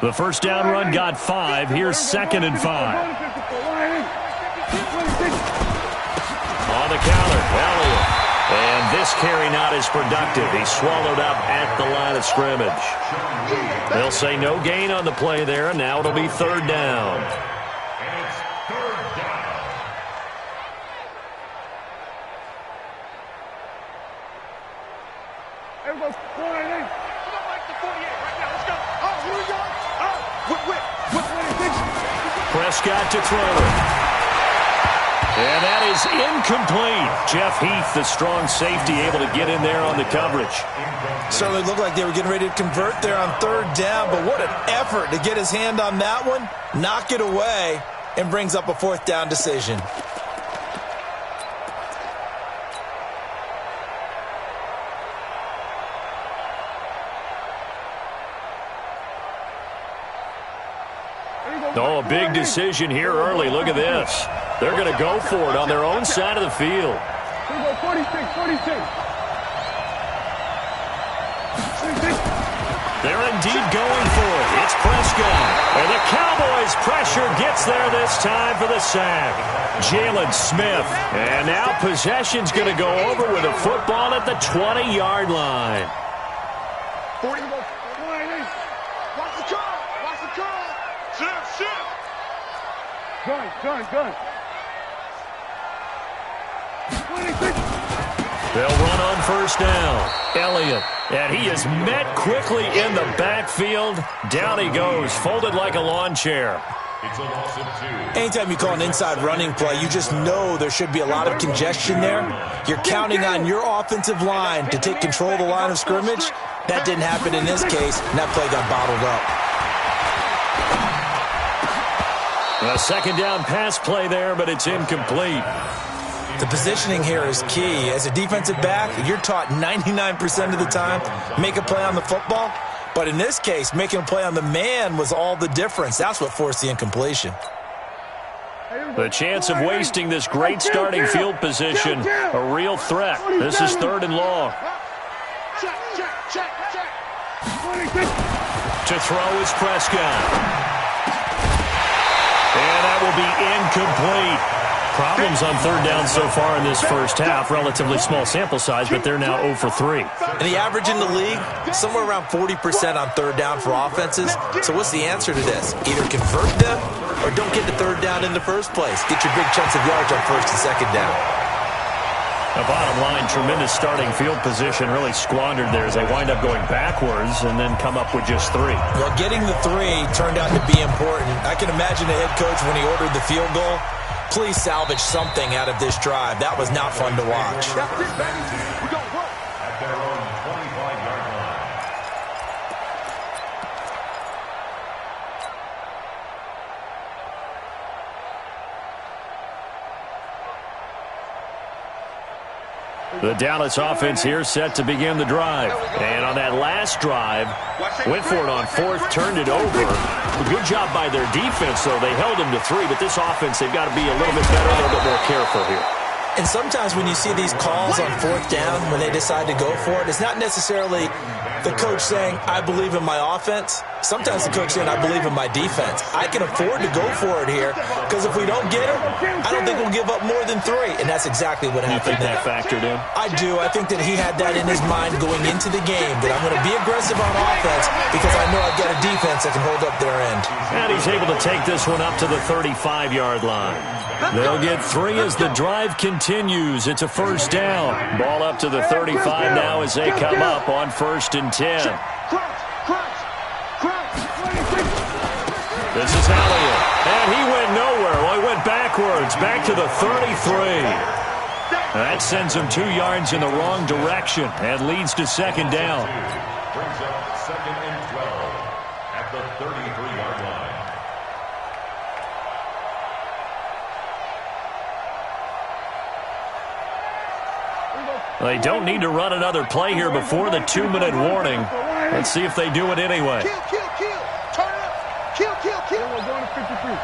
The 1st down run got 5. Here's 2nd and 5. On the counter, Elliott. And this carry not as productive. He's swallowed up at the line of scrimmage. They'll say no gain on the play there, and now it'll be 3rd down. And it's 3rd down. Everybody, flying in. Prescott to throw it. And that is incomplete. Jeff Heath, the strong safety, able to get in there on the coverage. Certainly looked like they were getting ready to convert there on 3rd down, but what an effort to get his hand on that one, knock it away, and brings up a 4th down decision. Oh, a big decision here early. Look at this. They're going to go for it on their own side of the field. 46. They're indeed going for it. It's Prescott. And the Cowboys' pressure gets there this time for the sack. Jalen Smith. And now possession's going to go over with a football at the 20-yard line. 40. Watch the curl. Watch the curl. Shift. Gun. 26. They'll run on 1st down. Elliott. And he is met quickly in the backfield. Down he goes, folded like a lawn chair. It's a loss of 2. Anytime you call an inside running play, you just know there should be a lot of congestion there. You're counting on your offensive line to take control of the line of scrimmage. That didn't happen in this case, and that play got bottled up. A 2nd down pass play there, but it's incomplete. The positioning here is key. As a defensive back, you're taught 99% of the time, make a play on the football. But in this case, making a play on the man was all the difference. That's what forced the incompletion. The chance of wasting this great starting field position, a real threat. This is 3rd and long. Check. To throw is Prescott. And that will be incomplete. Problems on 3rd down so far in this 1st half. Relatively small sample size, but they're now 0 for 3. And the average in the league, somewhere around 40% on 3rd down for offenses. So what's the answer to this? Either convert them or don't get the 3rd down in the first place. Get your big chunks of yards on 1st and 2nd down. The bottom line, tremendous starting field position, really squandered there as they wind up going backwards and then come up with just 3. Well, getting the 3 turned out to be important. I can imagine the head coach when he ordered the field goal. Please salvage something out of this drive. That was not fun to watch. At their own 25-yard line. The Dallas offense here set to begin the drive. And on that last drive, went for it on 4th, turned it over. A good job by their defense, though. They held them to 3, but this offense, they've got to be a little bit better, a little bit more careful here. And sometimes when you see these calls on 4th down, when they decide to go for it, it's not necessarily the coach saying, I believe in my offense. Sometimes the coach saying, I believe in my defense. I can afford to go for it here because if we don't get it, I don't think we'll give up more than 3. And that's exactly what happened there. You think that factored in? I do. I think that he had that in his mind going into the game, that I'm going to be aggressive on offense because I know I've got a defense that can hold up their end. And he's able to take this one up to the 35-yard line. They'll get 3 as the drive continues. It's a first down. Ball up to the 35 now as they come up on 1st and 10. This is Elliott, and he went nowhere. Well, he went backwards, back to the 33. That sends him 2 yards in the wrong direction and leads to 2nd down. Brings up 2nd and 12 at the 33-yard line. They don't need to run another play here before the 2-minute warning. Let's see if they do it anyway. Kill, kill, kill. Turn it up. Kill, kill, kill. We're going to 53.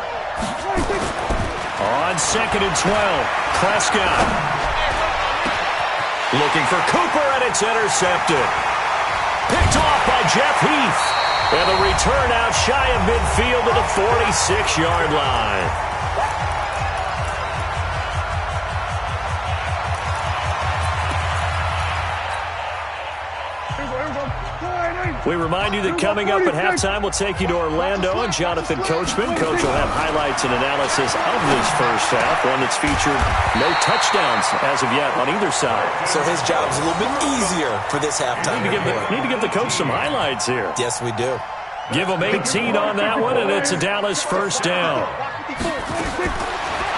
On 2nd and 12, Prescott. Looking for Cooper, and it's intercepted. Picked off by Jeff Heath. And the return out shy of midfield to the 46-yard line. We remind you that coming up at halftime, we'll take you to Orlando and Jonathan Coachman. Coach will have highlights and analysis of this first half, one that's featured no touchdowns as of yet on either side. So his job's a little bit easier for this halftime. Need to give the coach some highlights here. Yes, we do. Give him 18 on that one, and it's a Dallas first down.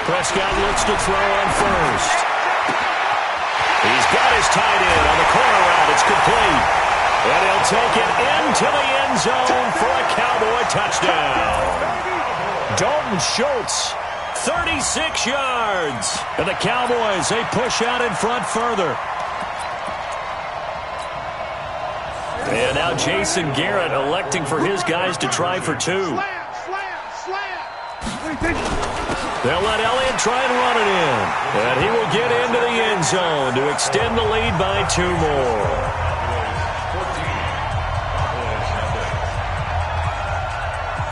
Prescott looks to throw on first. He's got his tight end on the corner route. It's complete. And he'll take it into the end zone for a Cowboy touchdown. Dalton Schultz, 36 yards. And the Cowboys, they push out in front further. And now Jason Garrett electing for his guys to try for 2. They'll let Elliott try and run it in. And he will get into the end zone to extend the lead by 2 more.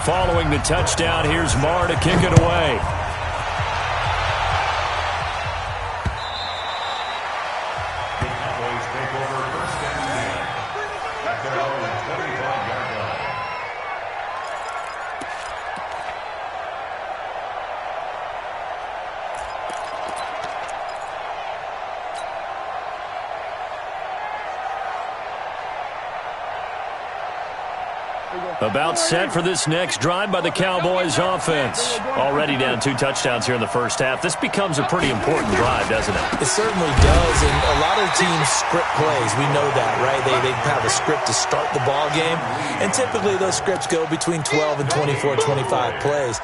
Following the touchdown, here's Marr to kick it away. The Cowboys take over 1st and 10 at their own 25-yard line. About set for this next drive by the Cowboys offense. Already down 2 touchdowns here in the first half. This becomes a pretty important drive, doesn't it? It certainly does, and a lot of teams script plays. We know that, right? They have a script to start the ball game, and typically those scripts go between 12 and 24, 25 plays.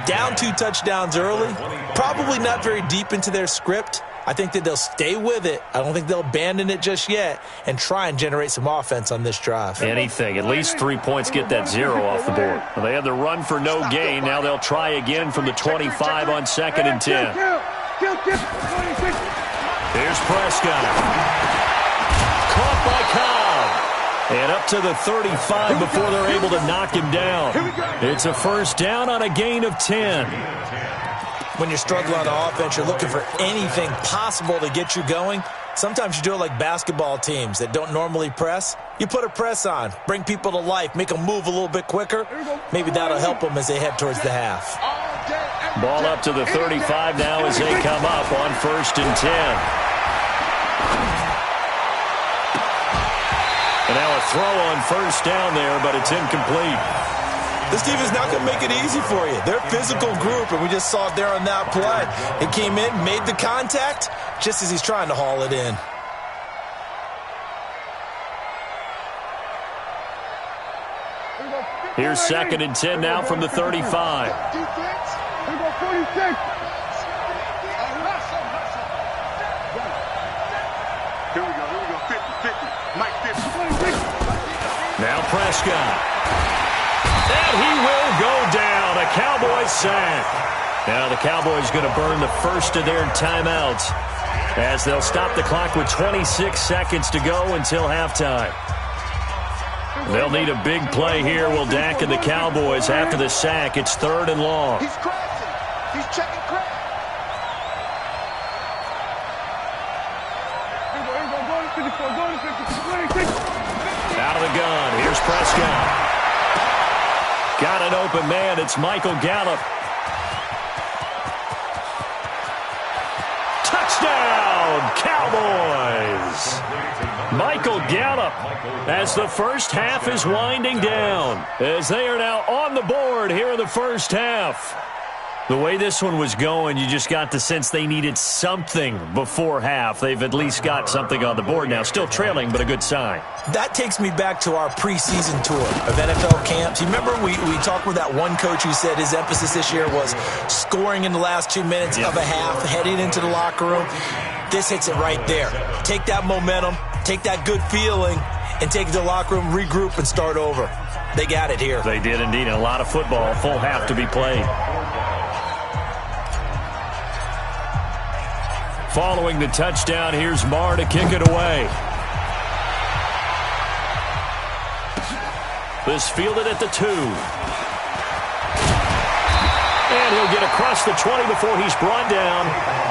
Down 2 touchdowns early, probably not very deep into their script. I think that they'll stay with it. I don't think they'll abandon it just yet and try and generate some offense on this drive. Anything. At least 3 points get that 0 off the board. Well, they had the run for no gain. Now they'll try again from the 25 on 2nd and 10. Here's Prescott. Caught by Cobb. And up to the 35 before they're able to knock him down. It's a first down on a gain of 10. When you're struggling on offense, you're looking for anything possible to get you going. Sometimes you do it like basketball teams that don't normally press. You put a press on, bring people to life, make them move a little bit quicker. Maybe that'll help them as they head towards the half. Ball up to the 35 now as they come up on 1st and 10. And now a throw on first down there, but it's incomplete. This defense is not going to make it easy for you. They're a physical group, and we just saw it there on that play. It came in, made the contact, just as he's trying to haul it in. Here's 2nd and 10 now from the 35. Here we go, 46. Here we go, 50, Mike 50. Now Prescott. And he will go down. A Cowboys sack. Now the Cowboys going to burn the first of their timeouts as they'll stop the clock with 26 seconds to go until halftime. They'll need a big play here. Will Dak and the Cowboys after the sack. It's 3rd and long. He's crashing. He's checking crash. Out of the gun. Here's Prescott. Got an open man. It's Michael Gallup. Touchdown, Cowboys! Michael Gallup as the first half is winding down, as they are now on the board here in the first half. The way this one was going, you just got the sense they needed something before half. They've at least got something on the board now. Still trailing, but a good sign. That takes me back to our preseason tour of NFL camps. You remember we talked with that one coach who said his emphasis this year was scoring in the last 2 minutes of a half, heading into the locker room. This hits it right there. Take that momentum, take that good feeling, and take it to the locker room, regroup, and start over. They got it here. They did indeed. A lot of football, full half to be played. Following the touchdown, here's Marr to kick it away. This fielded at the 2. And he'll get across the 20 before he's brought down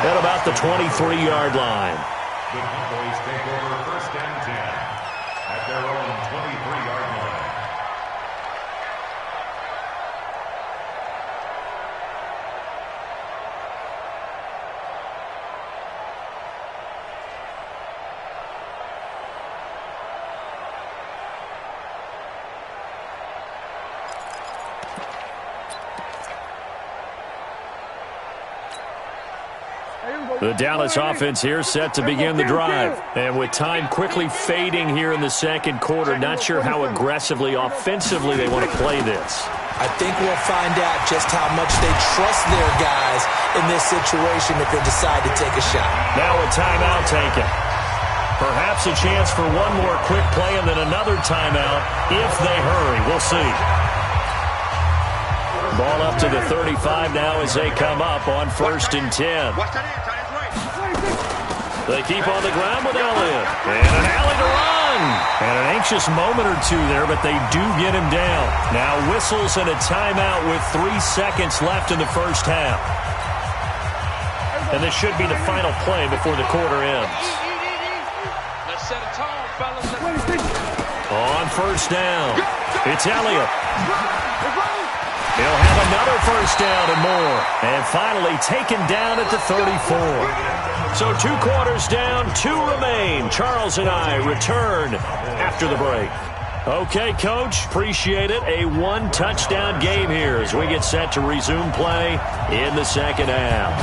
at about the 23-yard line. The Cowboys take over 1st and 10 at their own 23-yard line. The Dallas offense here set to begin the drive. And with time quickly fading here in the second quarter, not sure how aggressively, offensively they want to play this. I think we'll find out just how much they trust their guys in this situation if they decide to take a shot. Now a timeout taken. Perhaps a chance for one more quick play and then another timeout if they hurry. We'll see. Ball up to the 35 now as they come up on 1st and 10. Watch that hand, tight end right. They keep on the ground with Elliott. And an alley to run. And an anxious moment or two there, but they do get him down. Now whistles and a timeout with 3 seconds left in the first half. And this should be the final play before the quarter ends. Let's set a tone, fellas. On 1st down, it's Elliott. He'll have another 1st down and more. And finally taken down at the 34. So 2 quarters down, 2 remain. Charles and I return after the break. Okay, Coach, appreciate it. A 1-touchdown game here as we get set to resume play in the second half.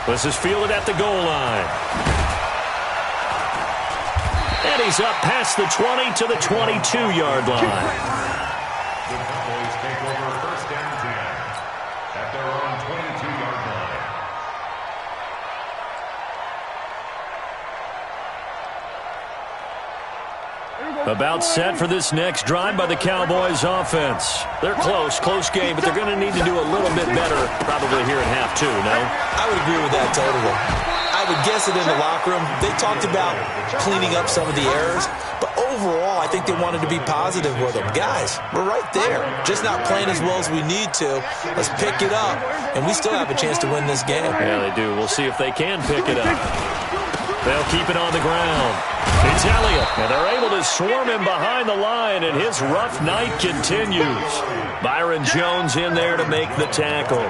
This is fielded at the goal line. And he's up past the 20 to the 22-yard line. The Cowboys take over 1st and 10 at their own 22-yard line. About set for this next drive by the Cowboys offense. They're close game, but they're going to need to do a little bit better probably here at half 2, no? I would agree with that totally. I would guess it in the locker room. They talked about cleaning up some of the errors, but overall, I think they wanted to be positive with them. Guys, we're right there. Just not playing as well as we need to. Let's pick it up, and we still have a chance to win this game. Yeah, they do. We'll see if they can pick it up. They'll keep it on the ground. It's Elliott, and they're able to swarm him behind the line, and his rough night continues. Byron Jones in there to make the tackle.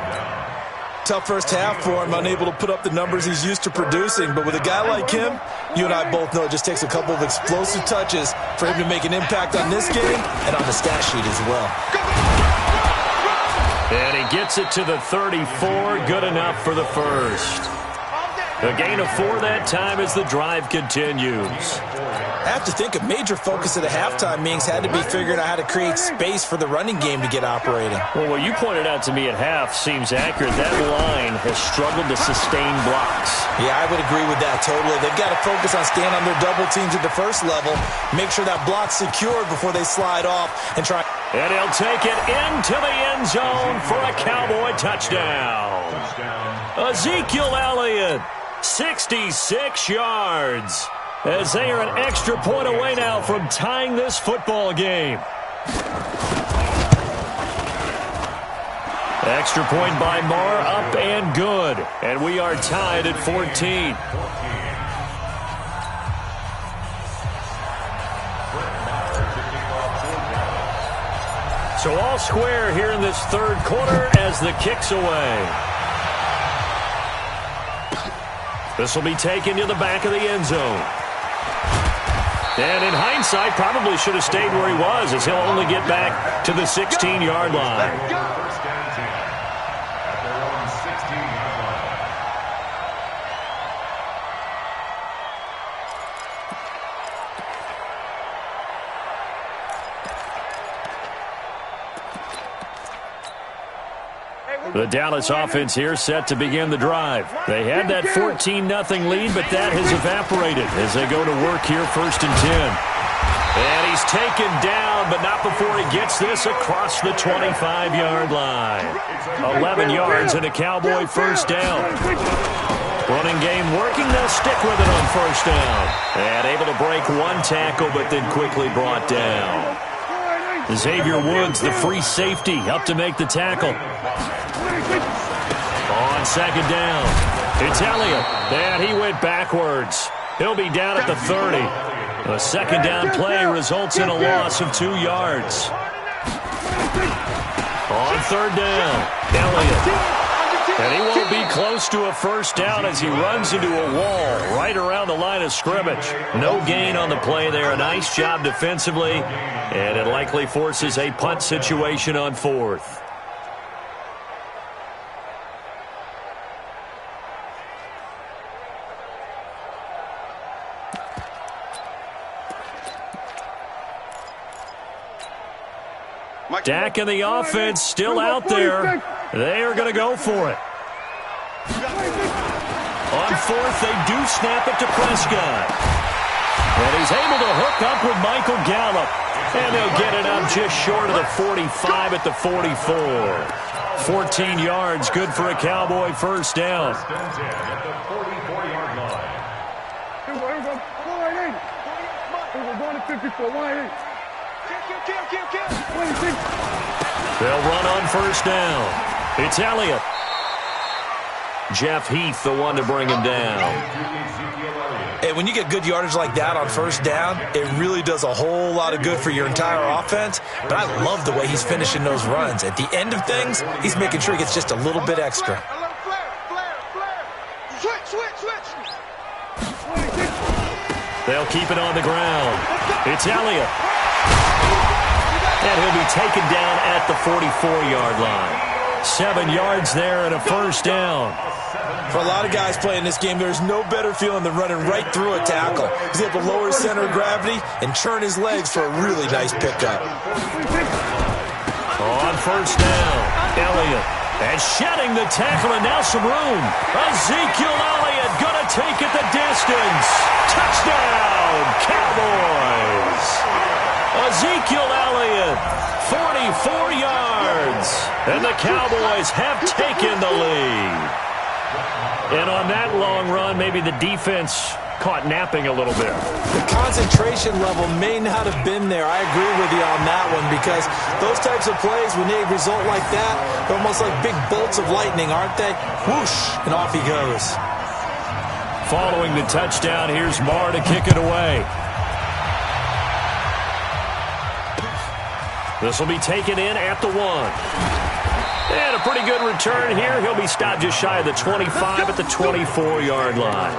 Tough first half for him, unable to put up the numbers he's used to producing. But with a guy like him, you and I both know it just takes a couple of explosive touches for him to make an impact on this game and on the stat sheet as well. And he gets it to the 34, good enough for the first. A gain of 4 that time as the drive continues. I have to think a major focus of the halftime meetings had to be figuring out how to create space for the running game to get operating. Well, what you pointed out to me at half seems accurate. That line has struggled to sustain blocks. Yeah, I would agree with that totally. They've got to focus on staying on their double teams at the first level, make sure that block's secured before they slide off and try. And he'll take it into the end zone for a Cowboy touchdown. Ezekiel Elliott 66 yards. As they are an extra point away now from tying this football game. Extra point by Marr, up and good. And we are tied at 14. So all square here in this third quarter as the kick's away. This will be taken to the back of the end zone. And in hindsight, probably should have stayed where he was, as he'll only get back to the 16-yard line. First and 10 at their own 16-yard line. The Dallas offense here set to begin the drive. They had that 14-0 lead, but that has evaporated as they go to work here first and 10. And he's taken down, but not before he gets this across the 25-yard line. 11 yards and a Cowboy first down. Running game working, they'll stick with it on first down. And able to break one tackle, but then quickly brought down. Xavier Woods, the free safety, up to make the tackle. On second down, it's Elliott, and he went backwards. He'll be down at the 30. A second down play results in a loss of 2 yards. On third down, Elliott. And he won't be close to a first down as he runs into a wall right around the line of scrimmage. No gain on the play there. A nice job defensively, and it likely forces a punt situation on fourth. Dak and the offense still out there. They are going to go for it. On fourth, they do snap it to Prescott. And he's able to hook up with Michael Gallup. And they'll get it up just short of the 45 at the 44. 14 yards, good for a Cowboy first down. First and 10 at the 44-yard line. We're going to 54, 180. They'll run on first down. It's Elliott. Jeff Heath, the one to bring him down. Hey, when you get good yardage like that on first down, it really does a whole lot of good for your entire offense. But I love the way he's finishing those runs. At the end of things, he's making sure he gets just a little bit extra. They'll keep it on the ground. It's Elliott. And he'll be taken down at the 44-yard line. 7 yards there and a first down. For a lot of guys playing this game, there's no better feeling than running right through a tackle. He's able to lower his center of gravity and turn his legs for a really nice pickup. On first down, Elliott. And shedding the tackle, and now some room. Ezekiel Elliott gonna take it the distance. Touchdown, Cowboys. Ezekiel Elliott, 44 yards. And the Cowboys have taken the lead. And on that long run, maybe the defense caught napping a little bit. The concentration level may not have been there. I agree with you on that one, because those types of plays, when they result like that, they're almost like big bolts of lightning, aren't they? Whoosh, and off he goes. Following the touchdown, here's Marr to kick it away. This will be taken in at the 1. And a pretty good return here. He'll be stopped just shy of the 25 at the 24-yard line.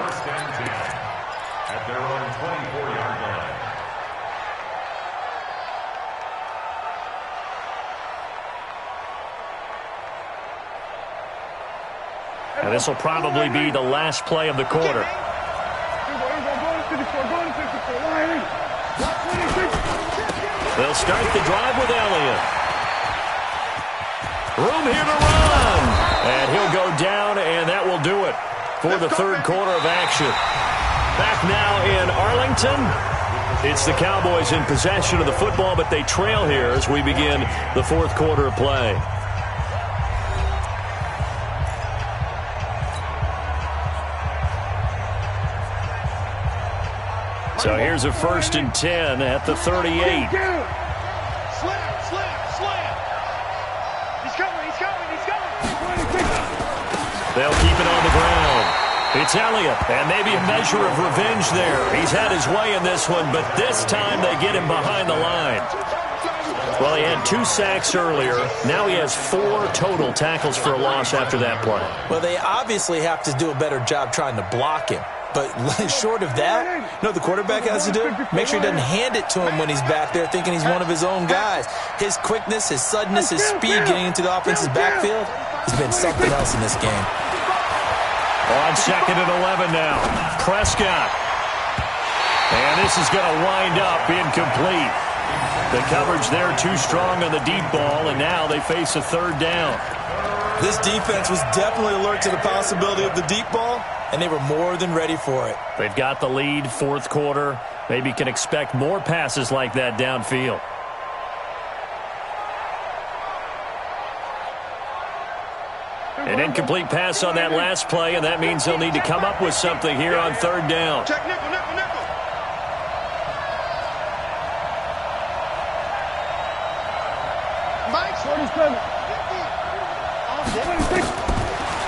At their own 24-yard line. And this will probably be the last play of the quarter. They'll start the drive with Elliott. Room here to run. And he'll go down, and that will do it for the third quarter of action. Back now in Arlington. It's the Cowboys in possession of the football, but they trail here as we begin the fourth quarter of play. So here's a 1st and 10 at the 38. Slam, slam, slam. He's coming, he's coming, he's coming. They'll keep it on the ground. It's Elliott, and maybe a measure of revenge there. He's had his way in this one, but this time they get him behind the line. Well, he had 2 sacks earlier. Now he has 4 total tackles for a loss after that play. Well, they obviously have to do a better job trying to block him. But short of that, you know what the quarterback has to do? Make sure he doesn't hand it to him when he's back there thinking he's one of his own guys. His quickness, his suddenness, his speed getting into the offense's backfield has been something else in this game. On 2nd and 11 now. Prescott. And this is going to wind up incomplete. The coverage there too strong on the deep ball, and now they face a 3rd down. This defense was definitely alert to the possibility of the deep ball, and they were more than ready for it. They've got the lead, 4th quarter. Maybe can expect more passes like that downfield. An incomplete pass on that last play, and that means they'll need to come up with something here on 3rd down. Check nickel, nickel, nickel.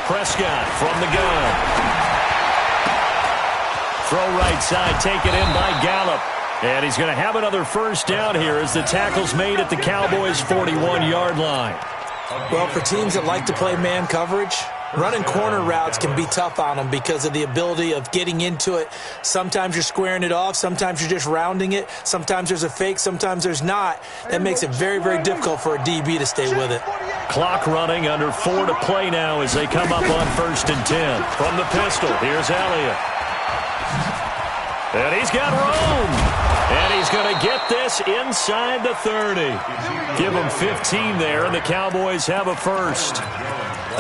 Prescott from the gun. Throw right side, taken in by Gallup. And he's going to have another 1st down here as the tackle's made at the Cowboys' 41-yard line. Well, for teams that like to play man coverage, running corner routes can be tough on them because of the ability of getting into it. Sometimes you're squaring it off. Sometimes you're just rounding it. Sometimes there's a fake. Sometimes there's not. That makes it very, very difficult for a DB to stay with it. Clock running, under 4 to play now as they come up on 1st and 10. From the pistol, here's Elliott. And he's got room. And he's going to get this inside the 30. Give him 15 there, and the Cowboys have a 1st.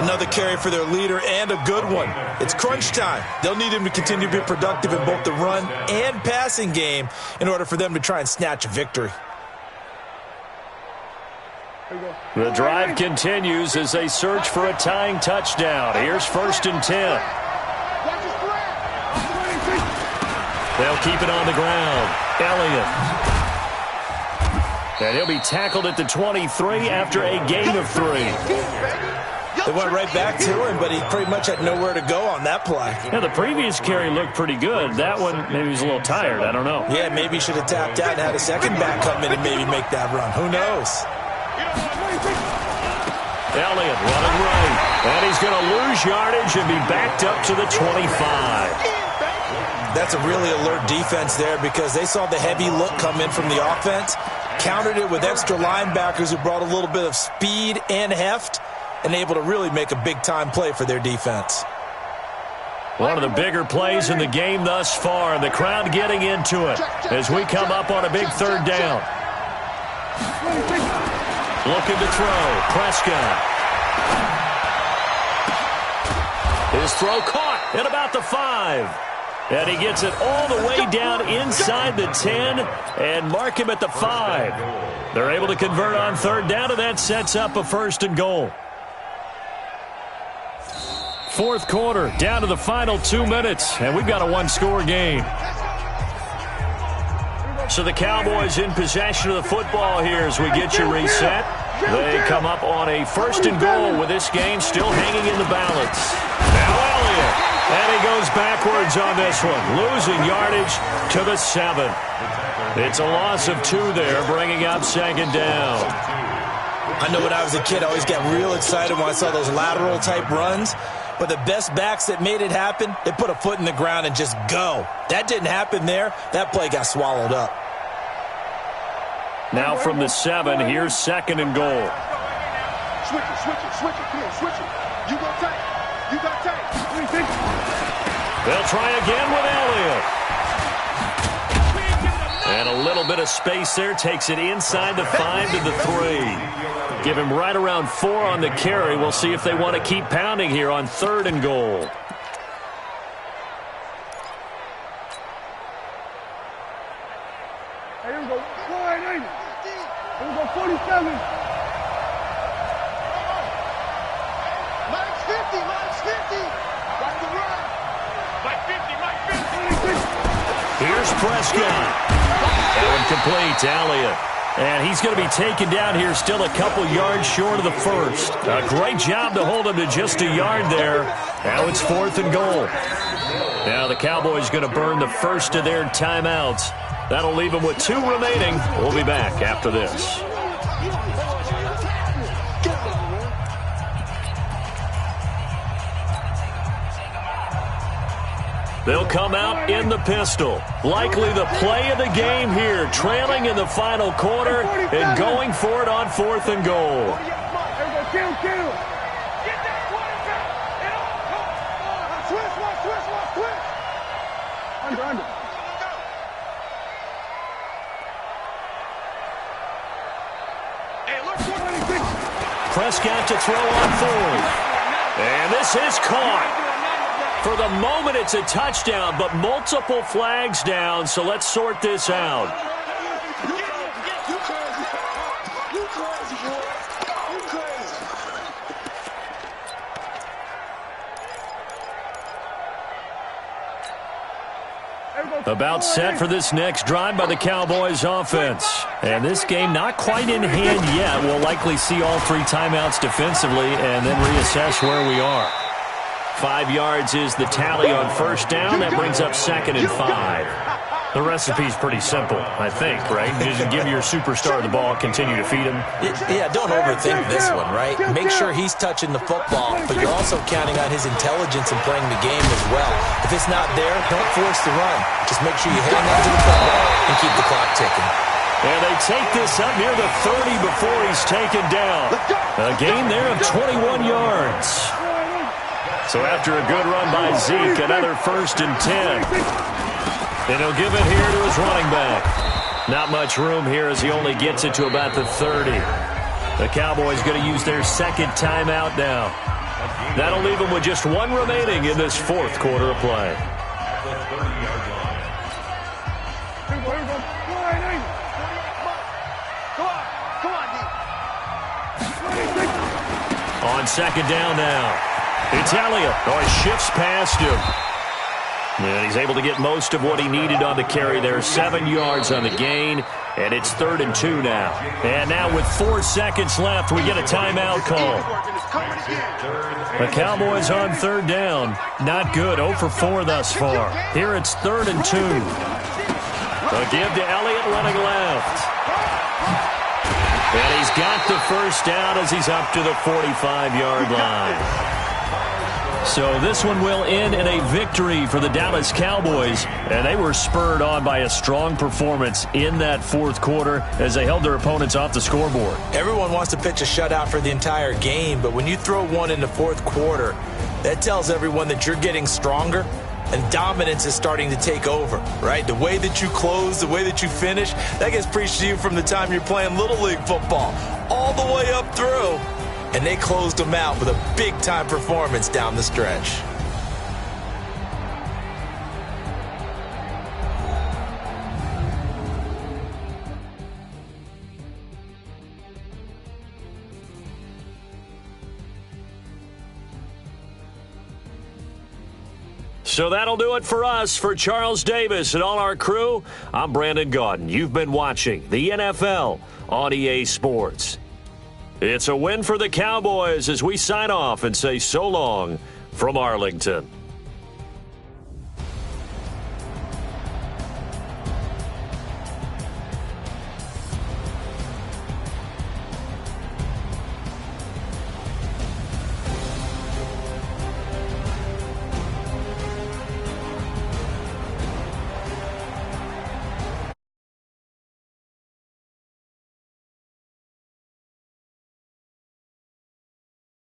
Another carry for their leader, and a good one. It's crunch time. They'll need him to continue to be productive in both the run and passing game in order for them to try and snatch a victory. The drive continues as they search for a tying touchdown. Here's 1st and 10. They'll keep it on the ground. Elliott. And he'll be tackled at the 23 after a gain of 3. They went right back to him, but he pretty much had nowhere to go on that play. Yeah, the previous carry looked pretty good. That one, maybe he was a little tired. I don't know. Yeah, maybe he should have tapped out and had a second back come in and maybe make that run. Who knows? Elliott running right. And he's going to lose yardage and be backed up to the 25. That's a really alert defense there because they saw the heavy look come in from the offense, countered it with extra linebackers who brought a little bit of speed and heft, and able to really make a big-time play for their defense. One of the bigger plays in the game thus far, and the crowd getting into it as we come up on a big 3rd down. Looking to throw. Prescott. His throw caught at about the 5. And he gets it all the way down inside the 10 and mark him at the 5. They're able to convert on 3rd down, and that sets up a 1st and goal. 4th quarter, down to the final 2 minutes, and we've got a 1-score game. So the Cowboys in possession of the football here as we get you reset. They come up on a 1st and goal with this game still hanging in the balance. Now Elliott, and he goes backwards on this one, losing yardage to the 7. It's a loss of 2 there, bringing up 2nd down. I know when I was a kid, I always got real excited when I saw those lateral-type runs. But the best backs that made it happen, they put a foot in the ground and just go. That didn't happen there. That play got swallowed up. Now from the 7, here's 2nd and goal. Switch it, switch it, switch it, come on, switch it. You got tight. You got tight. They'll try again with Elliott. And a little bit of space there takes it inside the 5 to the 3. Give him right around 4 on the carry. We'll see if they want to keep pounding here on 3rd and goal. Here we go. 480. Here we go. 47. Mike's 50, Mike's 50. Like the run. Mike 50, Mike 50. Here's Here's Prescott. That one complete to Elliott. And he's going to be taken down here still a couple yards short of the first. A great job to hold him to just a yard there. Now it's 4th and goal. Now the Cowboys going to burn the first of their timeouts. That'll leave them with 2 remaining. We'll be back after this. They'll come out in the pistol. Likely the play of the game here, trailing in the final quarter and going for it on 4th and goal. Prescott to throw on 4th. And this is caught. For the moment, it's a touchdown, but multiple flags down, so let's sort this out. About set for this next drive by the Cowboys offense. And this game not quite in hand yet. We'll likely see all 3 timeouts defensively and then reassess where we are. 5 yards is the tally on first down. That brings up 2nd and 5. The recipe's pretty simple, I think, right? Just give your superstar the ball, continue to feed him. Yeah, don't overthink this one, right? Make sure he's touching the football, but you're also counting on his intelligence in playing the game as well. If it's not there, don't force the run. Just make sure you hang on to the football and keep the clock ticking. And they take this up near the 30 before he's taken down. A gain there of 21 yards. So after a good run by Zeke, another 1st and 10. And he'll give it here to his running back. Not much room here as he only gets it to about the 30. The Cowboys going to use their 2nd timeout now. That'll leave them with just 1 remaining in this 4th quarter of play. On 2nd down now. It's Elliott. Oh, he shifts past him. And he's able to get most of what he needed on the carry there. 7 yards on the gain, and it's 3rd and 2 now. And now with 4 seconds left, we get a timeout call. The Cowboys on 3rd down. Not good. 0 for 4 thus far. Here it's 3rd and 2. A give to Elliott running left. And he's got the first down as he's up to the 45-yard line. So this one will end in a victory for the Dallas Cowboys, and they were spurred on by a strong performance in that 4th quarter as they held their opponents off the scoreboard. Everyone wants to pitch a shutout for the entire game, but when you throw one in the 4th quarter, that tells everyone that you're getting stronger and dominance is starting to take over, right? The way that you close, the way that you finish, that gets preached to you from the time you're playing Little League football all the way up through. And they closed them out with a big-time performance down the stretch. So that'll do it for us. For Charles Davis and all our crew, I'm Brandon Gaudin. You've been watching the NFL on EA Sports. It's a win for the Cowboys as we sign off and say so long from Arlington.